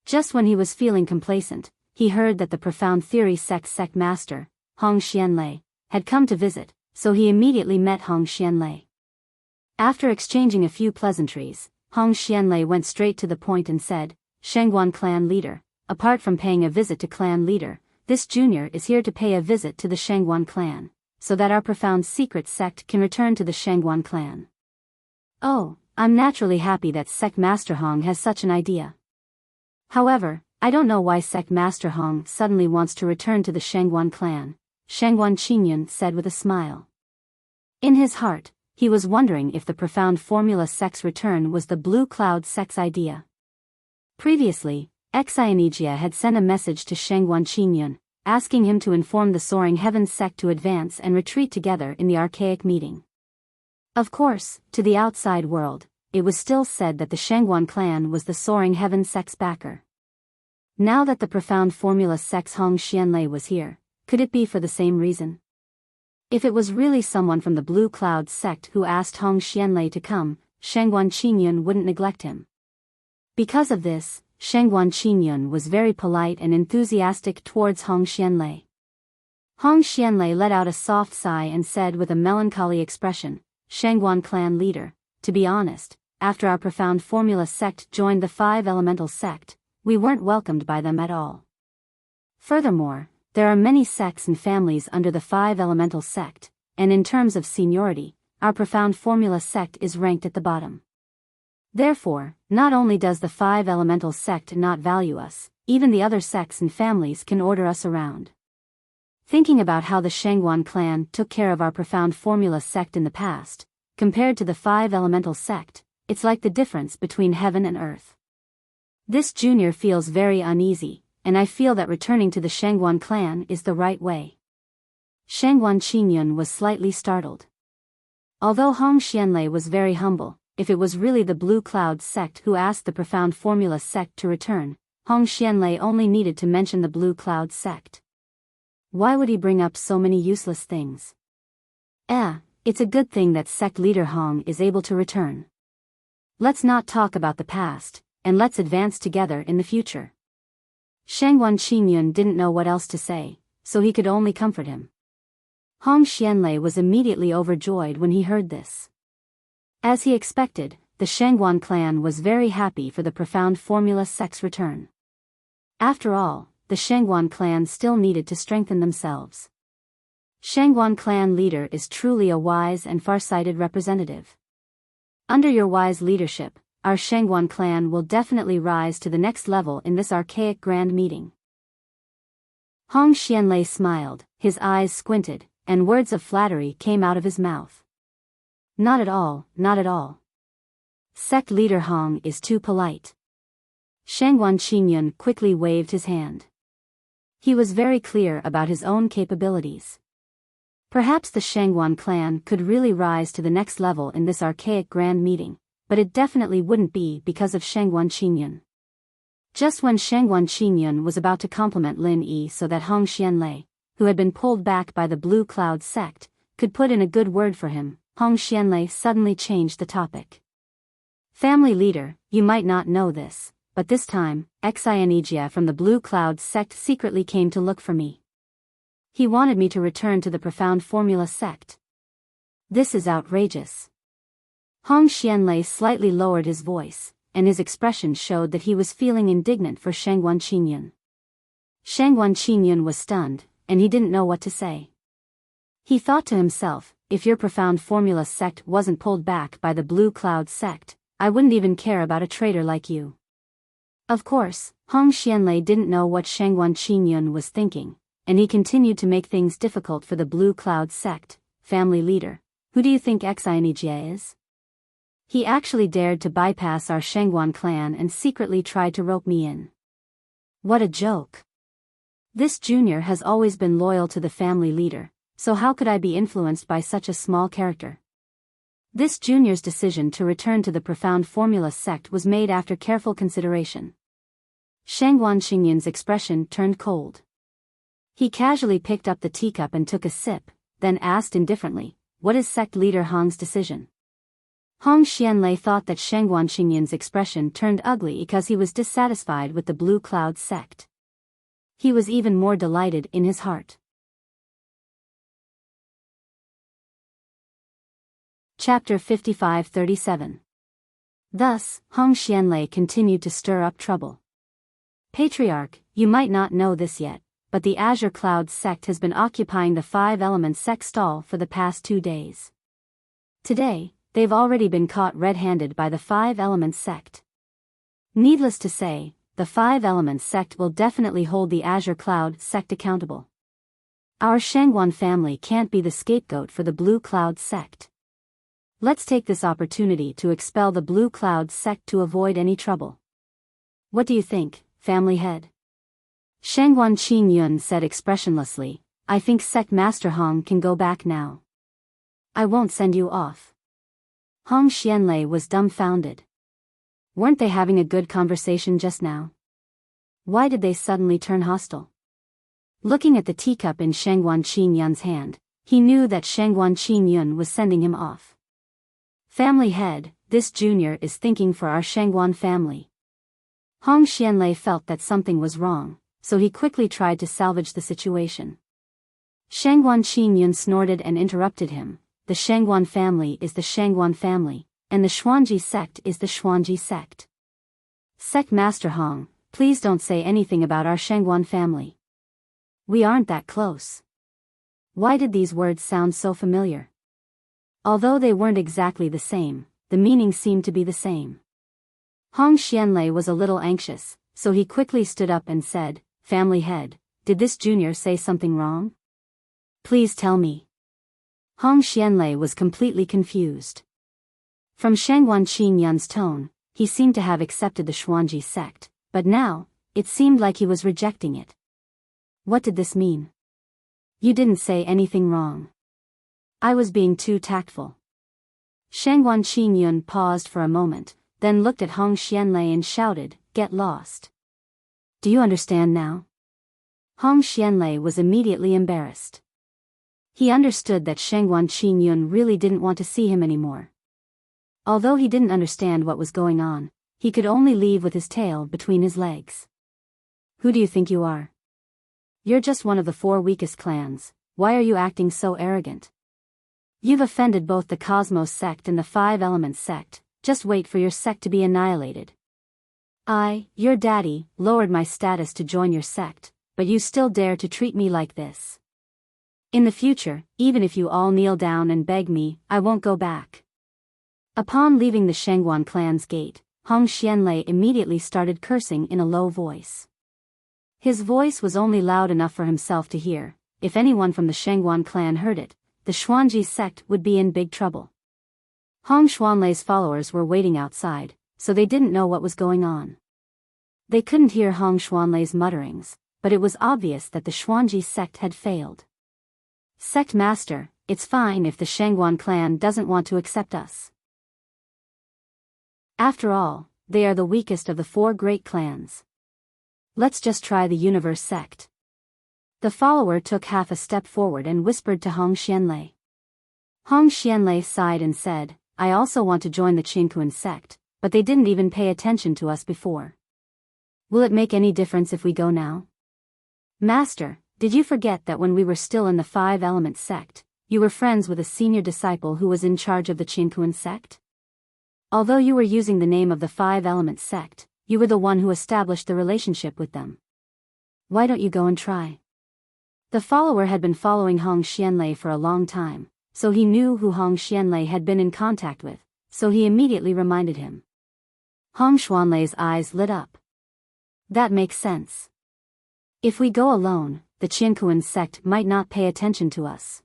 Just when he was feeling complacent, he heard that the Profound Theory sect master, Hong Xianlei, had come to visit, so he immediately met Hong Xianlei. After exchanging a few pleasantries, Hong Xianlei went straight to the point and said, Shangguan clan leader, apart from paying a visit to clan leader, this junior is here to pay a visit to the Shangguan clan, so that our profound secret sect can return to the Shangguan clan. Oh, I'm naturally happy that Sect Master Hong has such an idea. However, I don't know why Sect Master Hong suddenly wants to return to the Shangguan clan, Shangguan Qingyun said with a smile. In his heart, he was wondering if the profound formula sect's return was the Blue Cloud sect's idea. Previously, Enchanting had sent a message to Shangguan Qingyun, asking him to inform the Soaring Heavens sect to advance and retreat together in the archaic meeting. Of course, to the outside world, it was still said that the Shangguan clan was the Soaring Heavens sect's backer. Now that the profound formula sect's Hong Xianlei was here, could it be for the same reason? If it was really someone from the Blue Cloud sect who asked Hong Xianlei to come, Shangguan Qingyun wouldn't neglect him. Because of this, Shangguan Qingyun was very polite and enthusiastic towards Hong Xianlei. Hong Xianlei let out a soft sigh and said with a melancholy expression, Shangguan clan leader, to be honest, after our profound formula sect joined the Five Elemental sect, we weren't welcomed by them at all. Furthermore, there are many sects and families under the Five Elemental sect, and in terms of seniority, our profound formula sect is ranked at the bottom. Therefore, not only does the Five Elemental sect not value us, even the other sects and families can order us around. Thinking about how the Shangguan clan took care of our profound formula sect in the past, compared to the Five Elemental sect, it's like the difference between heaven and earth. This junior feels very uneasy, and I feel that returning to the Shangguan clan is the right way. Shangguan Qingyun was slightly startled. Although Hong Xianlei was very humble, if it was really the Blue Cloud sect who asked the profound formula sect to return, Hong Xianlei only needed to mention the Blue Cloud sect. Why would he bring up so many useless things? It's a good thing that sect leader Hong is able to return. Let's not talk about the past, and let's advance together in the future. Shangguan Qingyun didn't know what else to say, so he could only comfort him. Hong Xianlei was immediately overjoyed when he heard this. As he expected, the Shangguan clan was very happy for the profound formula sect's return. After all, the Shangguan clan still needed to strengthen themselves. Shangguan clan leader is truly a wise and far-sighted representative. Under your wise leadership, our Shangguan clan will definitely rise to the next level in this archaic grand meeting. Hong Xianlei smiled, his eyes squinted, and words of flattery came out of his mouth. Not at all, not at all. Sect leader Hong is too polite. Shangguan Qingyun quickly waved his hand. He was very clear about his own capabilities. Perhaps the Shangguan clan could really rise to the next level in this archaic grand meeting, but it definitely wouldn't be because of Shangguan Qingyun. Just when Shangguan Qingyun was about to compliment Lin Yi so that Hong Xianlei, who had been pulled back by the Blue Cloud sect, could put in a good word for him, Hong Xianlei suddenly changed the topic. Family leader, you might not know this, but this time, Enchanting from the Blue Cloud sect secretly came to look for me. He wanted me to return to the profound formula sect. This is outrageous. Hong Xianlei slightly lowered his voice, and his expression showed that he was feeling indignant for Shangguan Qingyun. Shangguan Qingyun was stunned, and he didn't know what to say. He thought to himself, if your profound formula sect wasn't pulled back by the Blue Cloud sect, I wouldn't even care about a traitor like you. Of course, Hong Xianlei didn't know what Shangguan Qingyun was thinking, and he continued to make things difficult for the Blue Cloud sect. Family leader, who do you think Enchanting is? He actually dared to bypass our Shangguan clan and secretly tried to rope me in. What a joke. This junior has always been loyal to the family leader, so how could I be influenced by such a small character? This junior's decision to return to the profound formula sect was made after careful consideration. Shangguan Qingyun's expression turned cold. He casually picked up the teacup and took a sip, then asked indifferently, what is sect leader Hong's decision? Hong Xianlei thought that Shangguan Qingyun's expression turned ugly because he was dissatisfied with the Blue Cloud sect. He was even more delighted in his heart. Chapter 55-37. Thus, Hong Xianlei continued to stir up trouble. Patriarch, you might not know this yet, but the Azure Cloud sect has been occupying the Five Elements sect stall for the past 2 days. Today, they've already been caught red-handed by the Five Elements sect. Needless to say, the Five Elements sect will definitely hold the Azure Cloud sect accountable. Our Shangguan family can't be the scapegoat for the Blue Cloud sect. Let's take this opportunity to expel the Blue Cloud sect to avoid any trouble. What do you think, family head? Shangguan Qin Yun said expressionlessly. I think Sect Master Hong can go back now. I won't send you off. Hong Xianlei was dumbfounded. Weren't they having a good conversation just now? Why did they suddenly turn hostile? Looking at the teacup in Shangguan Qin Yun's hand, he knew that Shangguan Qin Yun was sending him off. Family head, this junior is thinking for our Shangguan family. Hong Xianlei felt that something was wrong, so he quickly tried to salvage the situation. Shangguan Qin Yun snorted and interrupted him. The Shangguan family is the Shangguan family, and the Xuanji sect is the Xuanji sect. Sect Master Hong, please don't say anything about our Shangguan family. We aren't that close. Why did these words sound so familiar? Although they weren't exactly the same, the meaning seemed to be the same. Hong Xianlei was a little anxious, so he quickly stood up and said, Family head, did this junior say something wrong? Please tell me. Hong Xianlei was completely confused. From Shangguan Qin Yun's tone, he seemed to have accepted the Xuanji sect, but now, it seemed like he was rejecting it. What did this mean? You didn't say anything wrong. I was being too tactful. Shangguan Qin Yun paused for a moment, then looked at Hong Xianlei and shouted, Get lost. Do you understand now? Hong Xianlei was immediately embarrassed. He understood that Shangguan Qin Yun really didn't want to see him anymore. Although he didn't understand what was going on, he could only leave with his tail between his legs. Who do you think you are? You're just one of the 4 weakest clans. Why are you acting so arrogant? You've offended both the Cosmos sect and the Five Elements sect. Just wait for your sect to be annihilated. Your daddy, lowered my status to join your sect, but you still dare to treat me like this. In the future, even if you all kneel down and beg me, I won't go back. Upon leaving the Shangguan clan's gate, Hong Xianlei immediately started cursing in a low voice. His voice was only loud enough for himself to hear. If anyone from the Shangguan clan heard it, the Xuanji sect would be in big trouble. Hong Xuanlei's followers were waiting outside, so they didn't know what was going on. They couldn't hear Hong Xuanlei's mutterings, but it was obvious that the Xuanji sect had failed. Sect Master, it's fine if the Shangguan clan doesn't want to accept us. After all, they are the weakest of the 4 great clans. Let's just try the Universe sect. The follower took half a step forward and whispered to Hong Xianlei. Hong Xianlei sighed and said, I also want to join the Qinkuan sect, but they didn't even pay attention to us before. Will it make any difference if we go now? Master, did you forget that when we were still in the Five Elements sect, you were friends with a senior disciple who was in charge of the Qinkuan sect? Although you were using the name of the Five Elements sect, you were the one who established the relationship with them. Why don't you go and try? The follower had been following Hong Xianlei for a long time, so he knew who Hong Xianlei had been in contact with, so he immediately reminded him. Hong Xianlei's eyes lit up. That makes sense. If we go alone, the Qinkuan sect might not pay attention to us.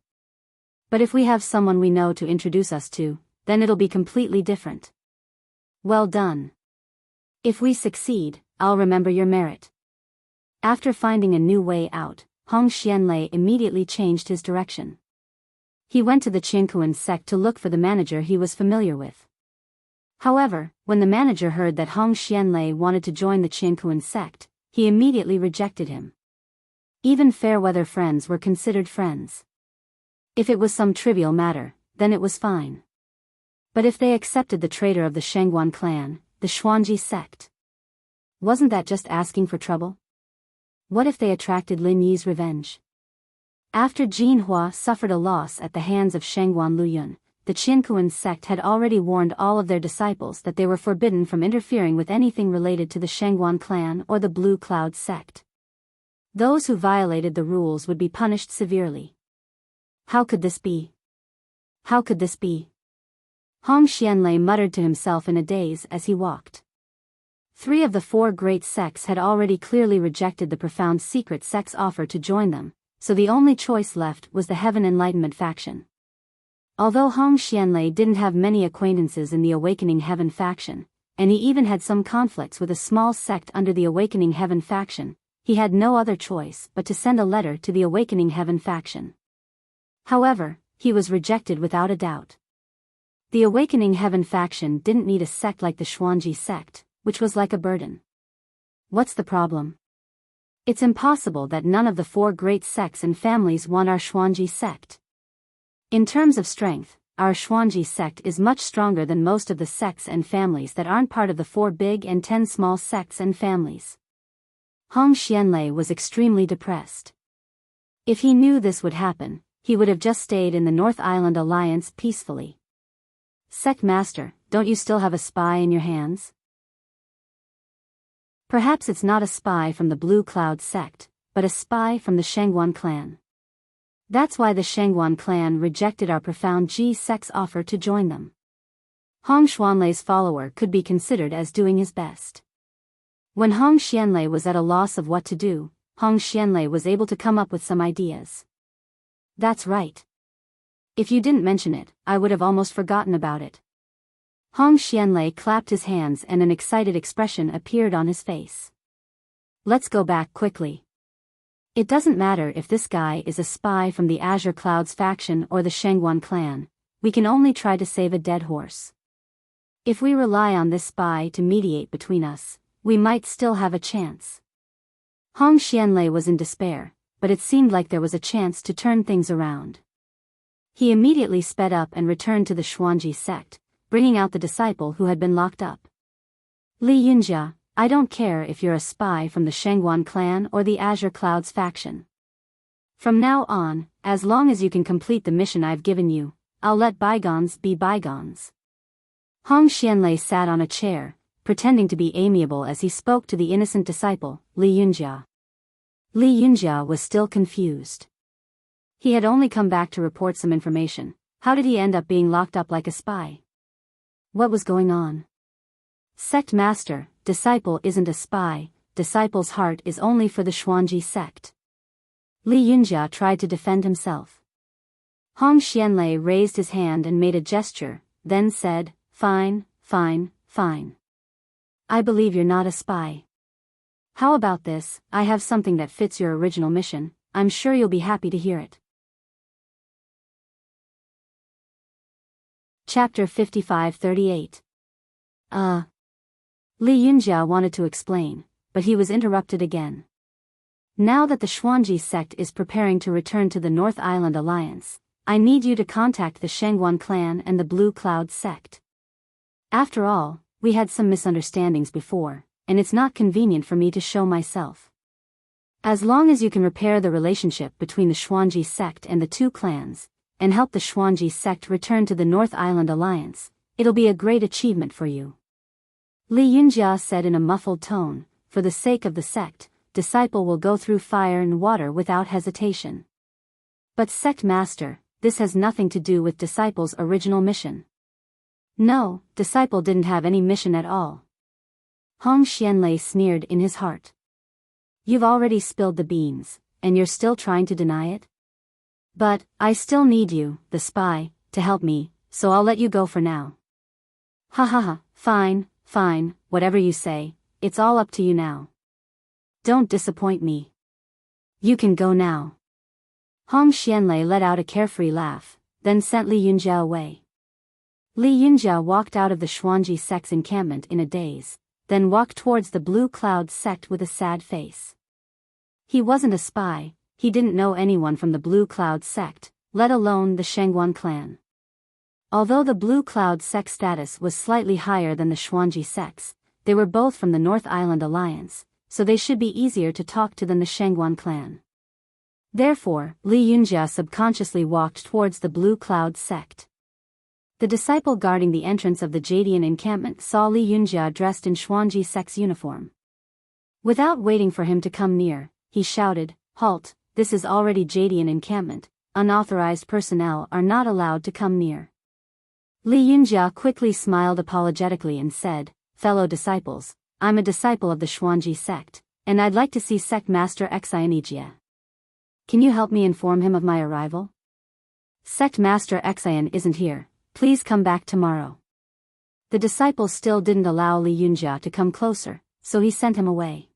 But if we have someone we know to introduce us to, then it'll be completely different. Well done. If we succeed, I'll remember your merit. After finding a new way out, Hong Xianlei immediately changed his direction. He went to the Qinkuan sect to look for the manager he was familiar with. However, when the manager heard that Hong Xianlei wanted to join the Qinkuan sect, he immediately rejected him. Even fair-weather friends were considered friends. If it was some trivial matter, then it was fine. But if they accepted the traitor of the Shangguan clan, the Xuanji sect, wasn't that just asking for trouble? What if they attracted Lin Yi's revenge? After Jin Hua suffered a loss at the hands of Shangguan Luyun, the Qinkuan sect had already warned all of their disciples that they were forbidden from interfering with anything related to the Shangguan clan or the Blue Cloud sect. Those who violated the rules would be punished severely. How could this be? How could this be? Hong Xianlei muttered to himself in a daze as he walked. 3 of the 4 great sects had already clearly rejected the profound secret sect's offer to join them, so the only choice left was the Heaven Enlightenment faction. Although Hong Xianlei didn't have many acquaintances in the Awakening Heaven faction, and he even had some conflicts with a small sect under the Awakening Heaven faction, he had no other choice but to send a letter to the Awakening Heaven faction. However, he was rejected without a doubt. The Awakening Heaven faction didn't need a sect like the Xuanji sect, which was like a burden. What's the problem? It's impossible that none of the 4 great sects and families want our Xuanji sect. In terms of strength, our Xuanji sect is much stronger than most of the sects and families that aren't part of the 4 big and 10 small sects and families. Hong Xianlei was extremely depressed. If he knew this would happen, he would have just stayed in the North Island Alliance peacefully. Sect Master, don't you still have a spy in your hands? Perhaps it's not a spy from the Blue Cloud sect, but a spy from the Shangguan clan. That's why the Shangguan clan rejected our Profound G sect's offer to join them. Hong Xuanlei's follower could be considered as doing his best. When Hong Xianlei was at a loss of what to do, Hong Xianlei was able to come up with some ideas. That's right. If you didn't mention it, I would have almost forgotten about it. Hong Xianlei clapped his hands and an excited expression appeared on his face. Let's go back quickly. It doesn't matter if this guy is a spy from the Azure Clouds faction or the Shangguan clan, we can only try to save a dead horse. If we rely on this spy to mediate between us, we might still have a chance. Hong Xianlei was in despair, but it seemed like there was a chance to turn things around. He immediately sped up and returned to the Xuanji sect, bringing out the disciple who had been locked up. Li Yunjia, I don't care if you're a spy from the Shangguan clan or the Azure Clouds faction. From now on, as long as you can complete the mission I've given you, I'll let bygones be bygones. Hong Xianlei sat on a chair, pretending to be amiable as he spoke to the innocent disciple, Li Yunjia. Li Yunjia was still confused. He had only come back to report some information. How did he end up being locked up like a spy? What was going on? Sect Master, disciple isn't a spy, disciple's heart is only for the Xuanji sect. Li Yunjia tried to defend himself. Hong Xianlei raised his hand and made a gesture, then said, Fine, fine, fine. I believe you're not a spy. How about this, I have something that fits your original mission, I'm sure you'll be happy to hear it. Chapter 55-38. Li Yunjia wanted to explain, but he was interrupted again. Now that the Xuanji sect is preparing to return to the North Island Alliance, I need you to contact the Shangguan clan and the Blue Cloud sect. After all, we had some misunderstandings before, and it's not convenient for me to show myself. As long as you can repair the relationship between the Xuanji sect and the 2 clans, and help the Xuanji sect return to the North Island Alliance, it'll be a great achievement for you. Li Yunjia said in a muffled tone, for the sake of the sect, disciple will go through fire and water without hesitation. But Sect Master, this has nothing to do with disciple's original mission. No, disciple didn't have any mission at all. Hong Xianlei sneered in his heart. You've already spilled the beans, and you're still trying to deny it? But, I still need you, the spy, to help me, so I'll let you go for now. Ha ha ha, fine, fine, whatever you say, it's all up to you now. Don't disappoint me. You can go now. Hong Xianlei let out a carefree laugh, then sent Li Yunjia away. Li Yunjia walked out of the Xuanji sect's encampment in a daze, then walked towards the Blue Cloud sect with a sad face. He wasn't a spy, he didn't know anyone from the Blue Cloud sect, let alone the Shangguan clan. Although the Blue Cloud sect status was slightly higher than the Xuanji sects, they were both from the North Island Alliance, so they should be easier to talk to than the Shangguan clan. Therefore, Li Yunjia subconsciously walked towards the Blue Cloud sect. The disciple guarding the entrance of the Jadian encampment saw Li Yunjia dressed in Xuanji sect's uniform. Without waiting for him to come near, he shouted, Halt, this is already Jadian encampment, unauthorized personnel are not allowed to come near. Li Yunjia quickly smiled apologetically and said, Fellow disciples, I'm a disciple of the Xuanji sect, and I'd like to see Sect Master Xianijia. Can you help me inform him of my arrival? Sect Master Xian isn't here, please come back tomorrow. The disciple still didn't allow Li Yunjia to come closer, so he sent him away.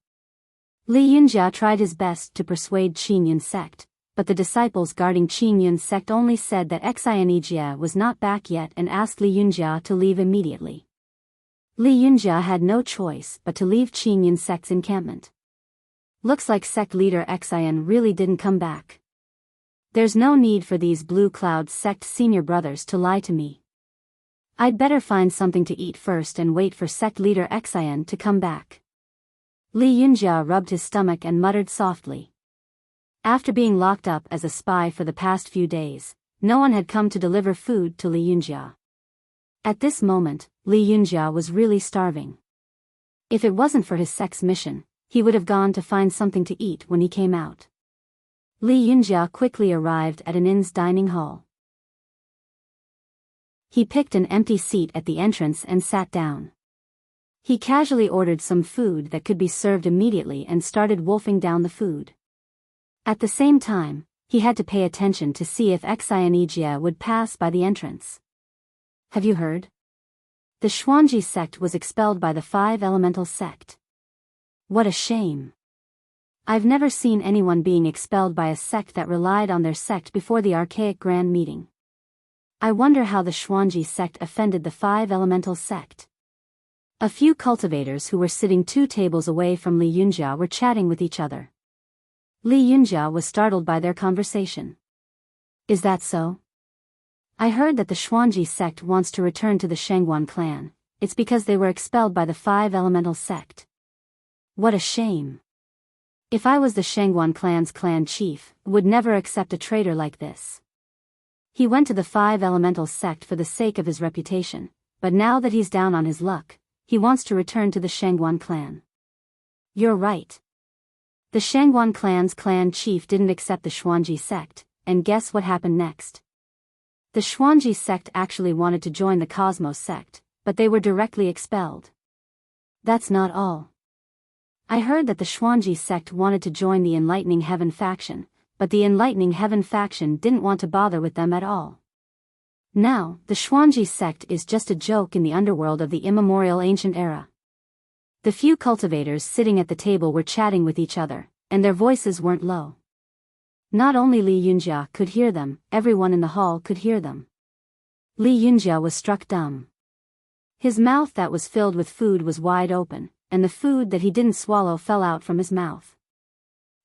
Li Yunjia tried his best to persuade Qingyun's sect, but the disciples guarding Qingyun's sect only said that Xianijia was not back yet and asked Li Yunjia to leave immediately. Li Yunjia had no choice but to leave Qingyun's sect's encampment. Looks like sect leader Xian really didn't come back. There's no need for these Blue Cloud sect senior brothers to lie to me. I'd better find something to eat first and wait for sect leader Xian to come back. Li Yunjia rubbed his stomach and muttered softly. After being locked up as a spy for the past few days, no one had come to deliver food to Li Yunjia. At this moment, Li Yunjia was really starving. If it wasn't for his sect's mission, he would have gone to find something to eat when he came out. Li Yunjia quickly arrived at an inn's dining hall. He picked an empty seat at the entrance and sat down. He casually ordered some food that could be served immediately and started wolfing down the food. At the same time, he had to pay attention to see if Xianijia would pass by the entrance. Have you heard? The Xuanji sect was expelled by the Five Elemental sect. What a shame. I've never seen anyone being expelled by a sect that relied on their sect before the archaic grand meeting. I wonder how the Xuanji sect offended the Five Elemental sect. A few cultivators who were sitting 2 tables away from Li Yunjia were chatting with each other. Li Yunjia was startled by their conversation. Is that so? I heard that the Xuanji sect wants to return to the Shangguan clan. It's because they were expelled by the Five Elemental sect. What a shame. If I was the Shangguan clan's clan chief, would never accept a traitor like this. He went to the Five Elemental sect for the sake of his reputation, but now that he's down on his luck, he wants to return to the Shangguan clan. You're right. The Shangguan clan's clan chief didn't accept the Xuanji sect, and guess what happened next? The Xuanji sect actually wanted to join the Cosmos sect, but they were directly expelled. That's not all. I heard that the Xuanji sect wanted to join the Enlightening Heaven faction, but the Enlightening Heaven faction didn't want to bother with them at all. Now, the Xuanji sect is just a joke in the underworld of the immemorial ancient era. The few cultivators sitting at the table were chatting with each other, and their voices weren't low. Not only Li Yunjia could hear them, everyone in the hall could hear them. Li Yunjia was struck dumb. His mouth that was filled with food was wide open, and the food that he didn't swallow fell out from his mouth.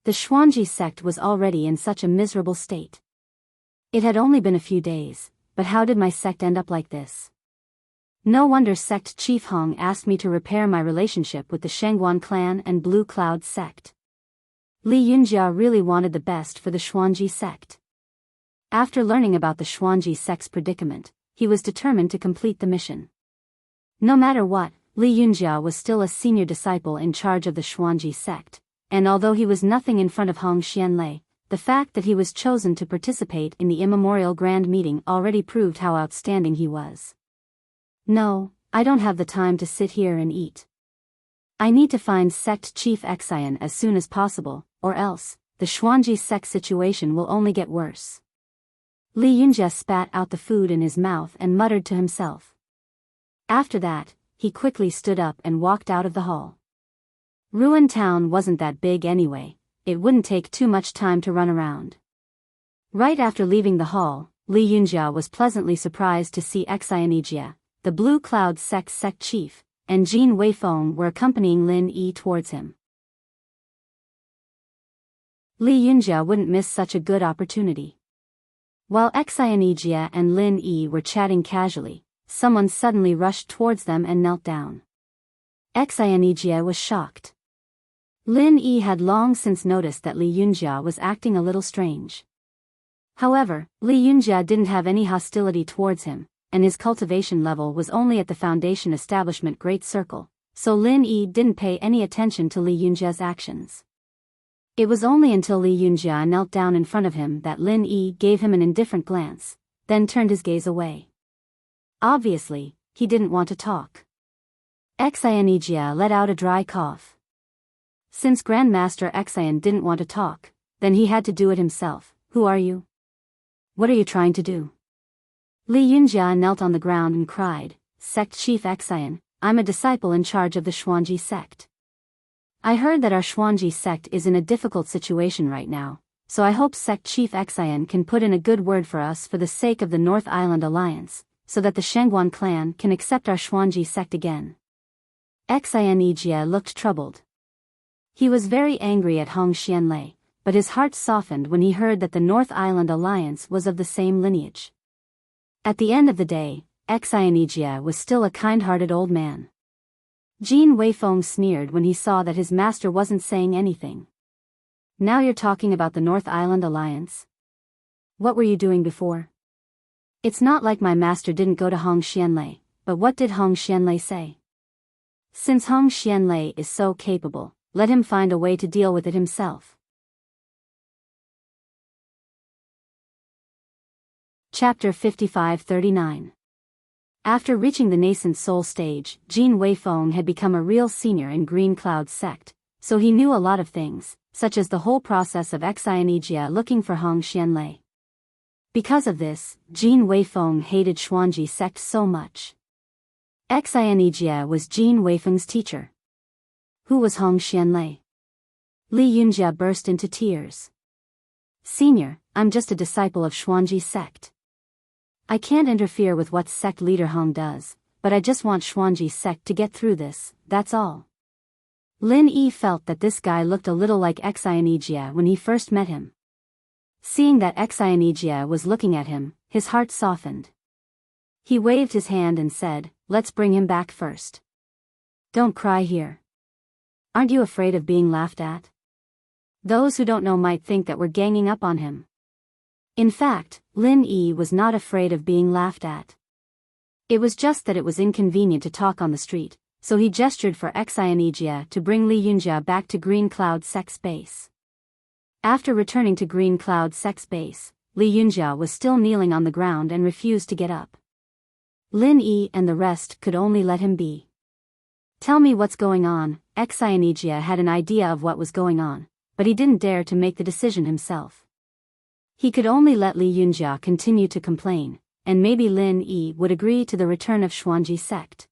The Xuanji sect was already in such a miserable state. It had only been a few days, but how did my sect end up like this? No wonder Sect Chief Hong asked me to repair my relationship with the Shangguan clan and Blue Cloud sect. Li Yunjia really wanted the best for the Xuanji sect. After learning about the Xuanji sect's predicament, he was determined to complete the mission. No matter what, Li Yunjia was still a senior disciple in charge of the Xuanji sect, and although he was nothing in front of Hong Xianlei, the fact that he was chosen to participate in the immemorial grand meeting already proved how outstanding he was. No, I don't have the time to sit here and eat. I need to find Sect Chief Xian as soon as possible, or else, the Xuanji sect situation will only get worse. Li Yunjia spat out the food in his mouth and muttered to himself. After that, he quickly stood up and walked out of the hall. Ruin Town wasn't that big anyway, it wouldn't take too much time to run around. Right after leaving the hall, Li Yunjia was pleasantly surprised to see Xianijia, the Blue Cloud sect's sect chief, and Jin Weifeng were accompanying Lin Yi towards him. Li Yunjia wouldn't miss such a good opportunity. While Xianijia and Lin Yi were chatting casually, someone suddenly rushed towards them and knelt down. Xianijia was shocked. Lin Yi had long since noticed that Li Yunjia was acting a little strange. However, Li Yunjia didn't have any hostility towards him, and his cultivation level was only at the Foundation Establishment Great Circle, so Lin Yi didn't pay any attention to Li Yunjia's actions. It was only until Li Yunjia knelt down in front of him that Lin Yi gave him an indifferent glance, then turned his gaze away. Obviously, he didn't want to talk. Xianijia let out a dry cough. Since Grandmaster Xian didn't want to talk, then he had to do it himself. Who are you? What are you trying to do? Li Yunjia knelt on the ground and cried, Sect Chief Xian, I'm a disciple in charge of the Xuanji sect. I heard that our Xuanji sect is in a difficult situation right now, so I hope Sect Chief Xian can put in a good word for us for the sake of the North Island Alliance, so that the Shengguan clan can accept our Xuanji sect again. Xianijia looked troubled. He was very angry at Hong Xianlei, but his heart softened when he heard that the North Island Alliance was of the same lineage. At the end of the day, Xianijia was still a kind-hearted old man. Jin Weifeng sneered when he saw that his master wasn't saying anything. Now you're talking about the North Island Alliance? What were you doing before? It's not like my master didn't go to Hong Xianlei, but what did Hong Xianlei say? Since Hong Xianlei is so capable, let him find a way to deal with it himself. Chapter 55-39. After reaching the nascent soul stage, Jin Weifeng had become a real senior in Green Cloud sect, so he knew a lot of things, such as the whole process of Xianijia looking for Hong Xianlei. Because of this, Jin Weifeng hated Xuanji sect so much. Xianijia was Jin Weifeng's teacher. Who was Hong Xianlei? Li Yunjia burst into tears. Senior, I'm just a disciple of Xuanji sect. I can't interfere with what sect leader Hong does, but I just want Xuanji sect to get through this, that's all. Lin Yi felt that this guy looked a little like Xianijia when he first met him. Seeing that Xianijia was looking at him, his heart softened. He waved his hand and said, let's bring him back first. Don't cry here. Aren't you afraid of being laughed at? Those who don't know might think that we're ganging up on him. In fact, Lin Yi was not afraid of being laughed at. It was just that it was inconvenient to talk on the street, so he gestured for Xianijia to bring Li Yunjia back to Green Cloud Sect's base. After returning to Green Cloud Sect's base, Li Yunjia was still kneeling on the ground and refused to get up. Lin Yi and the rest could only let him be. Tell me what's going on. Xianijia had an idea of what was going on, but he didn't dare to make the decision himself. He could only let Li Yunjia continue to complain, and maybe Lin Yi would agree to the return of Xuanji sect.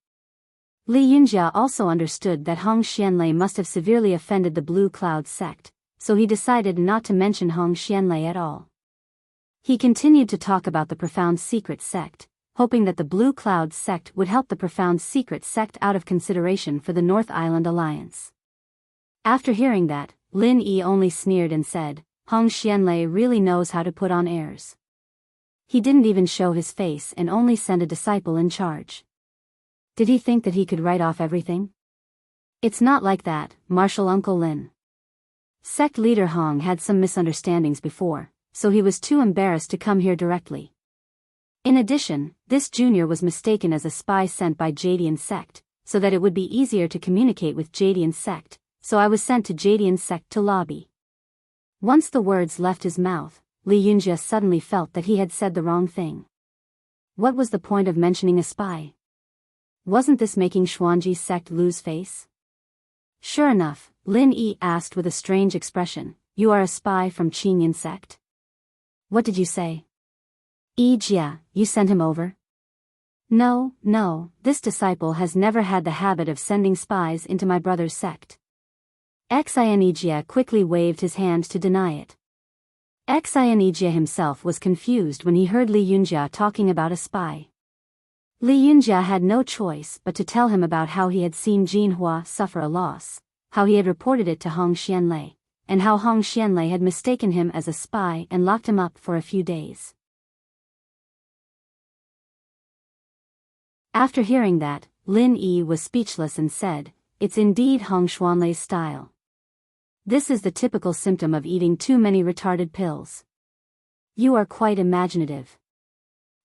Li Yunjia also understood that Hong Xianlei must have severely offended the Blue Cloud sect, so he decided not to mention Hong Xianlei at all. He continued to talk about the Profound Secret sect, hoping that the Blue Cloud sect would help the Profound Secret sect out of consideration for the North Island Alliance. After hearing that, Lin Yi only sneered and said, Hong Xianlei really knows how to put on airs. He didn't even show his face and only sent a disciple in charge. Did he think that he could write off everything? It's not like that, Martial Uncle Lin. Sect leader Hong had some misunderstandings before, so he was too embarrassed to come here directly. In addition, this junior was mistaken as a spy sent by Jadian sect, so that it would be easier to communicate with Jadian sect, so I was sent to Jadian sect to lobby. Once the words left his mouth, Li Yunjia suddenly felt that he had said the wrong thing. What was the point of mentioning a spy? Wasn't this making Xuanji sect lose face? Sure enough, Lin Yi asked with a strange expression, you are a spy from Qingyan sect? What did you say? Jia, you sent him over? No, this disciple has never had the habit of sending spies into my brother's sect. Xianijia quickly waved his hand to deny it. Xianijia himself was confused when he heard Li Yunjia talking about a spy. Li Yunjia had no choice but to tell him about how he had seen Jinhua suffer a loss, how he had reported it to Hong Xianlei, and how Hong Xianlei had mistaken him as a spy and locked him up for a few days. After hearing that, Lin Yi was speechless and said, it's indeed Hong Xianlei's style. This is the typical symptom of eating too many retarded pills. You are quite imaginative.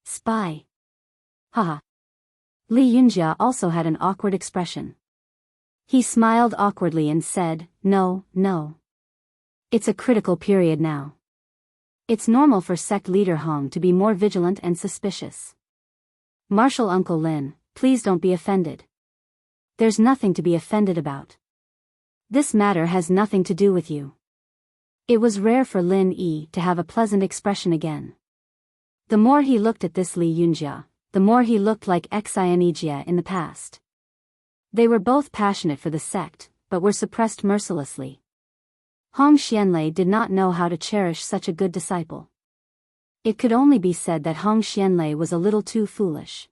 Spy. Haha. Li Yunjia also had an awkward expression. He smiled awkwardly and said, no. It's a critical period now. It's normal for sect leader Hong to be more vigilant and suspicious. Martial Uncle Lin, please don't be offended. There's nothing to be offended about. This matter has nothing to do with you. It was rare for Lin Yi to have a pleasant expression again. The more he looked at this Li Yunjia, the more he looked like Enchanting in the past. They were both passionate for the sect, but were suppressed mercilessly. Hong Xianlei did not know how to cherish such a good disciple. It could only be said that Hong Xianlei was a little too foolish.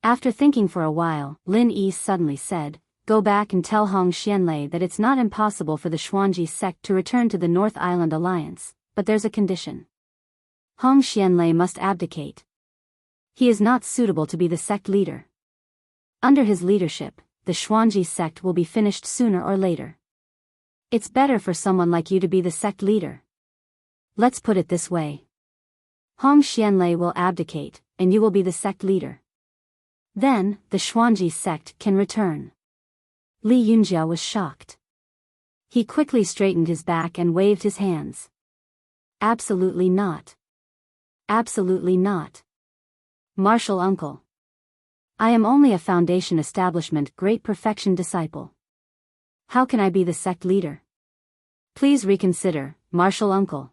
After thinking for a while, Lin Yi suddenly said, "Go back and tell Hong Xianlei that it's not impossible for the Xuanji sect to return to the North Island Alliance, but there's a condition. Hong Xianlei must abdicate. He is not suitable to be the sect leader. Under his leadership, the Xuanji sect will be finished sooner or later. It's better for someone like you to be the sect leader. Let's put it this way. Hong Xianlei will abdicate, and you will be the sect leader. Then, the Xuanji sect can return." Li Yunjia was shocked. He quickly straightened his back and waved his hands. "Absolutely not. Absolutely not. Martial uncle. I am only a Foundation Establishment Great Perfection disciple. How can I be the sect leader? Please reconsider, martial uncle."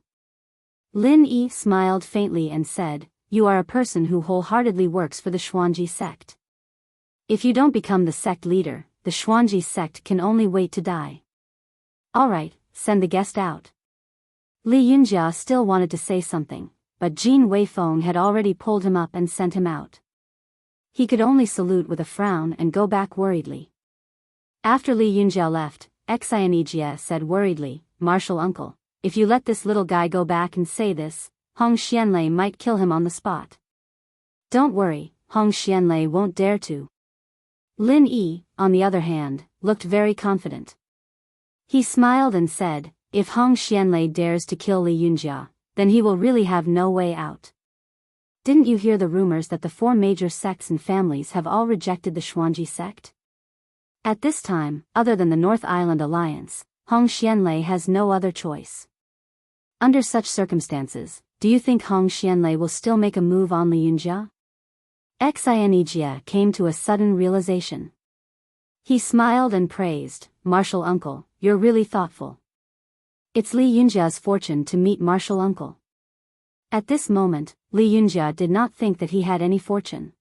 Lin Yi smiled faintly and said, "You are a person who wholeheartedly works for the Xuanji sect. If you don't become the sect leader, the Xuanji sect can only wait to die. Alright, send the guest out." Li Yunjia still wanted to say something, but Jin Weifeng had already pulled him up and sent him out. He could only salute with a frown and go back worriedly. After Li Yunjia left, Enchanting said worriedly, "Martial uncle, if you let this little guy go back and say this, Hong Xianlei might kill him on the spot." "Don't worry, Hong Xianlei won't dare to." Lin Yi, on the other hand, looked very confident. He smiled and said, "If Hong Xianlei dares to kill Li Yunjia, then he will really have no way out. Didn't you hear the rumors that the 4 major sects and families have all rejected the Xuanji sect? At this time, other than the North Island Alliance, Hong Xianlei has no other choice. Under such circumstances, do you think Hong Xianlei will still make a move on Li Yunjia?" Enchanting came to a sudden realization. He smiled and praised, "Martial uncle, you're really thoughtful. It's Li Yunjia's fortune to meet martial uncle." At this moment, Li Yunjia did not think that he had any fortune.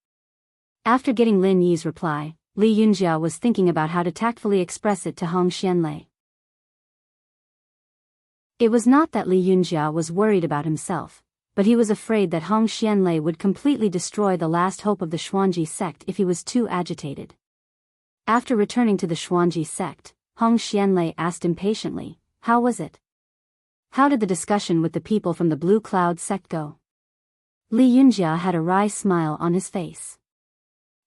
After getting Lin Yi's reply, Li Yunjia was thinking about how to tactfully express it to Hong Xianlei. It was not that Li Yunjia was worried about himself, but he was afraid that Hong Xianlei would completely destroy the last hope of the Xuanji sect if he was too agitated. After returning to the Xuanji sect, Hong Xianlei asked impatiently, "How was it? How did the discussion with the people from the Blue Cloud sect go?" Li Yunjia had a wry smile on his face.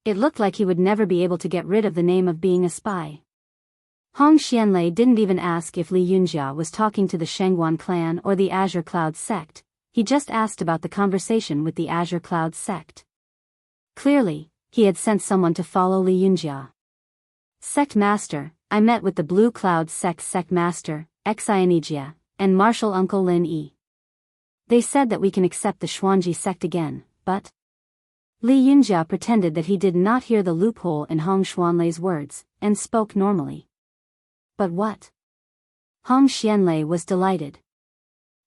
It looked like he would never be able to get rid of the name of being a spy. Hong Xianlei didn't even ask if Li Yunjia was talking to the Shengguan clan or the Azure Cloud sect, he just asked about the conversation with the Azure Cloud sect. Clearly, he had sent someone to follow Li Yunjia. "Sect Master, I met with the Blue Cloud Sect Master, Enchanting, and Martial Uncle Lin Yi. They said that we can accept the Xuanji sect again, but..." Li Yunjia pretended that he did not hear the loophole in Hong Xianlei's words, and spoke normally. "But what?" Hong Xianlei was delighted.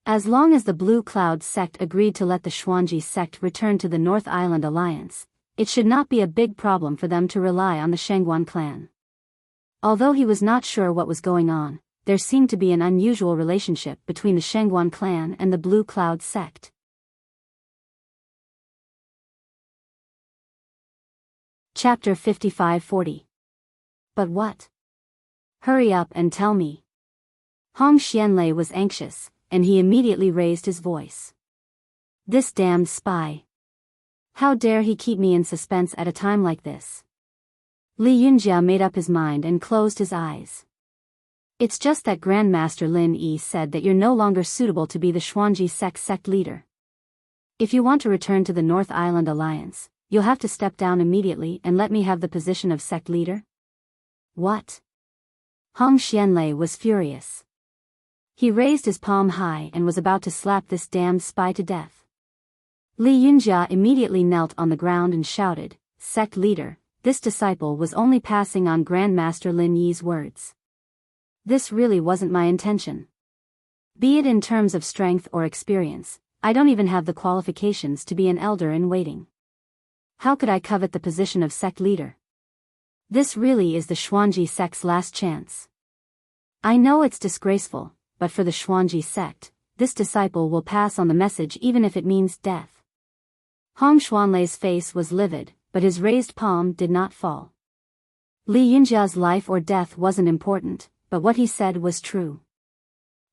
As long as the Blue Cloud sect agreed to let the Xuanji sect return to the North Island Alliance, it should not be a big problem for them to rely on the Shengguan clan. Although he was not sure what was going on, there seemed to be an unusual relationship between the Shengguan clan and the Blue Cloud sect. Chapter 55-40. But what? Hurry up and tell me. Hong Xianlei was anxious, and he immediately raised his voice. "This damned spy. How dare he keep me in suspense at a time like this?" Li Yunjia made up his mind and closed his eyes. "It's just that Grandmaster Lin Yi said that you're no longer suitable to be the Xuanji sect leader. If you want to return to the North Island Alliance, you'll have to step down immediately and let me have the position of sect leader." "What?" Hong Xianlei was furious. He raised his palm high and was about to slap this damned spy to death. Li Yunjia immediately knelt on the ground and shouted, "Sect leader, this disciple was only passing on Grandmaster Lin Yi's words. This really wasn't my intention. Be it in terms of strength or experience, I don't even have the qualifications to be an elder in waiting. How could I covet the position of sect leader? This really is the Xuanji sect's last chance. I know it's disgraceful, but for the Xuanji sect, this disciple will pass on the message even if it means death. Hong Xuanlei's face was livid, but his raised palm did not fall. Li Yunjia's life or death wasn't important, but what he said was true.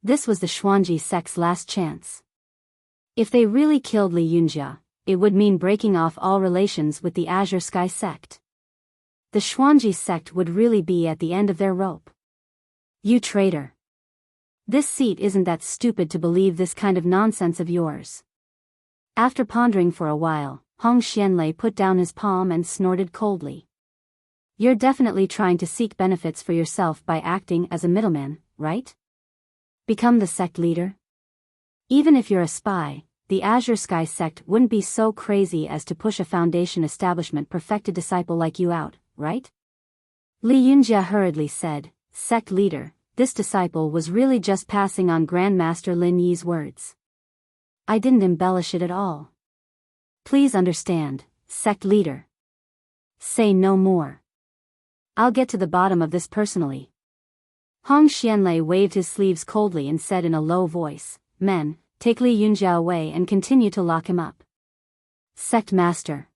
This was the Xuanji sect's last chance. If they really killed Li Yunjia, it would mean breaking off all relations with the Azure Sky sect. The Xuanji sect would really be at the end of their rope. You traitor. This seat isn't that stupid to believe this kind of nonsense of yours. After pondering for a while, Hong Xianlei put down his palm and snorted coldly. You're definitely trying to seek benefits for yourself by acting as a middleman, right? Become the sect leader? Even if you're a spy, the Azure Sky sect wouldn't be so crazy as to push a Foundation establishment perfected disciple like you out, right? Li Yunjia hurriedly said, Sect leader, this disciple was really just passing on Grandmaster Lin Yi's words. I didn't embellish it at all. Please understand, sect leader. Say no more. I'll get to the bottom of this personally. Hong Xianlei waved his sleeves coldly and said in a low voice, Men, take Li Yunjia away and continue to lock him up. Sect master.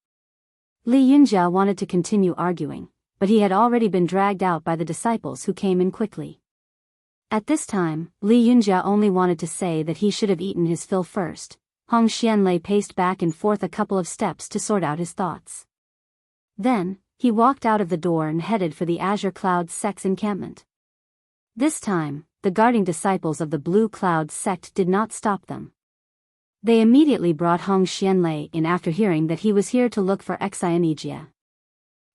Li Yunjia wanted to continue arguing, but he had already been dragged out by the disciples who came in quickly. At this time, Li Yunjia only wanted to say that he should have eaten his fill first. Hong Xianlei paced back and forth a couple of steps to sort out his thoughts. Then, he walked out of the door and headed for the Azure Cloud sect's encampment. This time, the guarding disciples of the Blue Cloud sect did not stop them. They immediately brought Hong Xianlei in after hearing that he was here to look for Enchanting.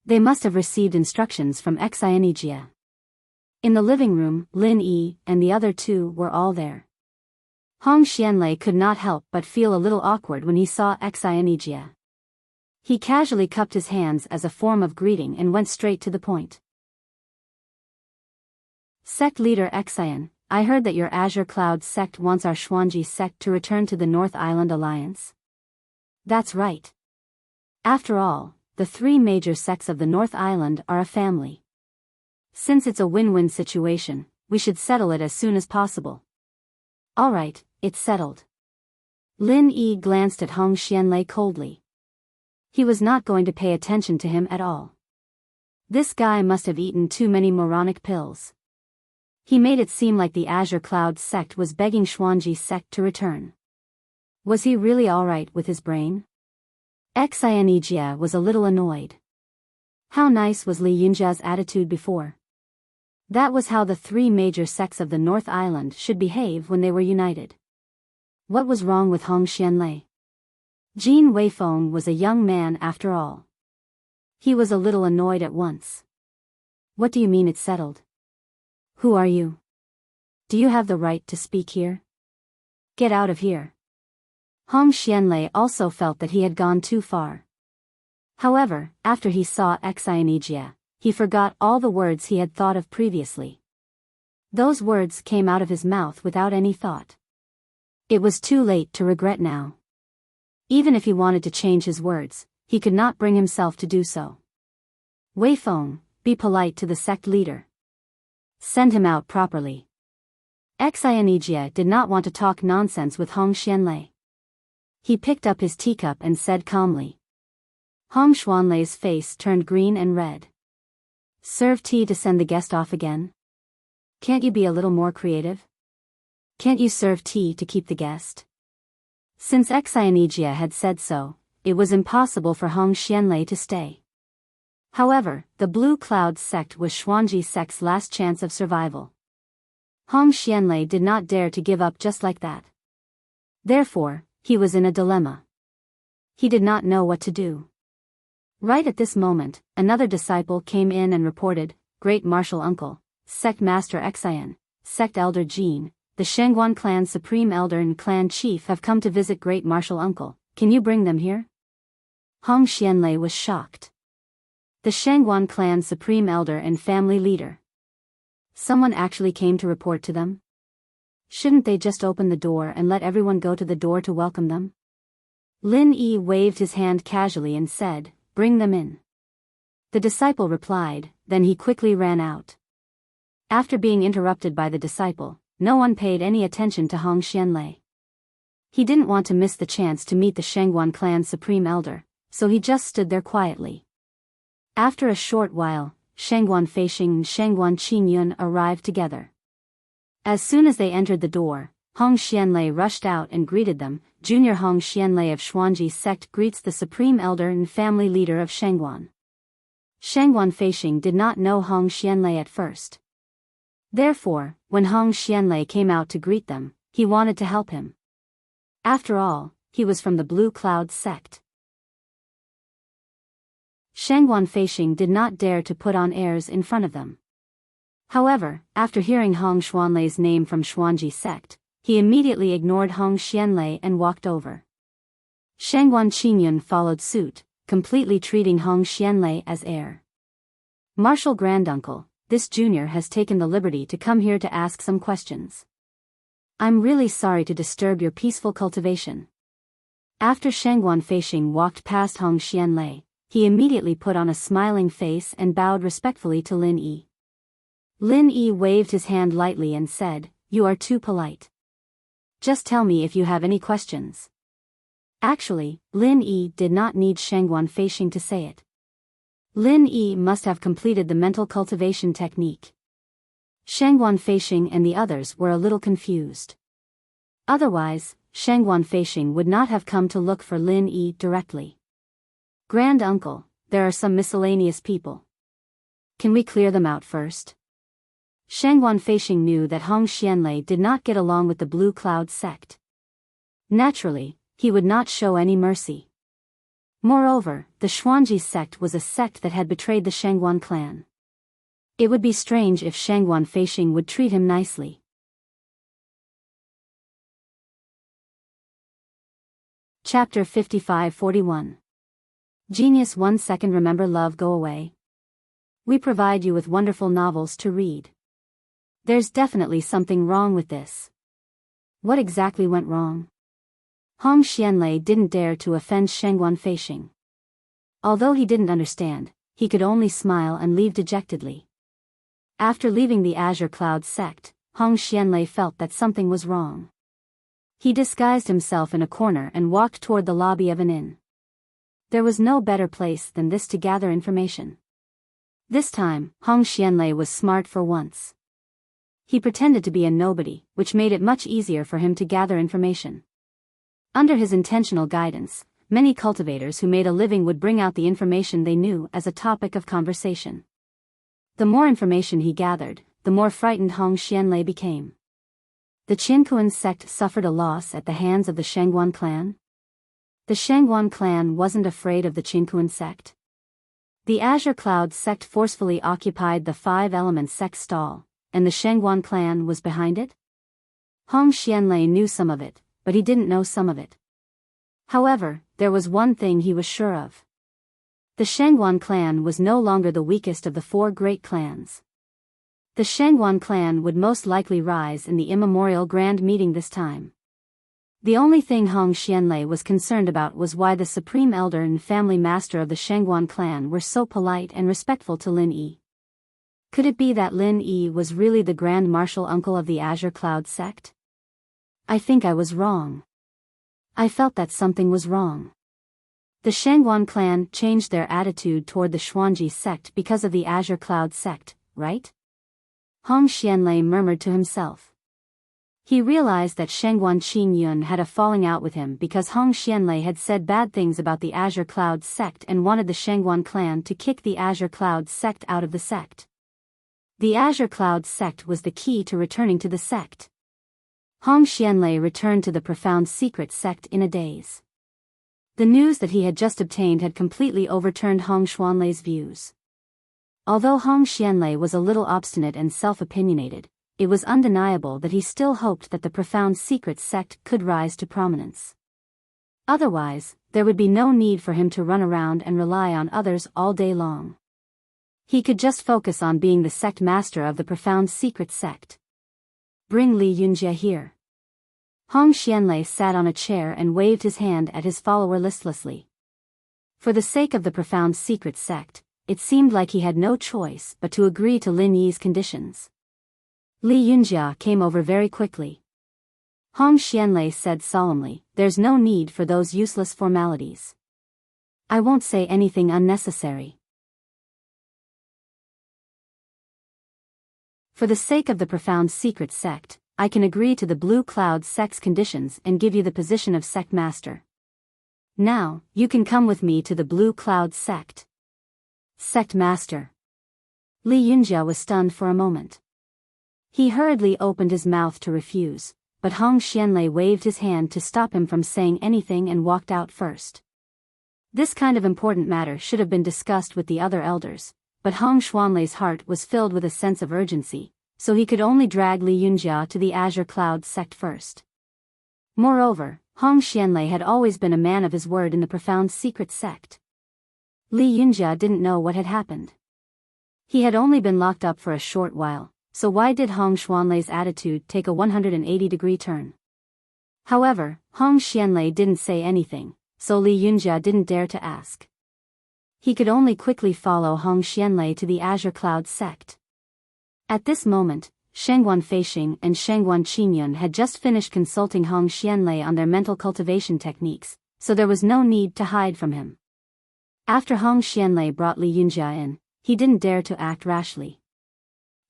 They must have received instructions from Enchanting. In the living room, Lin Yi and the other two were all there. Hong Xianlei could not help but feel a little awkward when he saw Enchanting. He casually cupped his hands as a form of greeting and went straight to the point. Sect leader Enchanting, I heard that your Azure Cloud sect wants our Xuanji sect to return to the North Island Alliance. That's right. After all, the three major sects of the North Island are a family. Since it's a win-win situation, we should settle it as soon as possible. All right, it's settled. Lin Yi glanced at Hong Xianlei coldly. He was not going to pay attention to him at all. This guy must have eaten too many moronic pills. He made it seem like the Azure Cloud sect was begging Xuanji sect to return. Was he really all right with his brain? Enchanting was a little annoyed. How nice was Li Yunjia's attitude before? That was how the three major sects of the North Island should behave when they were united. What was wrong with Hong Xianlei? Jin Weifeng was a young man after all. He was a little annoyed at once. What do you mean it's settled? Who are you? Do you have the right to speak here? Get out of here. Hong Xianlei also felt that he had gone too far. However, after he saw Enchanting, he forgot all the words he had thought of previously. Those words came out of his mouth without any thought. It was too late to regret now. Even if he wanted to change his words, he could not bring himself to do so. Weifeng, be polite to the sect leader. Send him out properly. Enchanting did not want to talk nonsense with Hong Xianlei. He picked up his teacup and said calmly. Hong Xianlei's face turned green and red. Serve tea to send the guest off again? Can't you be a little more creative? Can't you serve tea to keep the guest? Since Enchanting had said so, it was impossible for Hong Xianlei to stay. However, the Blue Cloud sect was Xuanji sect's last chance of survival. Hong Xianlei did not dare to give up just like that. Therefore, he was in a dilemma. He did not know what to do. Right at this moment, another disciple came in and reported, Great Martial Uncle, Sect Master Enchanting, Sect Elder Jin, the Shengguan clan's Supreme Elder and Clan Chief have come to visit Great Martial Uncle. Can you bring them here? Hong Xianlei was shocked. The Shangguan clan's supreme elder and family leader. Someone actually came to report to them? Shouldn't they just open the door and let everyone go to the door to welcome them? Lin Yi waved his hand casually and said, "Bring them in." The disciple replied, then he quickly ran out. After being interrupted by the disciple, no one paid any attention to Hong Xianlei. He didn't want to miss the chance to meet the Shangguan clan's supreme elder, so he just stood there quietly. After a short while, Shangguan Feixing and Shangguan Qingyun arrived together. As soon as they entered the door, Hong Xianlei rushed out and greeted them. Junior Hong Xianlei of Xuanji sect greets the supreme elder and family leader of Shangguan. Shangguan Feixing did not know Hong Xianlei at first. Therefore, when Hong Xianlei came out to greet them, he wanted to help him. After all, he was from the Blue Cloud sect. Shangguan Feixing did not dare to put on airs in front of them. However, after hearing Hong Xuanlei's name from Xuanji sect, he immediately ignored Hong Xianlei and walked over. Shangguan Qingyun followed suit, completely treating Hong Xianlei as heir. "Martial granduncle, this junior has taken the liberty to come here to ask some questions. I'm really sorry to disturb your peaceful cultivation." After Shangguan Feixing walked past Hong Xianlei, he immediately put on a smiling face and bowed respectfully to Lin Yi. Lin Yi waved his hand lightly and said, "You are too polite. Just tell me if you have any questions." Actually, Lin Yi did not need Shangguan Feixing to say it. Lin Yi must have completed the mental cultivation technique. Shangguan Feixing and the others were a little confused. Otherwise, Shangguan Feixing would not have come to look for Lin Yi directly. "Grand uncle, there are some miscellaneous people. Can we clear them out first?" Shangguan Feixing knew that Hong Xianlei did not get along with the Blue Cloud sect. Naturally, he would not show any mercy. Moreover, the Xuanji sect was a sect that had betrayed the Shangguan clan. It would be strange if Shangguan Feixing would treat him nicely. Chapter 55-41. Genius 1 second. Remember love go away. We provide you with wonderful novels to read. There's definitely something wrong with this. What exactly went wrong? Hong Xianlei didn't dare to offend Shangguan Feixing. Although he didn't understand, he could only smile and leave dejectedly. After leaving the Azure Cloud sect, Hong Xianlei felt that something was wrong. He disguised himself in a corner and walked toward the lobby of an inn. There was no better place than this to gather information. This time, Hong Xianlei was smart for once. He pretended to be a nobody, which made it much easier for him to gather information. Under his intentional guidance, many cultivators who made a living would bring out the information they knew as a topic of conversation. The more information he gathered, the more frightened Hong Xianlei became. The Qinkuan sect suffered a loss at the hands of the Shangguan clan. The Shangguan clan wasn't afraid of the Qinkuan sect. The Azure Cloud sect forcefully occupied the Five Elements sect stall, and the Shangguan clan was behind it? Hong Xianlei knew some of it, but he didn't know some of it. However, there was one thing he was sure of. The Shangguan clan was no longer the weakest of the four great clans. The Shangguan clan would most likely rise in the immemorial grand meeting this time. The only thing Hong Xianlei was concerned about was why the supreme elder and family master of the Shangguan clan were so polite and respectful to Lin Yi. Could it be that Lin Yi was really the grand martial uncle of the Azure Cloud sect? I think I was wrong. I felt that something was wrong. The Shangguan clan changed their attitude toward the Xuanji sect because of the Azure Cloud sect, right? Hong Xianlei murmured to himself. He realized that Shangguan Qingyun had a falling out with him because Hong Xianlei had said bad things about the Azure Cloud sect and wanted the Shangguan clan to kick the Azure Cloud sect out of the sect. The Azure Cloud sect was the key to returning to the sect. Hong Xianlei returned to the profound secret sect in a daze. The news that he had just obtained had completely overturned Hong Xianlei's views. Although Hong Xianlei was a little obstinate and self-opinionated, it was undeniable that he still hoped that the profound secret sect could rise to prominence. Otherwise, there would be no need for him to run around and rely on others all day long. He could just focus on being the sect master of the profound secret sect. Bring Li Yunjie here. Hong Xianlei sat on a chair and waved his hand at his follower listlessly. For the sake of the profound secret sect, it seemed like he had no choice but to agree to Lin Yi's conditions. Li Yunjie came over very quickly. Hong Xianlei said solemnly, "There's no need for those useless formalities. I won't say anything unnecessary. For the sake of the profound secret sect, I can agree to the Blue Cloud sect's conditions and give you the position of sect master. Now, you can come with me to the Blue Cloud sect." Sect master. Li Yunjie was stunned for a moment. He hurriedly opened his mouth to refuse, but Hong Xianlei waved his hand to stop him from saying anything and walked out first. This kind of important matter should have been discussed with the other elders, but Hong Xianlei's heart was filled with a sense of urgency, so he could only drag Li Yunjie to the Azure Cloud sect first. Moreover, Hong Xianlei had always been a man of his word in the profound secret sect. Li Yunjie didn't know what had happened. He had only been locked up for a short while, so why did Hong Xianlei's attitude take a 180-degree turn? However, Hong Xianlei didn't say anything, so Li Yunjie didn't dare to ask. He could only quickly follow Hong Xianlei to the Azure Cloud sect. At this moment, Shengguan Feixing and Shengguan Qinyun had just finished consulting Hong Xianlei on their mental cultivation techniques, so there was no need to hide from him. After Hong Xianlei brought Li Yunjie in, he didn't dare to act rashly.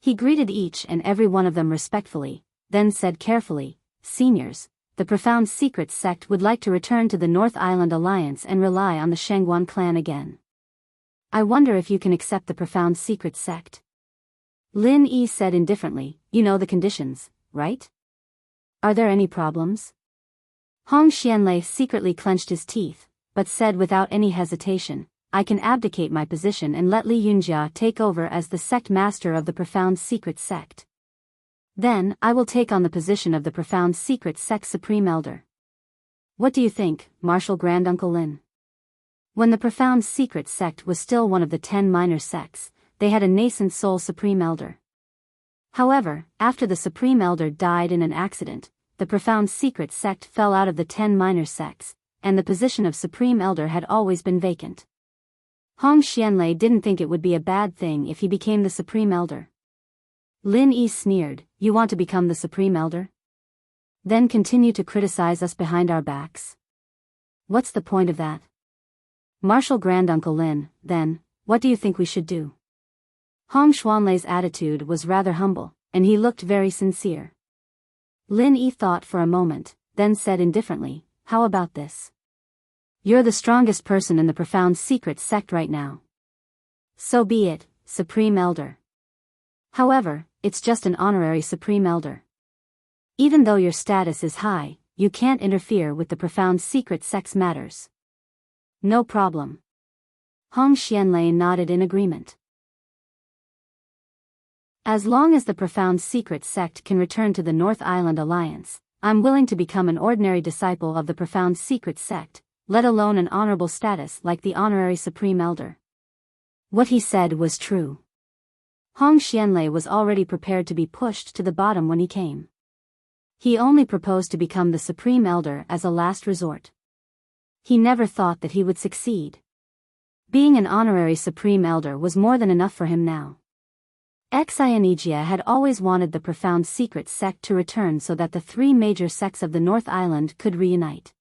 He greeted each and every one of them respectfully, then said carefully, "Seniors, the profound secret sect would like to return to the North Island Alliance and rely on the Shengguan clan again. I wonder if you can accept the profound secret sect." Lin Yi said indifferently, "You know the conditions, right? Are there any problems?" Hong Xianlei secretly clenched his teeth, but said without any hesitation, "I can abdicate my position and let Li Yunjie take over as the sect master of the profound secret sect. Then, I will take on the position of the profound secret sect supreme elder. What do you think, Martial Granduncle Lin?" When the profound secret sect was still one of the 10 minor sects, they had a nascent soul supreme elder. However, after the supreme elder died in an accident, the profound secret sect fell out of the 10 minor sects, and the position of supreme elder had always been vacant. Hong Xianlei didn't think it would be a bad thing if he became the supreme elder. Lin Yi sneered, "You want to become the supreme elder? Then continue to criticize us behind our backs? What's the point of that? Martial Granduncle Lin, then, what do you think we should do?" Hong Xianlei's attitude was rather humble, and he looked very sincere. Lin Yi thought for a moment, then said indifferently, "How about this? You're the strongest person in the profound secret sect right now. So be it, Supreme Elder. However, it's just an honorary Supreme Elder. Even though your status is high, you can't interfere with the profound secret sect's matters." "No problem." Hong Xianlei nodded in agreement. "As long as the profound secret sect can return to the North Island Alliance, I'm willing to become an ordinary disciple of the profound secret sect, let alone an honorable status like the honorary supreme elder." What he said was true. Hong Xianlei was already prepared to be pushed to the bottom when he came. He only proposed to become the supreme elder as a last resort. He never thought that he would succeed. Being an honorary supreme elder was more than enough for him now. Enchanting had always wanted the profound secret sect to return so that the 3 major sects of the North Island could reunite.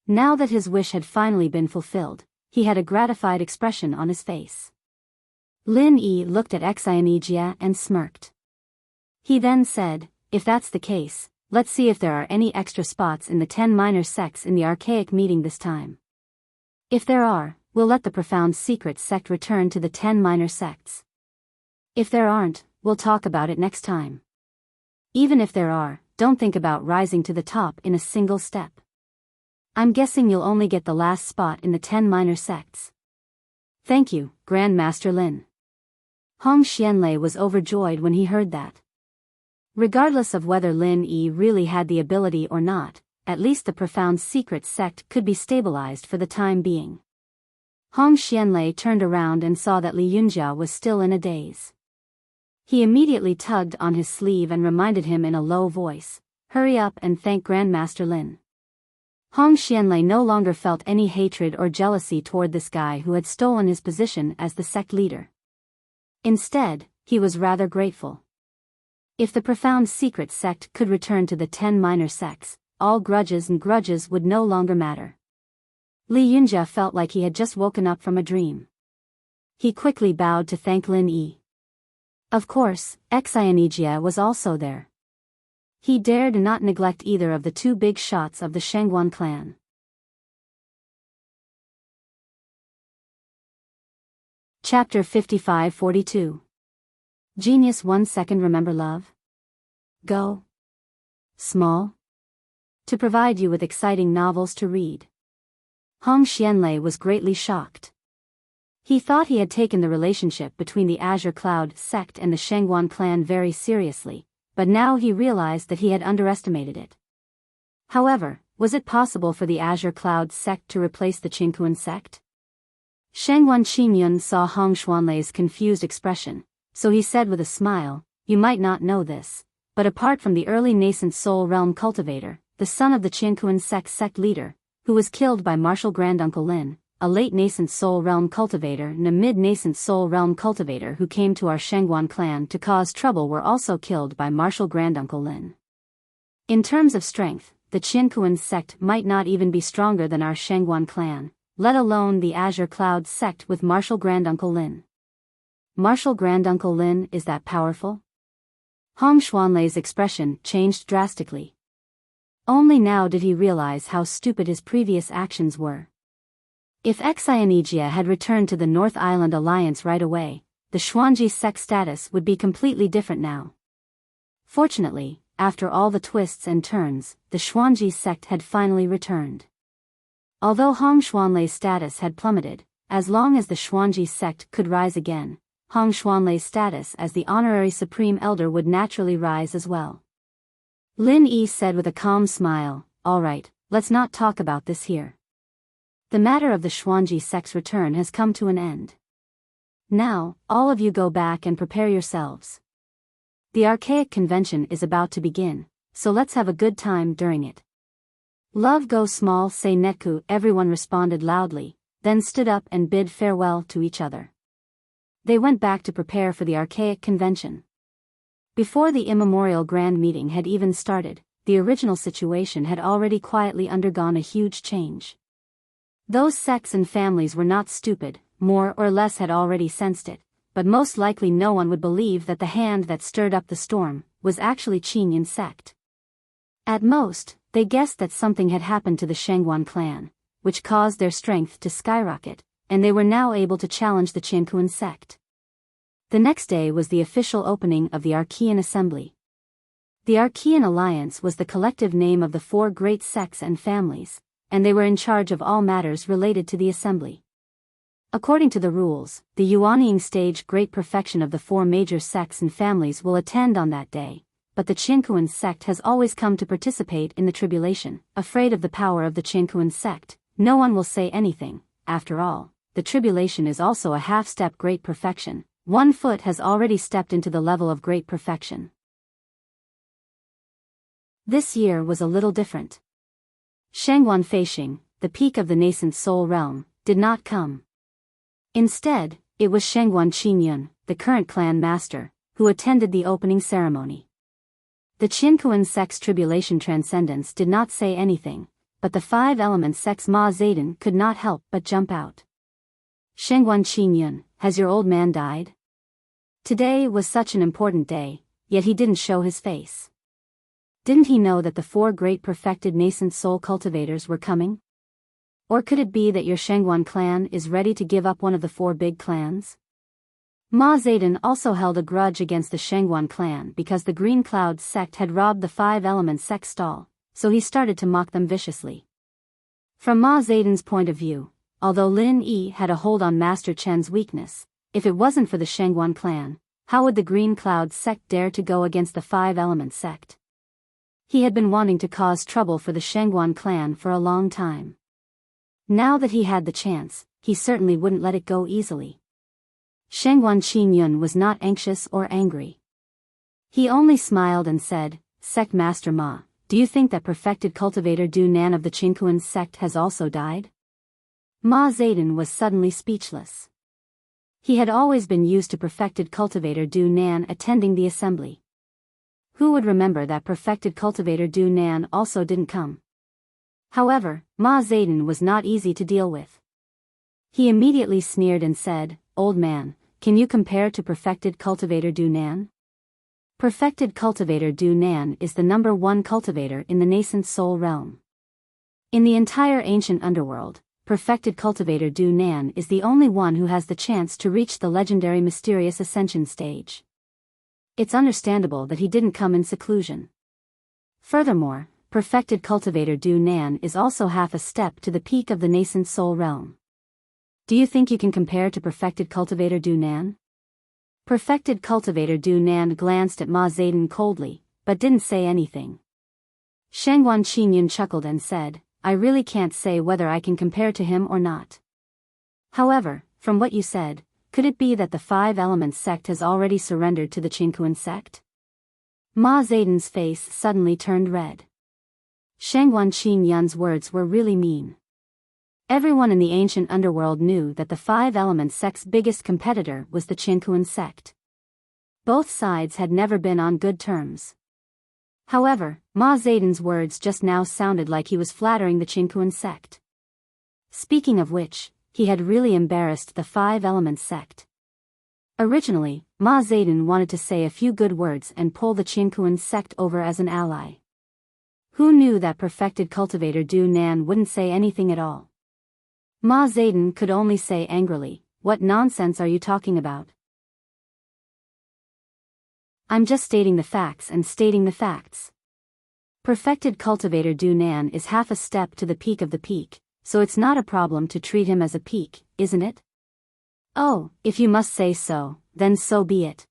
Now that his wish had finally been fulfilled, he had a gratified expression on his face. Lin Yi looked at Enchanting and smirked. He then said, "If that's the case, let's see if there are any extra spots in the 10 minor sects in the archaic meeting this time. If there are, we'll let the profound secret sect return to the 10 minor sects. If there aren't, we'll talk about it next time. Even if there are, don't think about rising to the top in a single step. I'm guessing you'll only get the last spot in the 10 minor sects." "Thank you, Grand Master Lin." Hong Xianlei was overjoyed when he heard that. Regardless of whether Lin Yi really had the ability or not, at least the profound secret sect could be stabilized for the time being. Hong Xianlei turned around and saw that Li Yunjia was still in a daze. He immediately tugged on his sleeve and reminded him in a low voice, "Hurry up and thank Grandmaster Lin." Hong Xianlei no longer felt any hatred or jealousy toward this guy who had stolen his position as the sect leader. Instead, he was rather grateful. If the profound secret sect could return to the 10 minor sects, all grudges would no longer matter. Li Yunjia felt like he had just woken up from a dream. He quickly bowed to thank Lin Yi. Of course, Enchanting was also there. He dared not neglect either of the two big shots of the Shangguan clan. Chapter 55-42. Genius 1 second. Remember love? Go small. To provide you with exciting novels to read. Hong Xianlei was greatly shocked. He thought he had taken the relationship between the Azure Cloud sect and the Shangguan clan very seriously, but now he realized that he had underestimated it. However, was it possible for the Azure Cloud sect to replace the Qingquan sect? Shangguan Qingyun saw Hong Xianlei's confused expression, so he said with a smile, "You might not know this, but apart from the early nascent soul realm cultivator, the son of the Qingquan sect leader, who was killed by martial granduncle Lin, a late nascent soul realm cultivator and a mid-nascent soul realm cultivator who came to our Shangguan clan to cause trouble were also killed by martial granduncle Lin. In terms of strength, the Qingquan sect might not even be stronger than our Shangguan clan, let alone the Azure Cloud sect with martial granduncle Lin. Martial granduncle Lin is that powerful?" Hong Xianlei's expression changed drastically. Only now did he realize how stupid his previous actions were. If Enchanting had returned to the North Island Alliance right away, the Xuanji sect status would be completely different now. Fortunately, after all the twists and turns, the Xuanji sect had finally returned. Although Hong Xianlei's status had plummeted, as long as the Xuanji sect could rise again, Hong Xianlei's status as the honorary supreme elder would naturally rise as well. Lin Yi said with a calm smile, "All right, let's not talk about this here. The matter of the Xuanji sect's return has come to an end. Now, all of you go back and prepare yourselves. The archaic convention is about to begin, so let's have a good time during it." "Love go small say netku," everyone responded loudly, then stood up and bid farewell to each other. They went back to prepare for the archaic convention. Before the immemorial grand meeting had even started, the original situation had already quietly undergone a huge change. Those sects and families were not stupid, more or less had already sensed it, but most likely no one would believe that the hand that stirred up the storm was actually Qingyun sect. At most, they guessed that something had happened to the Shangguan clan, which caused their strength to skyrocket, and they were now able to challenge the Qingquan sect. The next day was the official opening of the Archean Assembly. The Archean Alliance was the collective name of the 4 great sects and families, and they were in charge of all matters related to the assembly. According to the rules, the Yuanying stage great perfection of the 4 major sects and families will attend on that day, but the Qingquan sect has always come to participate in the tribulation. Afraid of the power of the Qingquan sect, no one will say anything. After all, the tribulation is also a half-step great perfection. 1 foot has already stepped into the level of great perfection. This year was a little different. Shangguan Feixing, the peak of the nascent soul realm, did not come. Instead, it was Shangguan Qingyun, the current clan master, who attended the opening ceremony. The Qingquan sect's tribulation transcendence did not say anything, but the 5 element sect's Ma Zayden could not help but jump out. "Shangguan Qingyun, has your old man died?" Today was such an important day, yet he didn't show his face. Didn't he know that the 4 great perfected nascent soul cultivators were coming? Or could it be that your Shangguan clan is ready to give up one of the 4 big clans? Ma Zayden also held a grudge against the Shangguan clan because the Green Cloud sect had robbed the 5 element sect stall, so he started to mock them viciously. From Ma Zayden's point of view, although Lin Yi had a hold on Master Chen's weakness, if it wasn't for the Shangguan clan, how would the Green Cloud sect dare to go against the 5 element sect? He had been wanting to cause trouble for the Shangguan clan for a long time. Now that he had the chance, he certainly wouldn't let it go easily. Shangguan Qinyun was not anxious or angry. He only smiled and said, "Sect Master Ma, do you think that perfected cultivator Du Nan of the Qingkuan sect has also died?" Ma Zedong was suddenly speechless. He had always been used to perfected cultivator Du Nan attending the assembly. Who would remember that perfected cultivator Du Nan also didn't come? However, Ma Zedong was not easy to deal with. He immediately sneered and said, "Old man, can you compare to perfected cultivator Du Nan?" Perfected cultivator Du Nan is the #1 cultivator in the nascent soul realm. In the entire ancient underworld, perfected cultivator Du Nan is the only one who has the chance to reach the legendary mysterious ascension stage. It's understandable that he didn't come in seclusion. Furthermore, perfected cultivator Du Nan is also half a step to the peak of the nascent soul realm. Do you think you can compare to perfected cultivator Du Nan? Perfected cultivator Du Nan glanced at Ma Zedong coldly, but didn't say anything. Shangguan Qinyun chuckled and said, "I really can't say whether I can compare to him or not. However, from what you said, could it be that the Five Elements sect has already surrendered to the Qingkuan sect?" Ma Zedong's face suddenly turned red. Shangguan Qinyun's words were really mean. Everyone in the ancient underworld knew that the Five Elements sect's biggest competitor was the Qingkuan sect. Both sides had never been on good terms. However, Ma Zedong's words just now sounded like he was flattering the Qingkuan sect. Speaking of which, he had really embarrassed the Five Elements sect. Originally, Ma Zedong wanted to say a few good words and pull the Qingkuan sect over as an ally. Who knew that perfected cultivator Du Nan wouldn't say anything at all? Ma Zedong could only say angrily, "What nonsense are you talking about? I'm just stating the facts and stating the facts. Perfected cultivator Du Nan is half a step to the peak of the peak, so it's not a problem to treat him as a peak, isn't it?" "Oh, if you must say so, then so be it."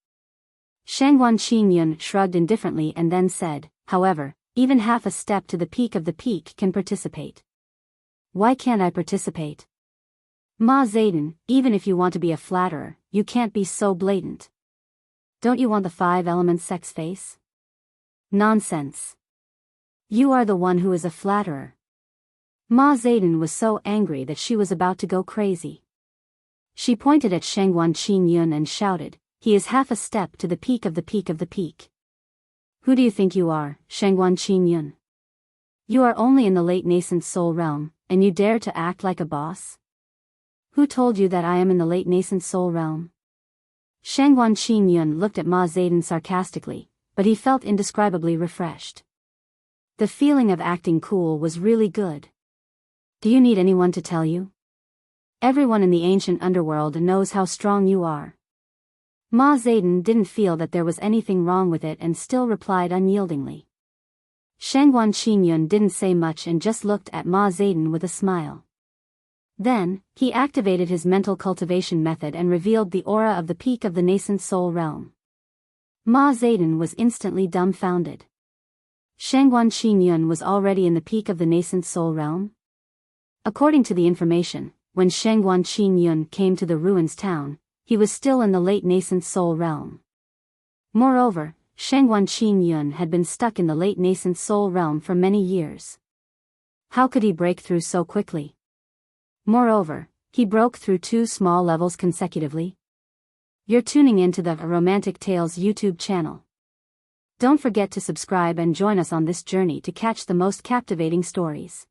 Shangguan Qinyun shrugged indifferently and then said, "However, even half a step to the peak of the peak can participate. Why can't I participate?" "Ma Zedong, even if you want to be a flatterer, you can't be so blatant. Don't you want the Five Elements sect's face?" "Nonsense. You are the one who is a flatterer." Ma Zedong was so angry that she was about to go crazy. She pointed at Shangguan Qinyun and shouted, "He is half a step to the peak of the peak of the peak. Who do you think you are, Shangguan Qinyun? You are only in the late nascent soul realm, and you dare to act like a boss? Who told you that I am in the late nascent soul realm?" Shangguan Qinyun looked at Ma Zedong sarcastically, but he felt indescribably refreshed. The feeling of acting cool was really good. Do you need anyone to tell you? Everyone in the ancient underworld knows how strong you are. Ma Zedong didn't feel that there was anything wrong with it and still replied unyieldingly. Shangguan Qinyun didn't say much and just looked at Ma Zedong with a smile. Then, he activated his mental cultivation method and revealed the aura of the peak of the nascent soul realm. Ma Zedong was instantly dumbfounded. Shangguan Qinyun was already in the peak of the nascent soul realm? According to the information, when Shangguan Qinyun came to the ruins town, he was still in the late nascent soul realm. Moreover, Shangguan Qinyun had been stuck in the late nascent soul realm for many years. How could he break through so quickly? Moreover, he broke through 2 small levels consecutively. You're tuning into the Romantic Tales YouTube channel. Don't forget to subscribe and join us on this journey to catch the most captivating stories.